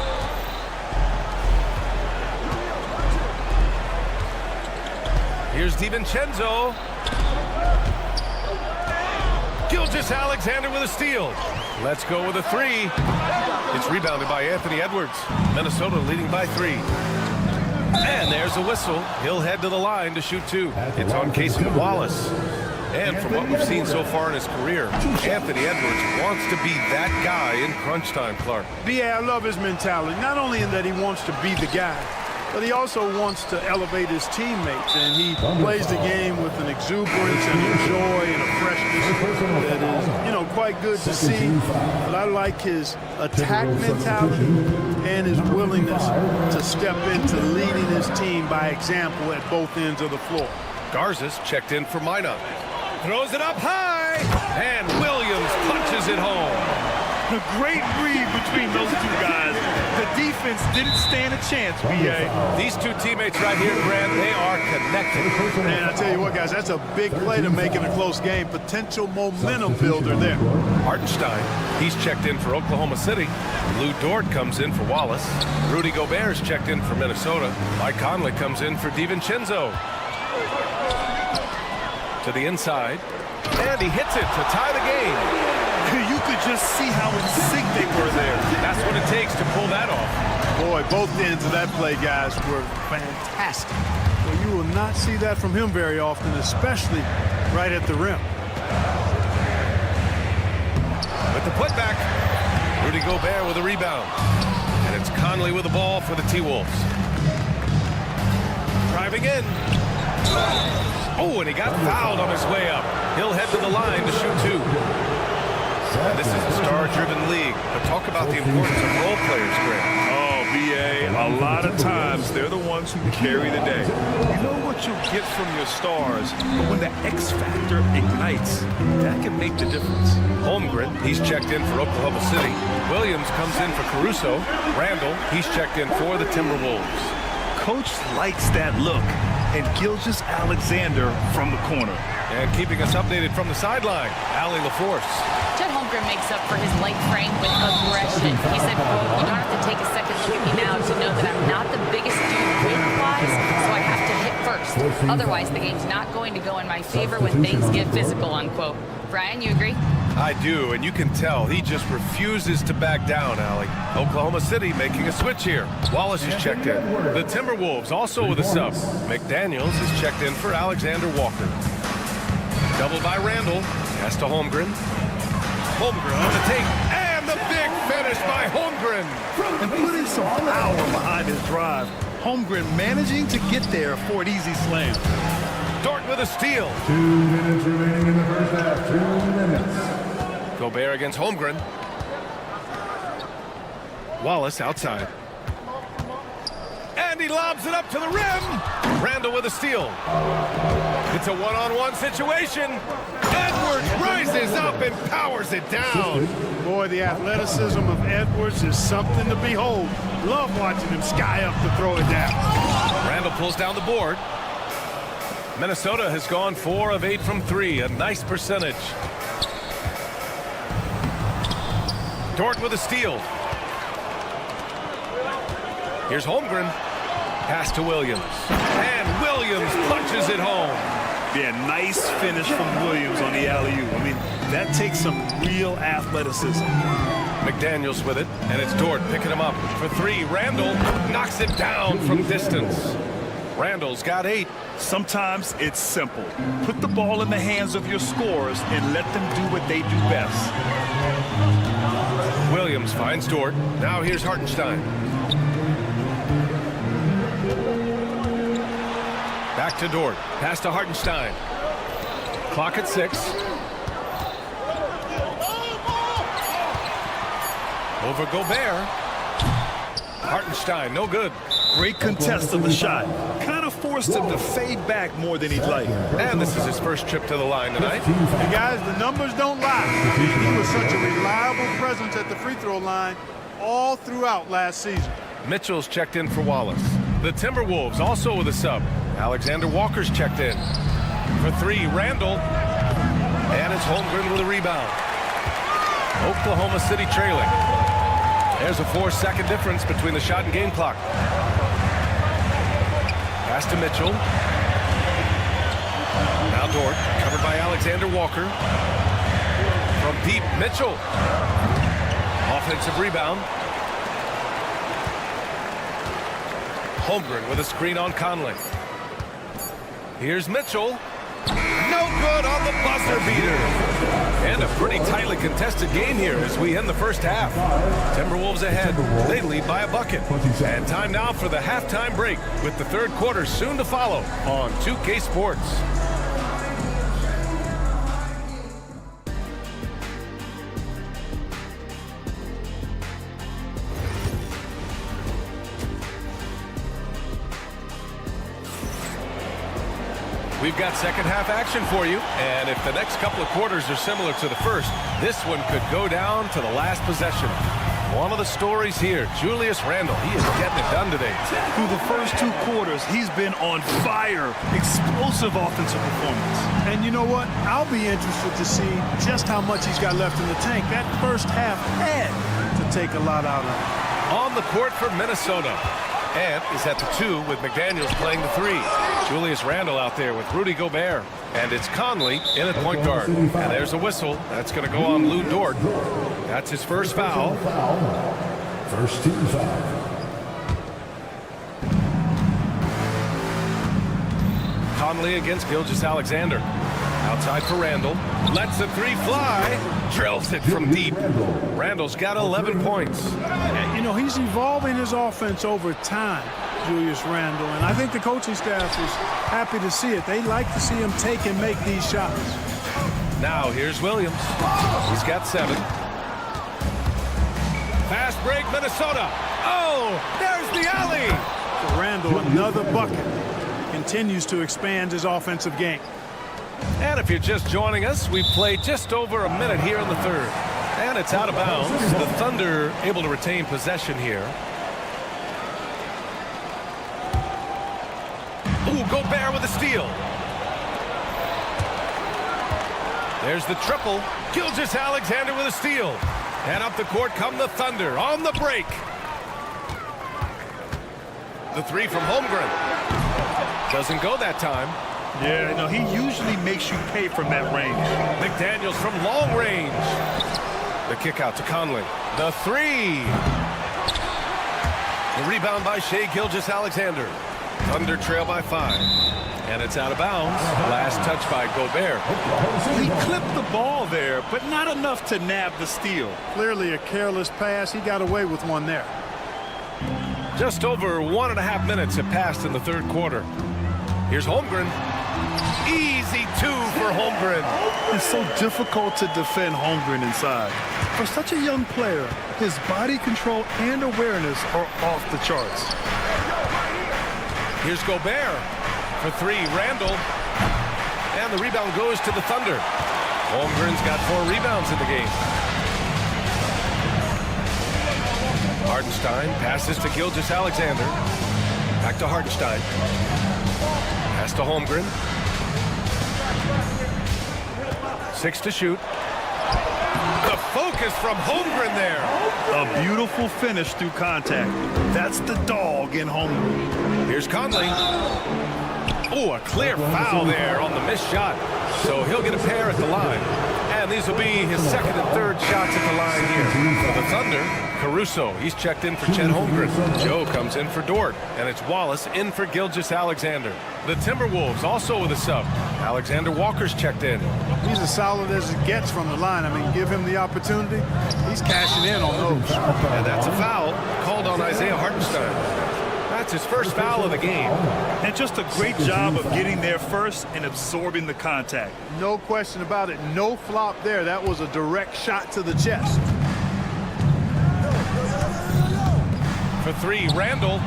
Here's DiVincenzo. Gilgeous-Alexander with a steal. Let's go with a 3. It's rebounded by Anthony Edwards. Minnesota leading by 3. And there's a whistle. He'll head to the line to shoot 2. It's on Cason Wallace. And from what we've seen so far in his career, Anthony Edwards wants to be that guy in crunch time, Clark. B.A., I love his mentality. Not only in that he wants to be the guy, but he also wants to elevate his teammates, and he plays the game with an exuberance and a joy and a freshness that is, you know, quite good to see. But I like his attack mentality and his willingness to step into leading his team by example at both ends of the floor. Garza's checked in for Minot. Throws it up high, and Williams punches it home. A great read between those 2 guys. The defense didn't stand a chance, B.A. These 2 teammates right here, Grant, they are connected. Man, I tell you what, guys, that's a big play to make in a close game. Potential momentum builder there. Hartenstein, he's checked in for Oklahoma City. Lou Dort comes in for Wallace. Rudy Gobert's checked in for Minnesota. Mike Conley comes in for DiVincenzo. To the inside, and he hits it to tie the game. You could just see how in sync they were there. That's what it takes to pull that off. Boy, both ends of that play, guys, were fantastic. Well, you will not see that from him very often, especially right at the rim. With the putback, Rudy Gobert with a rebound. And it's Conley with the ball for the T-Wolves. Driving in. Oh, and he got fouled on his way up. He'll head to the line to shoot 2. And this is a star-driven league. But talk about the importance of role players, Grant. Oh, B.A., a lot of times they're the ones who carry the day. You know what you'll get from your stars, but when the X factor ignites, that can make the difference. Holmgren, he's checked in for Oklahoma City. Williams comes in for Caruso. Randall, he's checked in for the Timberwolves. Coach likes that look. And Gilgeous-Alexander from the corner. And keeping us updated from the sideline, Allie LaForce. Chet Holmgren makes up for his light frame with aggression. He said, quote, "You don't have to take a second look at me now to know that I'm not the biggest dude weight-wise, so I have to hit first. Otherwise, the game's not going to go in my favor when things get physical," unquote. Brian, you agree? I do, and you can tell he just refuses to back down, Allie. Oklahoma City making a switch here. Wallace is checked in. The Timberwolves also with a sub. McDaniels is checked in for Alexander Walker. Doubled by Randall. Pass to Holmgren. Holmgren on the take, and the finish by Holmgren. And putting some power behind his drive. Holmgren managing to get there for an easy slam. Dort with a steal. 2 minutes remaining in the first half. 2 minutes. Gobert against Holmgren. Wallace outside. And he lobs it up to the rim. Randall with a steal. It's a one-on-one situation. Edwards rises up and powers it down. Boy, the athleticism of Edwards is something to behold. Love watching him sky up to throw it down. Randall pulls down the board. Minnesota has gone 4 of 8 from 3. A nice percentage. Dort with a steal. Here's Holmgren. Pass to Williams. And Williams punches it home. Yeah, nice finish from Williams on the alley-oop. I mean, that takes some real athleticism. McDaniels with it, and it's Dort picking him up for 3. Randall knocks it down from distance. Randall's got 8. Sometimes it's simple. Put the ball in the hands of your scorers and let them do what they do best. Williams finds Dort. Now here's Hartenstein. Back to Dort. Pass to Hartenstein. Clock at 6. Over Gobert. Hartenstein, no good. Great contest of the shot. Kind of forced him to fade back more than he'd like. And this is his first trip to the line tonight. And guys, the numbers don't lie. He was such a reliable presence at the free throw line all throughout last season. Mitchell's checked in for Wallace. The Timberwolves also with a sub. Alexander Walker's checked in. For 3, Randall. And it's Holmgren with a rebound. Oklahoma City trailing. There's a 4-second difference between the shot and game clock. Pass to Mitchell. Now Dort, covered by Alexander Walker. From deep, Mitchell. Offensive rebound. Holmgren with a screen on Conley. Here's Mitchell. No good on the buzzer beater. And a pretty tightly contested game here as we end the first half. Timberwolves ahead. They lead by a bucket. And time now for the halftime break with the third quarter soon to follow on 2K Sports. We've got second half action for you, and if the next couple of quarters are similar to the first, this one could go down to the last possession. One of the stories here, Julius Randle, he is getting it done today. Through the first 2 quarters, he's been on fire. Explosive offensive performance. And you know what? I'll be interested to see just how much he's got left in the tank. That first half had to take a lot out of him. On the court for Minnesota. And is at the 2 with McDaniels playing the 3. Julius Randle out there with Rudy Gobert. And it's Conley in at point guard. And there's a whistle. That's going to go on Lou Dort. That's his first foul. First team foul. Conley against Gilgeous-Alexander. Outside for Randle. Lets the 3 fly. Drills it from deep. Randle's got 11 points. And, you know, he's evolving his offense over time, Julius Randle. And I think the coaching staff is happy to see it. They like to see him take and make these shots. Now here's Williams. He's got 7. Fast break, Minnesota. Oh, there's the alley. For Randle, another bucket. Continues to expand his offensive game. And if you're just joining us, we've played just over a minute here in the third. And it's out of bounds. The Thunder able to retain possession here. Ooh, Gobert with a steal. There's the triple. Gilgeous-Alexander with a steal. And up the court come the Thunder on the break. The 3 from Holmgren. Doesn't go that time. Yeah, no, he usually makes you pay from that range. McDaniels from long range. The kick out to Conley. The 3. The rebound by Shai Gilgeous-Alexander. Thunder trail by 5. And it's out of bounds. Last touch by Gobert. He clipped the ball there, but not enough to nab the steal. Clearly a careless pass. He got away with one there. Just over 1.5 minutes have passed in the third quarter. Here's Holmgren. Easy 2 for Holmgren. It's so difficult to defend Holmgren inside. For such a young player, his body control and awareness are off the charts. Here's Gobert for 3. Randall. And the rebound goes to the Thunder. Holmgren's got 4 rebounds in the game. Hartenstein passes to Gilgeous-Alexander. Back to Hartenstein. Pass to Holmgren. 6 to shoot. The focus from Holmgren there. A beautiful finish through contact. That's the dog in Holmgren. Here's Conley. Oh, a clear foul there on the missed shot. So he'll get a pair at the line. And these will be his second and third shots at the line here. For the Thunder, Caruso, he's checked in for Chet Holmgren. Joe comes in for Dort. And it's Wallace in for Gilgeous-Alexander. The Timberwolves also with a sub. Alexander Walker's checked in. He's as solid as it gets from the line. I mean, give him the opportunity. He's cashing in on those. And that's a foul called on Isaiah Hartenstein. That's his first foul of the game. And just a great job of getting there first and absorbing the contact. No question about it. No flop there. That was a direct shot to the chest. For 3, Randall.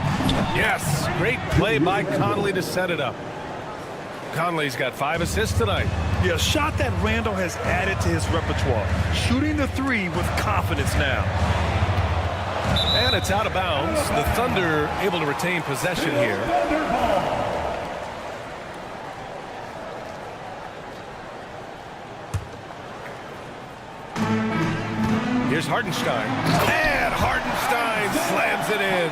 Yes, great play by Conley to set it up. Conley's got 5 assists tonight. Yeah, a shot that Randall has added to his repertoire. Shooting the 3 with confidence now. And it's out of bounds. The Thunder able to retain possession here. Here's Hartenstein. And Hartenstein slams it in.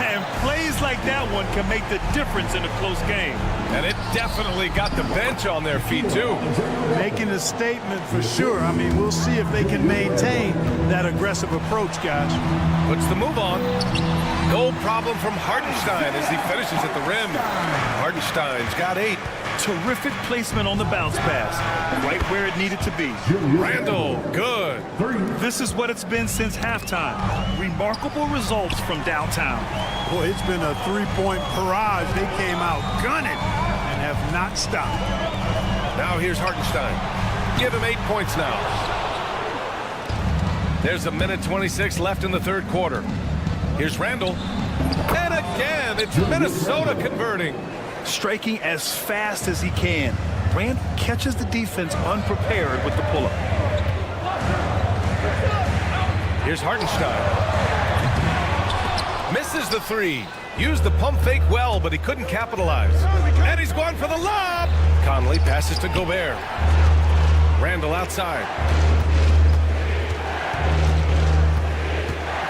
And plays like that one can make the difference in a close game. And it definitely got the bench on their feet, too. Making a statement for sure. I mean, we'll see if they can maintain that aggressive approach, guys. Puts the move on. No problem from Hartenstein as he finishes at the rim. Hartenstein's got 8. Terrific placement on the bounce pass. Right where it needed to be. Randall, good. This is what it's been since halftime. Remarkable results from downtown. Boy, it's been a 3-point barrage. They came out gunning and have not stopped. Now here's Hartenstein. Give him 8 points now. There's 1:26 left in the third quarter. Here's Randall. And again, it's Minnesota converting. Striking as fast as he can. Randall catches the defense unprepared with the pull-up. Here's Hartenstein. Misses the 3. Used the pump fake well, but he couldn't capitalize. And he's going for the lob. Conley passes to Gobert. Randall outside.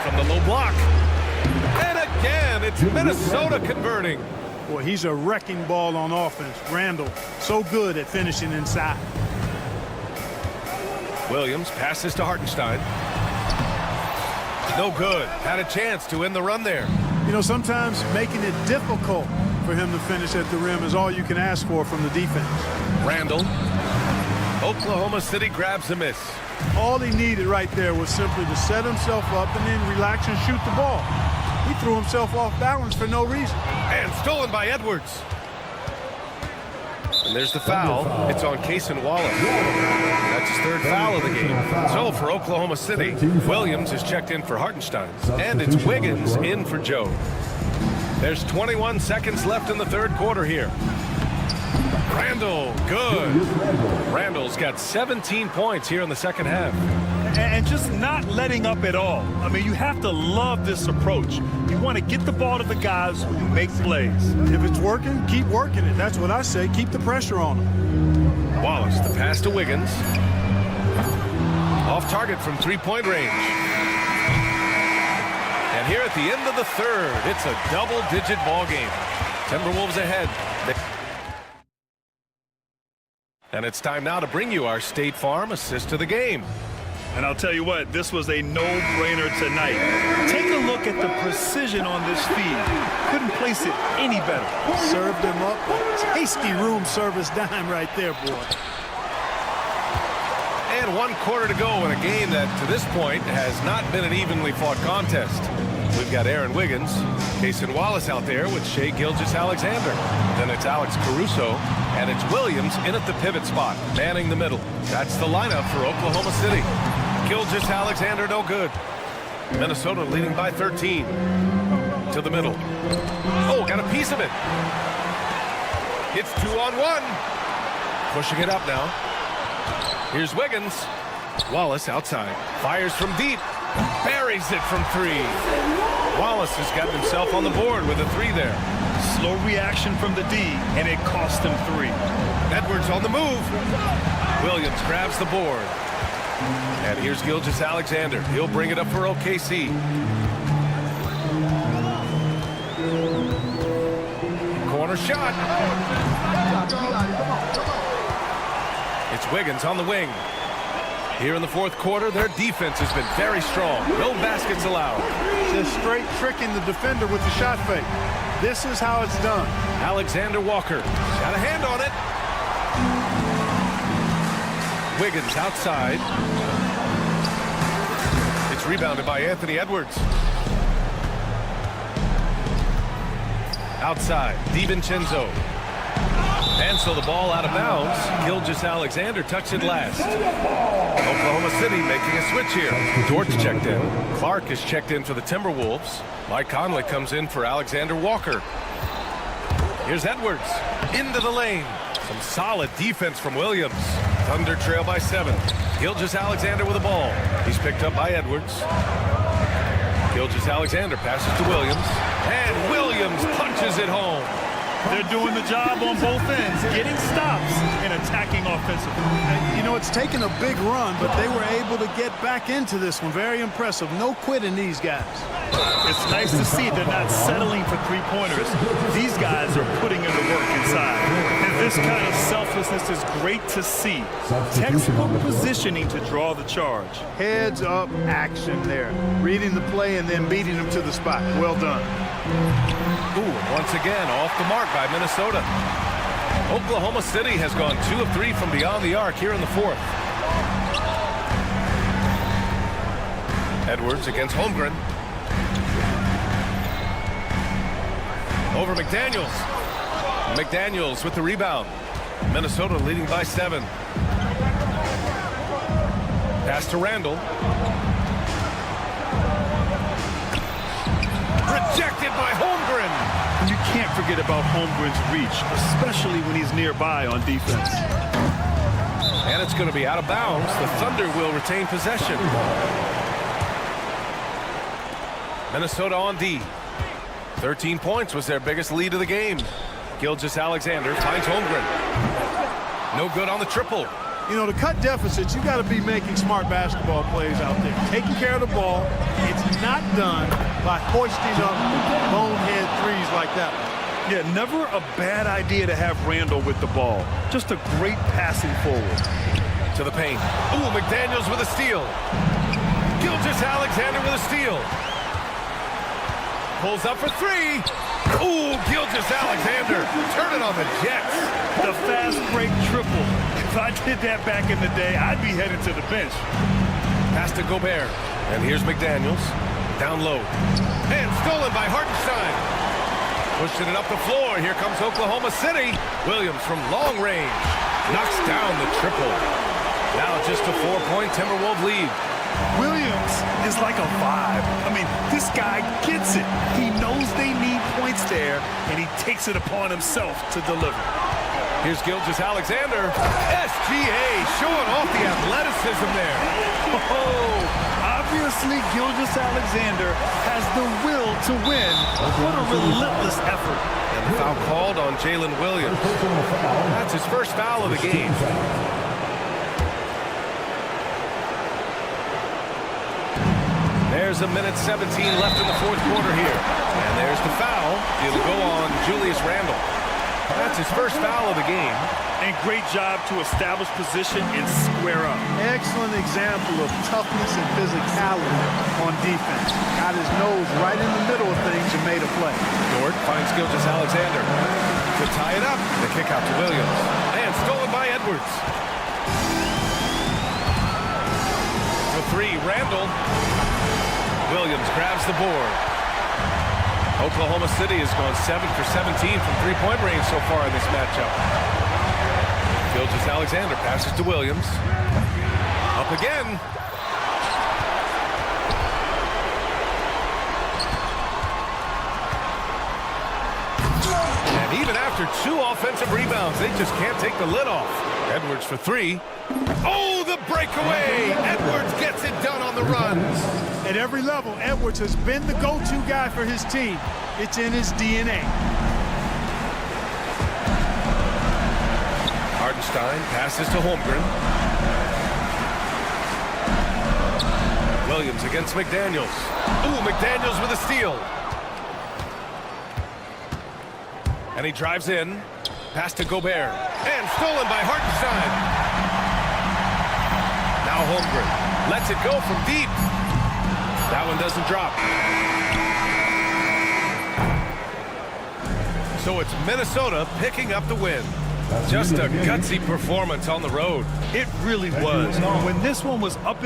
From the low block. And again, it's Minnesota converting. Boy, he's a wrecking ball on offense. Randall, so good at finishing inside. Williams passes to Hartenstein. No good. Had a chance to end the run there. You know, sometimes making it difficult for him to finish at the rim is all you can ask for from the defense. Randall. Oklahoma City grabs a miss. All he needed right there was simply to set himself up and then relax and shoot the ball. He threw himself off balance for no reason. And stolen by Edwards. And there's the foul. It's on Cason Wallace. That's his third foul of the game. So for Oklahoma City, Williams is checked in for Hartenstein. And it's Wiggins in for Joe. There's 21 seconds left in the third quarter here. Randall, good. Randall's got 17 points here in the second half. And just not letting up at all. I mean, you have to love this approach. You want to get the ball to the guys who make plays. If it's working, keep working it. That's what I say. Keep the pressure on them. Wallace, the pass to Wiggins. Off target from three-point range. And here at the end of the third, it's a double-digit ball game. Timberwolves ahead. And it's time now to bring you our State Farm assist to the game. And I'll tell you what, this was a no-brainer tonight. Take a look at the precision on this feed. Couldn't place it any better. Served him up. Tasty room service dime right there, boy. And 1 quarter to go in a game that, to this point, has not been an evenly fought contest. We've got Aaron Wiggins, Cason Wallace out there with Shai Gilgeous-Alexander. Then it's Alex Caruso, and it's Williams in at the pivot spot, manning the middle. That's the lineup for Oklahoma City. Gilgeous-Alexander no good. Minnesota leading by 13. To the middle. Oh, got a piece of it. It's 2-on-1. Pushing it up now. Here's Wiggins. Wallace outside. Fires from deep. Buries it from 3. Wallace has gotten himself on the board with a 3 there. Slow reaction from the D, and it cost him 3. Edwards on the move. Williams grabs the board. And here's Gilgeous-Alexander. He'll bring it up for OKC. Corner shot. It's Wiggins on the wing. Here in the 4th quarter, their defense has been very strong. No baskets allowed. Just straight tricking the defender with the shot fake. This is how it's done. Alexander Walker got a hand on it. Wiggins outside. It's rebounded by Anthony Edwards. Outside, DiVincenzo. And so the ball out of bounds. Gilgeous-Alexander touched it last. Oklahoma City making a switch here. Dortz checked in. Clark is checked in for the Timberwolves. Mike Conley comes in for Alexander Walker. Here's Edwards. Into the lane. Some solid defense from Williams. Thunder trail by 7. Gilgeous-Alexander with the ball. He's picked up by Edwards. Gilgeous-Alexander passes to Williams. And Williams punches it home. They're doing the job on both ends, getting stops and attacking offensively. You know, it's taken a big run, but they were able to get back into this one. Very impressive. No quitting these guys. It's nice to see they're not settling for 3-pointers. These guys are putting in the work inside. And this kind of selflessness is great to see. Textbook positioning to draw the charge. Heads up action there. Reading the play and then beating them to the spot. Well done. Ooh, once again, off the mark by Minnesota. Oklahoma City has gone 2 of 3 from beyond the arc here in the 4th. Edwards against Holmgren. Over McDaniels. McDaniels with the rebound. Minnesota leading by 7. Pass to Randall. Rejected by Holmgren. You can't forget about Holmgren's reach, especially when he's nearby on defense. And it's going to be out of bounds. The Thunder will retain possession. Minnesota on D. 13 points was their biggest lead of the game. Gilgeous-Alexander finds Holmgren. No good on the triple. You know, to cut deficits, you got to be making smart basketball plays out there. Taking care of the ball. It's not done by hoisting up bonehead threes like that. Yeah, never a bad idea to have Randall with the ball. Just a great passing forward. To the paint. Ooh, McDaniels with a steal. Gilgeous-Alexander with a steal. Pulls up for 3. Ooh, Gilgeous-Alexander. Turn it on the Jets. The fast break triple. If I did that back in the day, I'd be headed to the bench. Pass to Gobert. And here's McDaniels. Down low. And stolen by Hartenstein. Pushing it up the floor. Here comes Oklahoma City. Williams from long range. Knocks down the triple. Now just a 4-point Timberwolves lead. Williams is like a vibe. I mean, this guy gets it. He knows they need points there, and he takes it upon himself to deliver. Here's Gilgeous-Alexander. SGA showing off the athleticism there. Oh, obviously Gilgeous-Alexander has the will to win. What a relentless effort. And the foul called on Jalen Williams. That's his first foul of the game. There's a minute 17 left in the 4th quarter here. And there's the foul. It'll go on Julius Randle. That's his first foul of the game. And great job to establish position and square up. Excellent example of toughness and physicality on defense. Got his nose right in the middle of things and made a play. Dort finds Gilgeous-Alexander to tie it up. The kick out to Williams. And stolen by Edwards. For three, Randall. Williams grabs the board. Oklahoma City has gone 7 for 17 from three-point range so far in this matchup. Gilgeous-Alexander passes to Williams. Up again. And even after 2 offensive rebounds, they just can't take the lid off. Edwards for 3. Oh, the breakaway! Edwards gets it done on the runs. At every level, Edwards has been the go-to guy for his team. It's in his DNA. Hartenstein passes to Holmgren. Williams against McDaniels. Ooh, McDaniels with a steal. And he drives in. Pass to Gobert. And stolen by Hartenstein. Now Holmgren lets it go from deep. That one doesn't drop. So it's Minnesota picking up the win. Just a gutsy performance on the road. It really was. When this one was up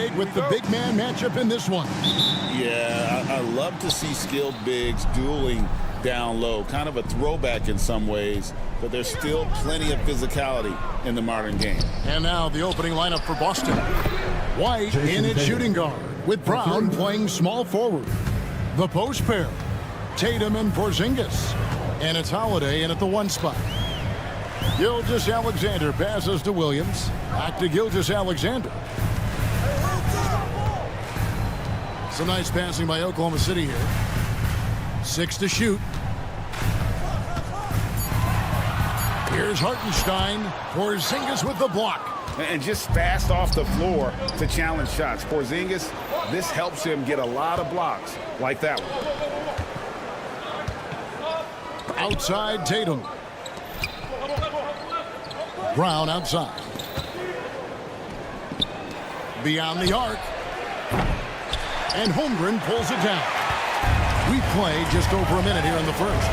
Greg with the big man matchup in this one. Yeah, I love to see skilled bigs dueling down low. Kind of a throwback in some ways, but there's still plenty of physicality in the modern game. And now the opening lineup for Boston. White in at shooting guard, with Brown playing small forward. The post pair, Tatum and Porzingis. And it's Holiday in at the 1 spot. Gilgeous-Alexander passes to Williams. Back to Gilgeous-Alexander. Some nice passing by Oklahoma City here. 6 to shoot. Here's Hartenstein. Porzingis with the block. And just fast off the floor to challenge shots. Porzingis, this helps him get a lot of blocks like that one. Outside Tatum. Brown outside. Beyond the arc. And Holmgren pulls it down. We play just over a minute here in the first.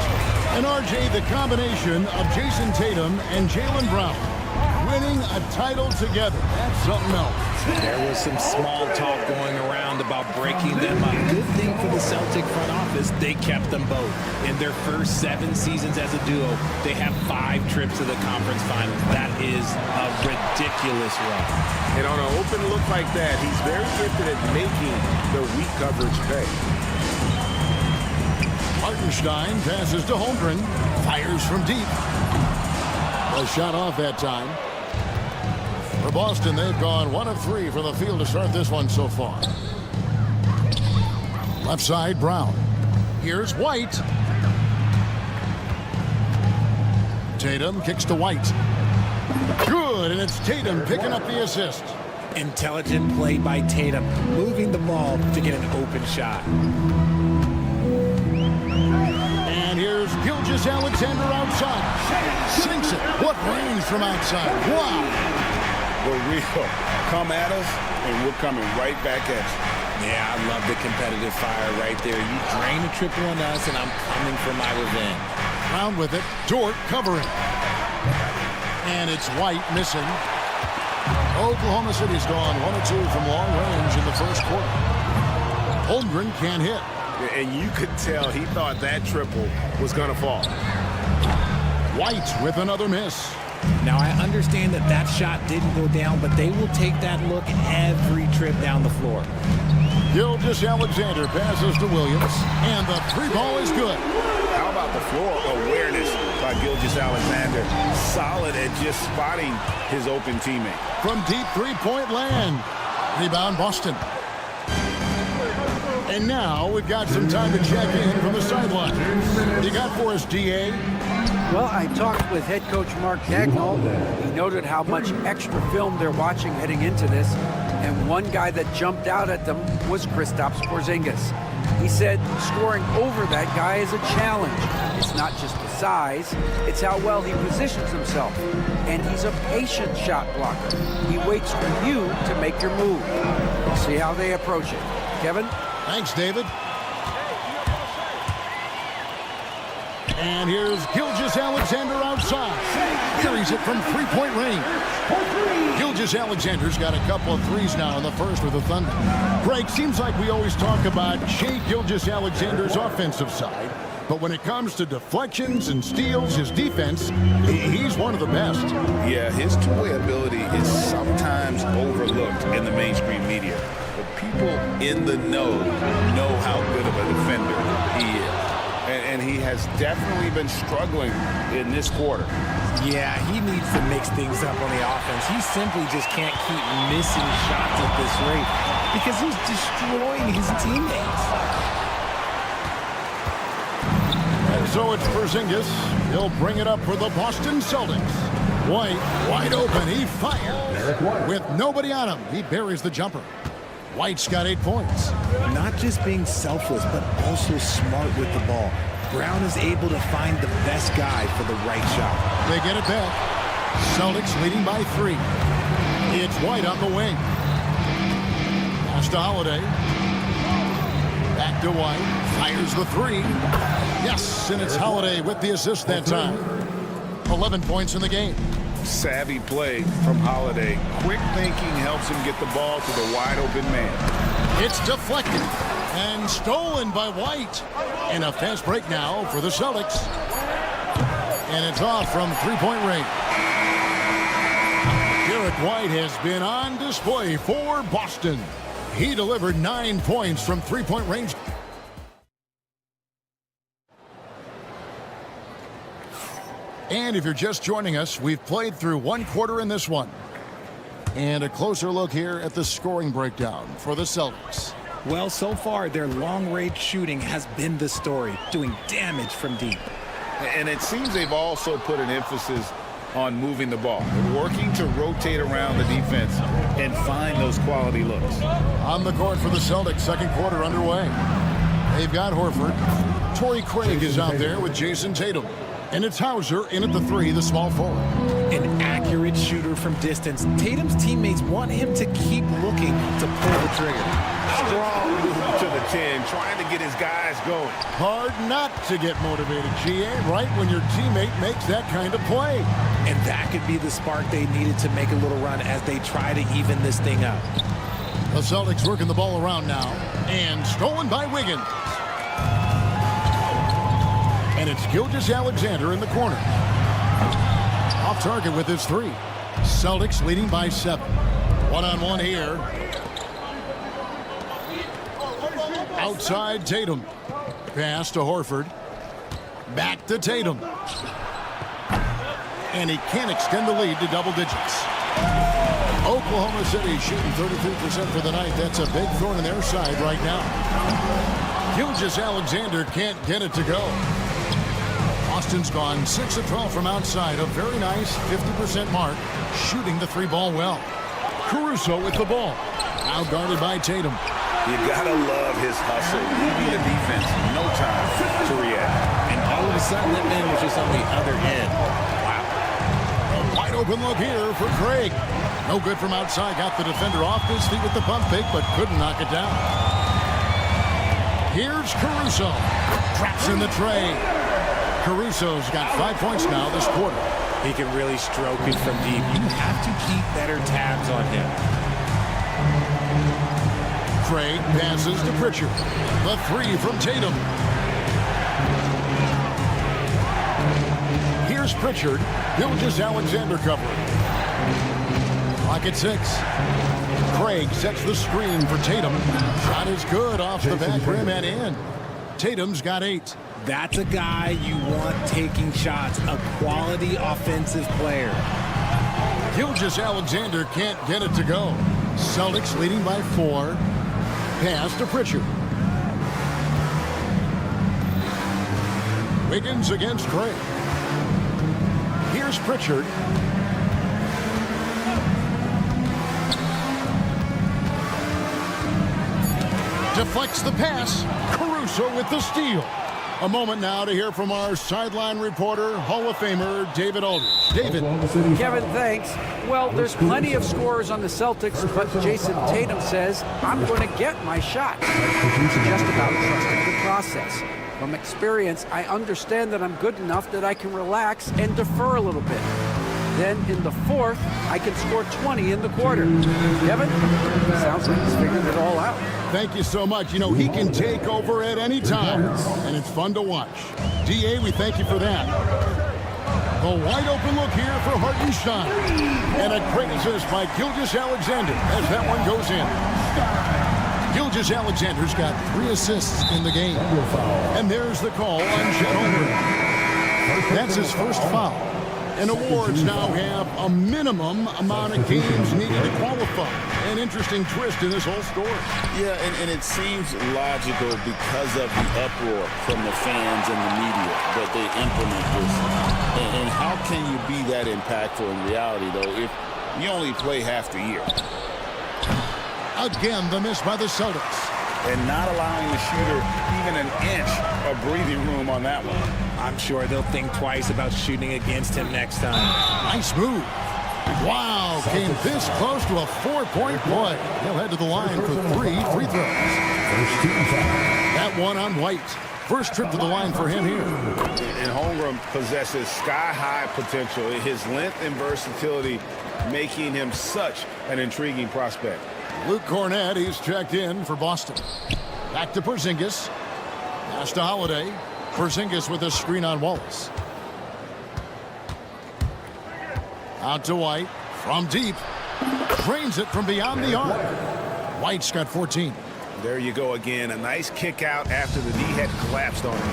And RJ, the combination of Jason Tatum and Jaylen Brown winning a title together. That's something else. There was some small talk going around about breaking them up. Good thing for the Celtic front office, they kept them both. In their first 7 seasons as a duo, they have 5 trips to the conference finals. That is a ridiculous run. And on an open look like that, he's very gifted at making the weak coverage pay. Hartenstein passes to Holmgren. Fires from deep. A shot off that time. For Boston, they've gone 1 of 3 from the field to start this one so far. Left side, Brown. Here's White. Tatum kicks to White. Good, and it's Tatum picking up the assist. Intelligent play by Tatum, moving the ball to get an open shot. And here's Gilgeous-Alexander outside. Sinks it. What range from outside. Wow. The real come at us, and we're coming right back at you. Yeah, I love the competitive fire right there. You drain a triple on us, and I'm coming for my revenge. Brown with it. Dort covering. And it's White missing. Oklahoma City's gone 1 of 2 from long range in the first quarter. Holmgren can't hit. And you could tell he thought that triple was going to fall. White with another miss. Now, I understand that that shot didn't go down, but they will take that look every trip down the floor. Gilgeous-Alexander passes to Williams, and the 3 ball is good. How about the floor awareness by Gilgeous-Alexander? Solid at just spotting his open teammate. From deep 3-point land. Rebound Boston. And now we've got some time to check in from the sideline. What you got for us, DA? Well, I talked with head coach Mark Dagnall. He noted how much extra film they're watching heading into this, and one guy that jumped out at them was Kristaps Porzingis. He said scoring over that guy is a challenge. It's not just the size, it's how well he positions himself. And he's a patient shot blocker. He waits for you to make your move. We'll see how they approach it. Kevin? Thanks, David. And here's Gilgeous-Alexander outside. Carries it from 3-point range. Gilgeous-Alexander's got a couple of threes now in the first with the Thunder. Greg, seems like we always talk about Shai Gilgeous-Alexander's offensive side, but when it comes to deflections and steals, his defense, he's one of the best. Yeah, his two-way ability is sometimes overlooked in the mainstream media, but people in the know how good of a defender he is. And he has definitely been struggling in this quarter. Yeah, he needs to mix things up on the offense. He simply just can't keep missing shots at this rate because he's destroying his teammates. And so it's Porzingis. He'll bring it up for the Boston Celtics. White, wide open. He fired. With nobody on him, he buries the jumper. White's got 8 points. Not just being selfless, but also smart with the ball. Brown is able to find the best guy for the right shot. They get it back. Celtics leading by 3. It's White on the wing. Pass to Holiday. Back to White. Fires the 3. Yes, and it's Holiday with the assist that time. 11 points in the game. Savvy play from Holiday. Quick thinking helps him get the ball to the wide open man. It's deflected and stolen by White. And a fast break now for the Celtics. And it's off from three-point range. Derek White has been on display for Boston. He delivered 9 points from three-point range. And if you're just joining us, we've played through one quarter in this one. And a closer look here at the scoring breakdown for the Celtics. Well, so far, their long-range shooting has been the story, doing damage from deep. And it seems they've also put an emphasis on moving the ball, working to rotate around the defense and find those quality looks. On the court for the Celtics, second quarter underway. They've got Horford. Torrey Craig is out there with Jason Tatum. And it's Hauser in at the three, the small forward. An accurate shooter from distance. Tatum's teammates want him to keep looking to pull the trigger. Strong move to the 10, trying to get his guys going. Hard not to get motivated, GA, right when your teammate makes that kind of play. And that could be the spark they needed to make a little run as they try to even this thing up. The Celtics working the ball around now. And stolen by Wiggins. And it's Gilgeous-Alexander in the corner. Off target with his three. Celtics leading by 7. One-on-one here. Outside Tatum. Pass to Horford. Back to Tatum. And he can't extend the lead to double digits. Oklahoma City shooting 33% for the night. That's a big thorn in their side right now. Gilgeous-Alexander can't get it to go. Boston's gone 6 of 12 from outside. A very nice 50% mark. Shooting the three ball well. Caruso with the ball. Now guarded by Tatum. You gotta love his hustle, leaving the defense no time to react. And all of a sudden, that man was just on the other end. Wow. A wide open look here for Craig. No good from outside. Got the defender off his feet with the pump fake, but couldn't knock it down. Here's Caruso. Traps in the tray. Caruso's got 5 points now this quarter. He can really stroke it from deep. You have to keep better tabs on him. Craig passes to Pritchard. The three from Tatum. Here's Pritchard. Gilgeous-Alexander covering. Clock at 6. Craig sets the screen for Tatum. Shot is good off the back rim and in. Tatum's got 8. That's a guy you want taking shots, a quality offensive player. Gilgeous-Alexander can't get it to go. Celtics leading by 4. Pass to Pritchard. Wiggins against Craig. Here's Pritchard. Deflects the pass. Caruso with the steal. A moment now to hear from our sideline reporter, Hall of Famer David Aldridge. David. Kevin, thanks. Well, there's plenty of scorers on the Celtics, but Jason Tatum says, I'm going to get my shots. It's just about trusting the process. From experience, I understand that I'm good enough that I can relax and defer a little bit. Then in the fourth, I can score 20 in the quarter. Kevin, sounds like he's figured it all out. Thank you so much. You know, he can take over at any time, and it's fun to watch. DA, we thank you for that. The wide open look here for Hartenstein. And a great assist by Gilgeous-Alexander as that one goes in. Gilgeous-Alexander's got 3 assists in the game. And there's the call on Chet Holmgren. That's his first foul. And awards now have a minimum amount of games needed to qualify. An interesting twist in this whole story. Yeah, and it seems logical because of the uproar from the fans and the media that they implement this. And how can you be that impactful in reality, though, if you only play half the year? Again, the miss by the Celtics. And not allowing the shooter even an inch of breathing room on that one. I'm sure they'll think twice about shooting against him next time. Nice move. Wow, came this close to a 4-point play. He'll head to the line for 3 free throws. That one on White. First trip to the line for him here. And Holmgren possesses sky-high potential. His length and versatility making him such an intriguing prospect. Luke Cornett, he's checked in for Boston. Back to Porzingis. Pass to Holiday. Porzingis with a screen on Wallace. Out to White. From deep. Drains it from beyond the arc. White's got 14. There you go again. A nice kick out after the knee had collapsed on him.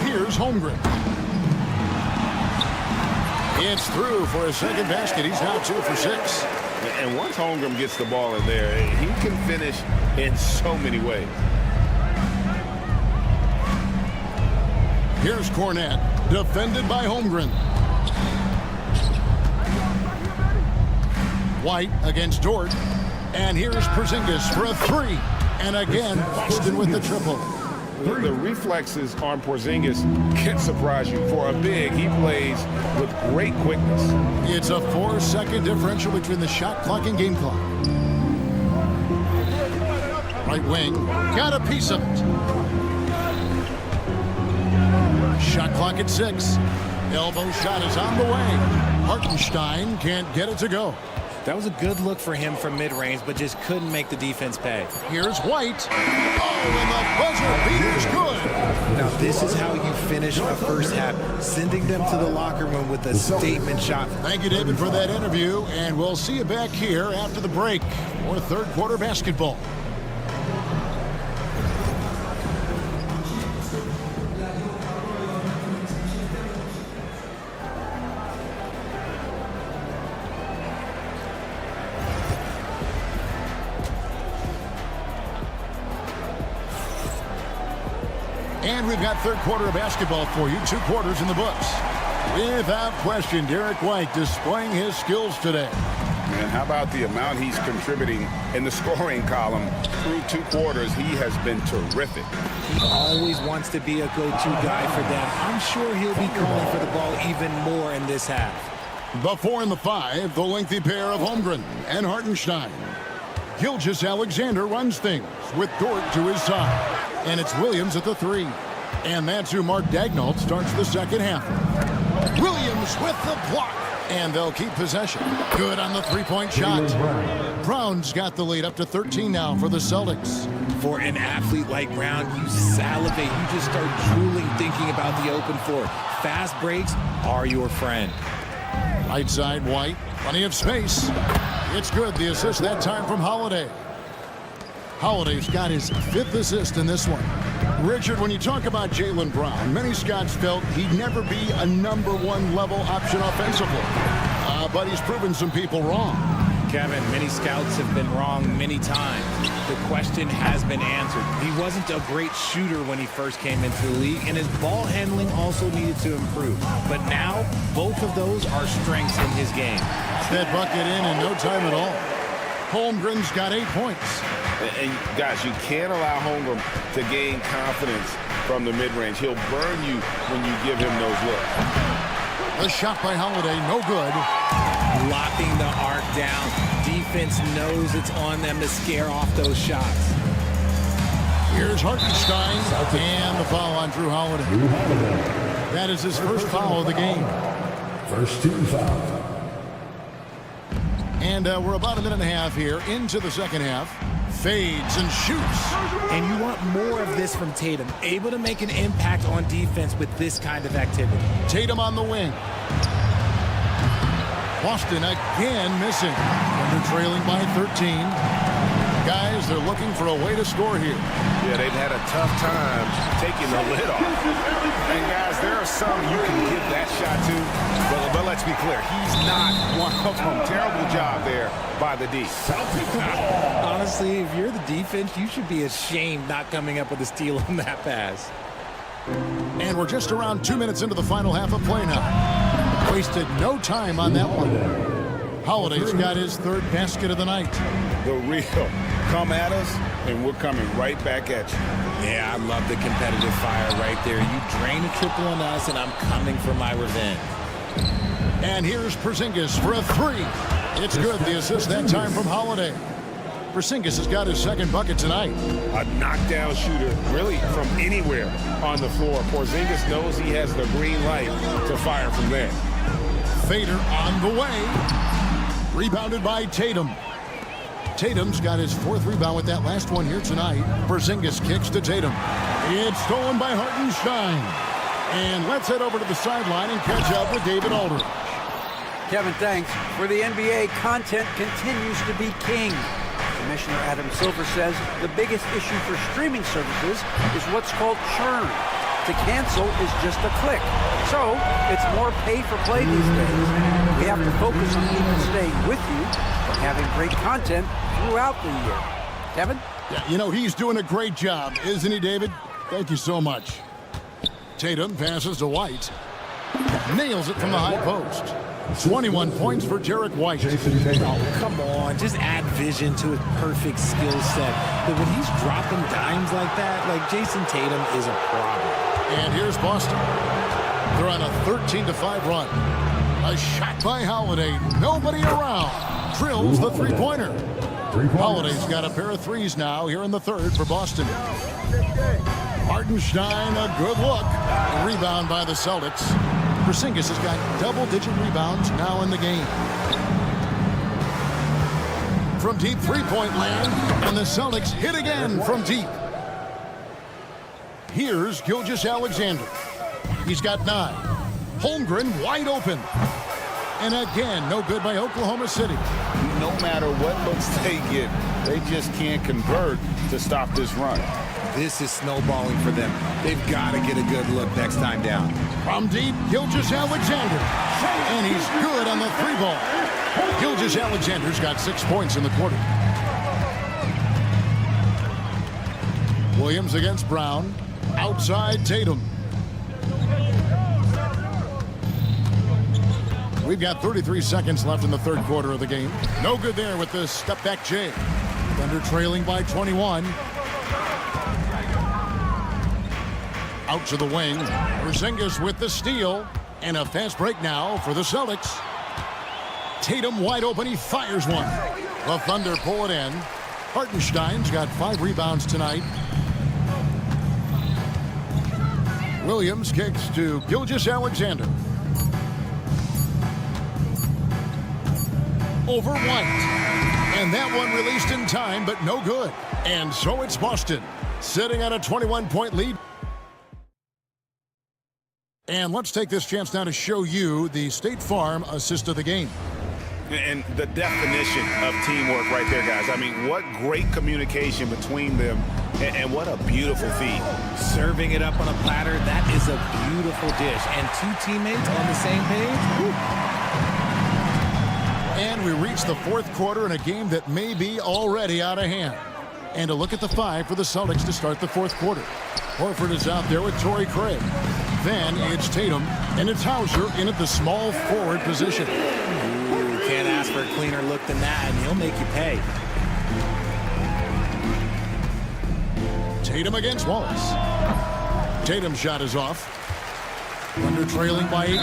Here's Holmgren. It's through for a second basket. He's now 2 for 6. And once Holmgren gets the ball in there, he can finish in so many ways. Here's Cornett, defended by Holmgren. White against Dort. And here's Porzingis for a 3. And again, Boston with the triple. The reflexes on Porzingis can surprise you. For a big, he plays with great quickness. It's a 4-second differential between the shot clock and game clock. Right wing, got a piece of it. Shot clock at 6. Elbow shot is on the way. Hartenstein can't get it to go. That was a good look for him from mid-range, but just couldn't make the defense pay. Here's White. Oh, and the buzzer beater's good. Now, this is how you finish a first half, sending them to the locker room with a statement shot. Thank you, David, for that interview, and we'll see you back here after the break for third quarter basketball. And we've got third quarter of basketball for you. 2 quarters in the books. Without question, Derek White displaying his skills today. And how about the amount he's contributing in the scoring column? Through 2 quarters, he has been terrific. He always wants to be a go-to guy for them. I'm sure he'll be calling for the ball even more in this half. The 4 and the 5, the lengthy pair of Holmgren and Hartenstein. Gilgeous-Alexander runs things with Dort to his side. And it's Williams at the 3. And that's who Mark Daignault starts the second half. Williams with the block. And they'll keep possession. Good on the 3-point shot. Brown's got the lead up to 13 now for the Celtics. For an athlete like Brown, you salivate. You just start drooling thinking about the open floor. Fast breaks are your friend. Right side, White. Plenty of space. It's good. The assist that time from Holiday. Holiday's got his 5th assist in this one. Richard, when you talk about Jaylen Brown, many scouts felt he'd never be a #1 level option offensively. But he's proven some people wrong. Kevin, many scouts have been wrong many times. The question has been answered. He wasn't a great shooter when he first came into the league, and his ball handling also needed to improve. But now, both of those are strengths in his game. That bucket in no time at all. Holmgren's got 8 points. And guys, you can't allow Holmgren to gain confidence from the mid-range. He'll burn you when you give him those looks. The shot by Holiday, no good. Locking the arc down. Defense knows it's on them to scare off those shots. Here's Hartenstein, and the foul on Drew Holiday. That is his first foul of the game. First team foul. And we're about a minute and a half here into the second half. Fades and shoots. And you want more of this from Tatum. Able to make an impact on defense with this kind of activity. Tatum on the wing. Boston again missing. And they're trailing by 13. Guys, they're looking for a way to score here. Yeah, they've had a tough time taking the lid off. And guys, there are some you can give that shot to, but let's be clear, he's not one of them. Terrible job there by the D. Honestly, if you're the defense, you should be ashamed not coming up with a steal on that pass. And we're just around 2 minutes into the final half of play now. Wasted no time on that one. Holiday's got his 3rd basket of the night. The real come at us, and we're coming right back at you. Yeah, I love the competitive fire right there. You drain a triple on us, and I'm coming for my revenge. And here's Porzingis for a 3. It's good. The assist that time from Holiday. Porzingis has got his second bucket tonight. A knockdown shooter, really from anywhere on the floor. Porzingis knows he has the green light to fire from there. Fader on the way. Rebounded by Tatum. Tatum's got his fourth rebound with that last one here tonight. Porzingis kicks to Tatum. It's stolen by Hartenstein. And let's head over to the sideline and catch up with David Aldridge. Kevin, thanks. For the NBA, content continues to be king. Commissioner Adam Silver says the biggest issue for streaming services is what's called churn. To cancel is just a click. So it's more pay for play these days. We have to focus on people staying with you and having great content throughout the year. Kevin? Yeah, you know, he's doing a great job, isn't he, David? Thank you so much. Tatum passes to White. Nails it from the high post. 21 points for Jarek White. Oh, come on. Just add vision to his perfect skill set. But when he's dropping dimes like that, like Jason Tatum is a problem. And here's Boston. They're on a 13-5 run. A shot by Holiday. Nobody around. Drills the three-pointer. Holiday's got a pair of threes now here in the third for Boston. Hartenstein, a good look. Rebound by the Celtics. Porzingis has got double-digit rebounds now in the game. From deep three-point land, and the Celtics hit again from deep. Here's Gilgeous-Alexander. He's got 9. Holmgren wide open. And again, no good by Oklahoma City. No matter what looks they get, they just can't convert to stop this run. This is snowballing for them. They've got to get a good look next time down. From deep, Gilgeous-Alexander. And he's good on the three ball. Gilgeous-Alexander's got 6 points in the quarter. Williams against Brown. Outside Tatum. We've got 33 seconds left in the third quarter of the game. No good there with the step back J. Thunder trailing by 21. Out to the wing. Porzingis with the steal. And a fast break now for the Celtics. Tatum wide open. He fires one. The Thunder pull it in. Hartenstein's got 5 rebounds tonight. Williams kicks to Gilgeous-Alexander. Over White. And that one released in time, but no good. And so it's Boston, sitting at a 21-point lead. And let's take this chance now to show you the State Farm assist of the game. And the definition of teamwork right there, guys. I mean, what great communication between them, and what a beautiful feed. Serving it up on a platter, that is a beautiful dish. And 2 teammates on the same page. Woo. And we reach the fourth quarter in a game that may be already out of hand. And a look at the 5 for the Celtics to start the fourth quarter. Horford is out there with Torrey Craig. Then it's Tatum, and it's Hauser in at the small forward position. Ooh, can't ask for a cleaner look than that, and he'll make you pay. Tatum against Wallace. Tatum's shot is off. Thunder trailing by 18,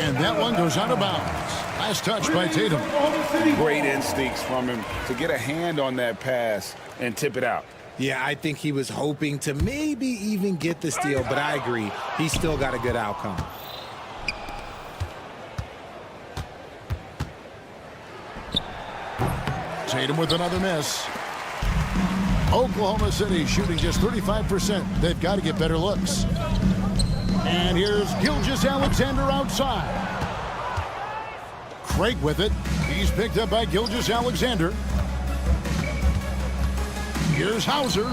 and that one goes out of bounds. Last touch by Tatum. Great instincts from him to get a hand on that pass and tip it out. Yeah, I think he was hoping to maybe even get the steal, but I agree. He still got a good outcome. Tatum with another miss. Oklahoma City shooting just 35%. They've got to get better looks. And here's Gilgeous-Alexander outside. Craig with it. He's picked up by Gilgeous-Alexander. Here's Hauser.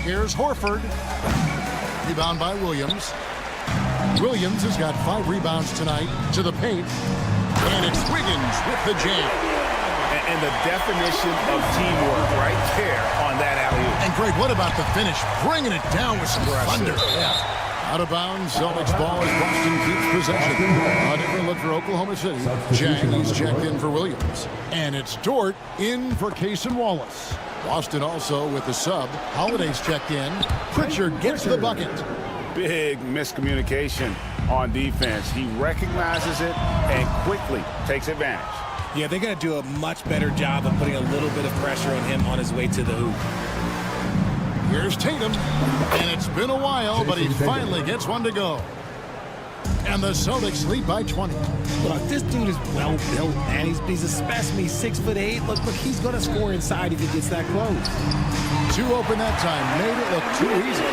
Here's Horford. Rebound by Williams. Williams has got 5 rebounds tonight to the paint. And it's Wiggins with the jam. And the definition of teamwork right there on that alley-oop. And Greg, what about the finish? Bringing it down with some thunder. Yeah. Out of bounds, Celtics ball as Boston keeps possession. A different look for Oklahoma City. Jang, he's checked in for Williams. And it's Dort in for Case and Wallace. Boston also with the sub. Holiday's checked in. Pritchard gets the bucket. Big miscommunication on defense. He recognizes it and quickly takes advantage. Yeah, they're going to do a much better job of putting a little bit of pressure on him on his way to the hoop. Here's Tatum, and it's been a while, but he finally gets one to go. And the Celtics lead by 20. Look, this dude is well built, man. He's a specimen. He's 6'8". Look, he's going to score inside if he gets that close. 2 open that time, made it look too easy.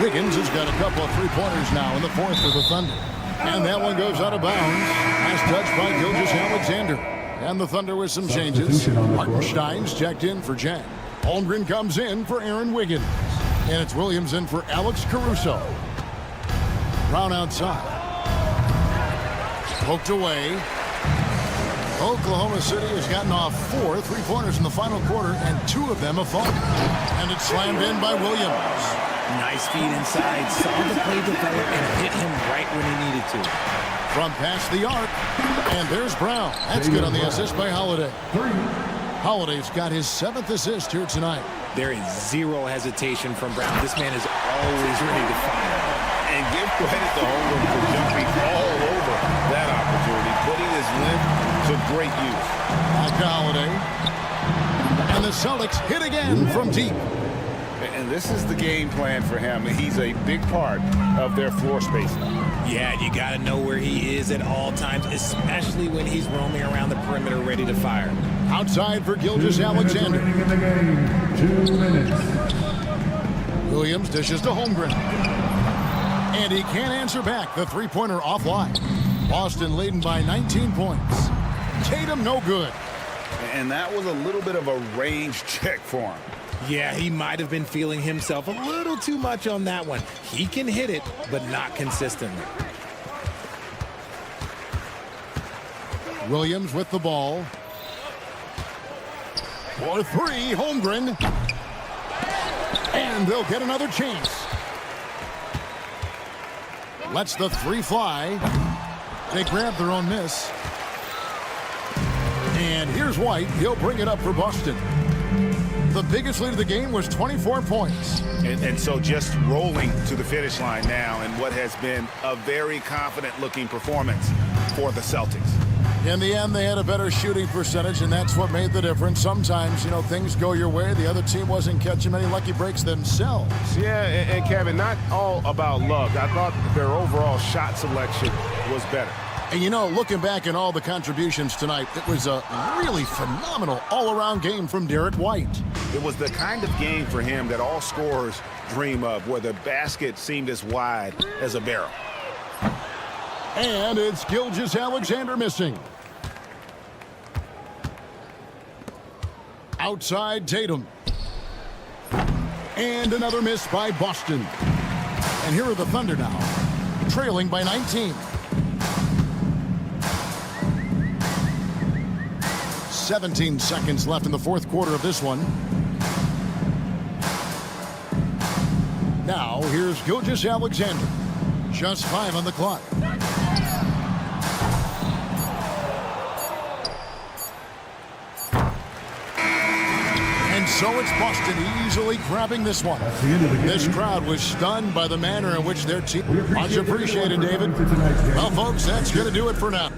Wiggins has got a couple of three-pointers now in the fourth for the Thunder. And that one goes out of bounds. Last touch by Gilgeous-Alexander. And the Thunder with some changes. Hartenstein's checked in for Jack. Holmgren comes in for Aaron Wiggins. And it's Williams in for Alex Caruso. Brown outside. Poked away. Oklahoma City has gotten off 4 three-pointers in the final quarter, and 2 of them have fallen. And it's slammed in by Williams. Nice feed inside. Saw the play develop and hit him right when he needed to. From past the arc. And there's Brown. That's good on the assist by Holiday. Holiday's got his 7th assist here tonight. There is zero hesitation from Brown. This man is always ready to fire. And give credit to Holmgren for jumping all over that opportunity, putting his length to great use. Back to Holiday. And the Celtics hit again from deep. And this is the game plan for him. He's a big part of their floor spacing. Yeah, you got to know where he is at all times, especially when he's roaming around the perimeter ready to fire. Outside for Gilgeous-Alexander. 2 minutes. Williams dishes to Holmgren. And he can't answer back. The three-pointer offline. Boston leading by 19 points. Tatum no good. And that was a little bit of a range check for him. Yeah, he might have been feeling himself a little too much on that one. He can hit it, but not consistently. Williams with the ball. For 3, Holmgren. And they'll get another chance. Lets the 3 fly. They grab their own miss. And here's White. He'll bring it up for Boston. The biggest lead of the game was 24 points. And so just rolling to the finish line now in what has been a very confident-looking performance for the Celtics. In the end, they had a better shooting percentage, and that's what made the difference. Sometimes, things go your way. The other team wasn't catching many lucky breaks themselves. Yeah, and Kevin, not all about luck. I thought their overall shot selection was better. And looking back at all the contributions tonight, it was a really phenomenal all-around game from Derek White. It was the kind of game for him that all scorers dream of, where the basket seemed as wide as a barrel. And it's Gilgeous-Alexander missing. Outside Tatum. And another miss by Boston. And here are the Thunder now, trailing by 19. 17 seconds left in the fourth quarter of this one. Now, here's Gilgeous-Alexander. Just 5 on the clock. And so it's Boston easily grabbing this one. This crowd was stunned by the manner in which their team... Much appreciated, David. Well, folks, that's going to do it for now.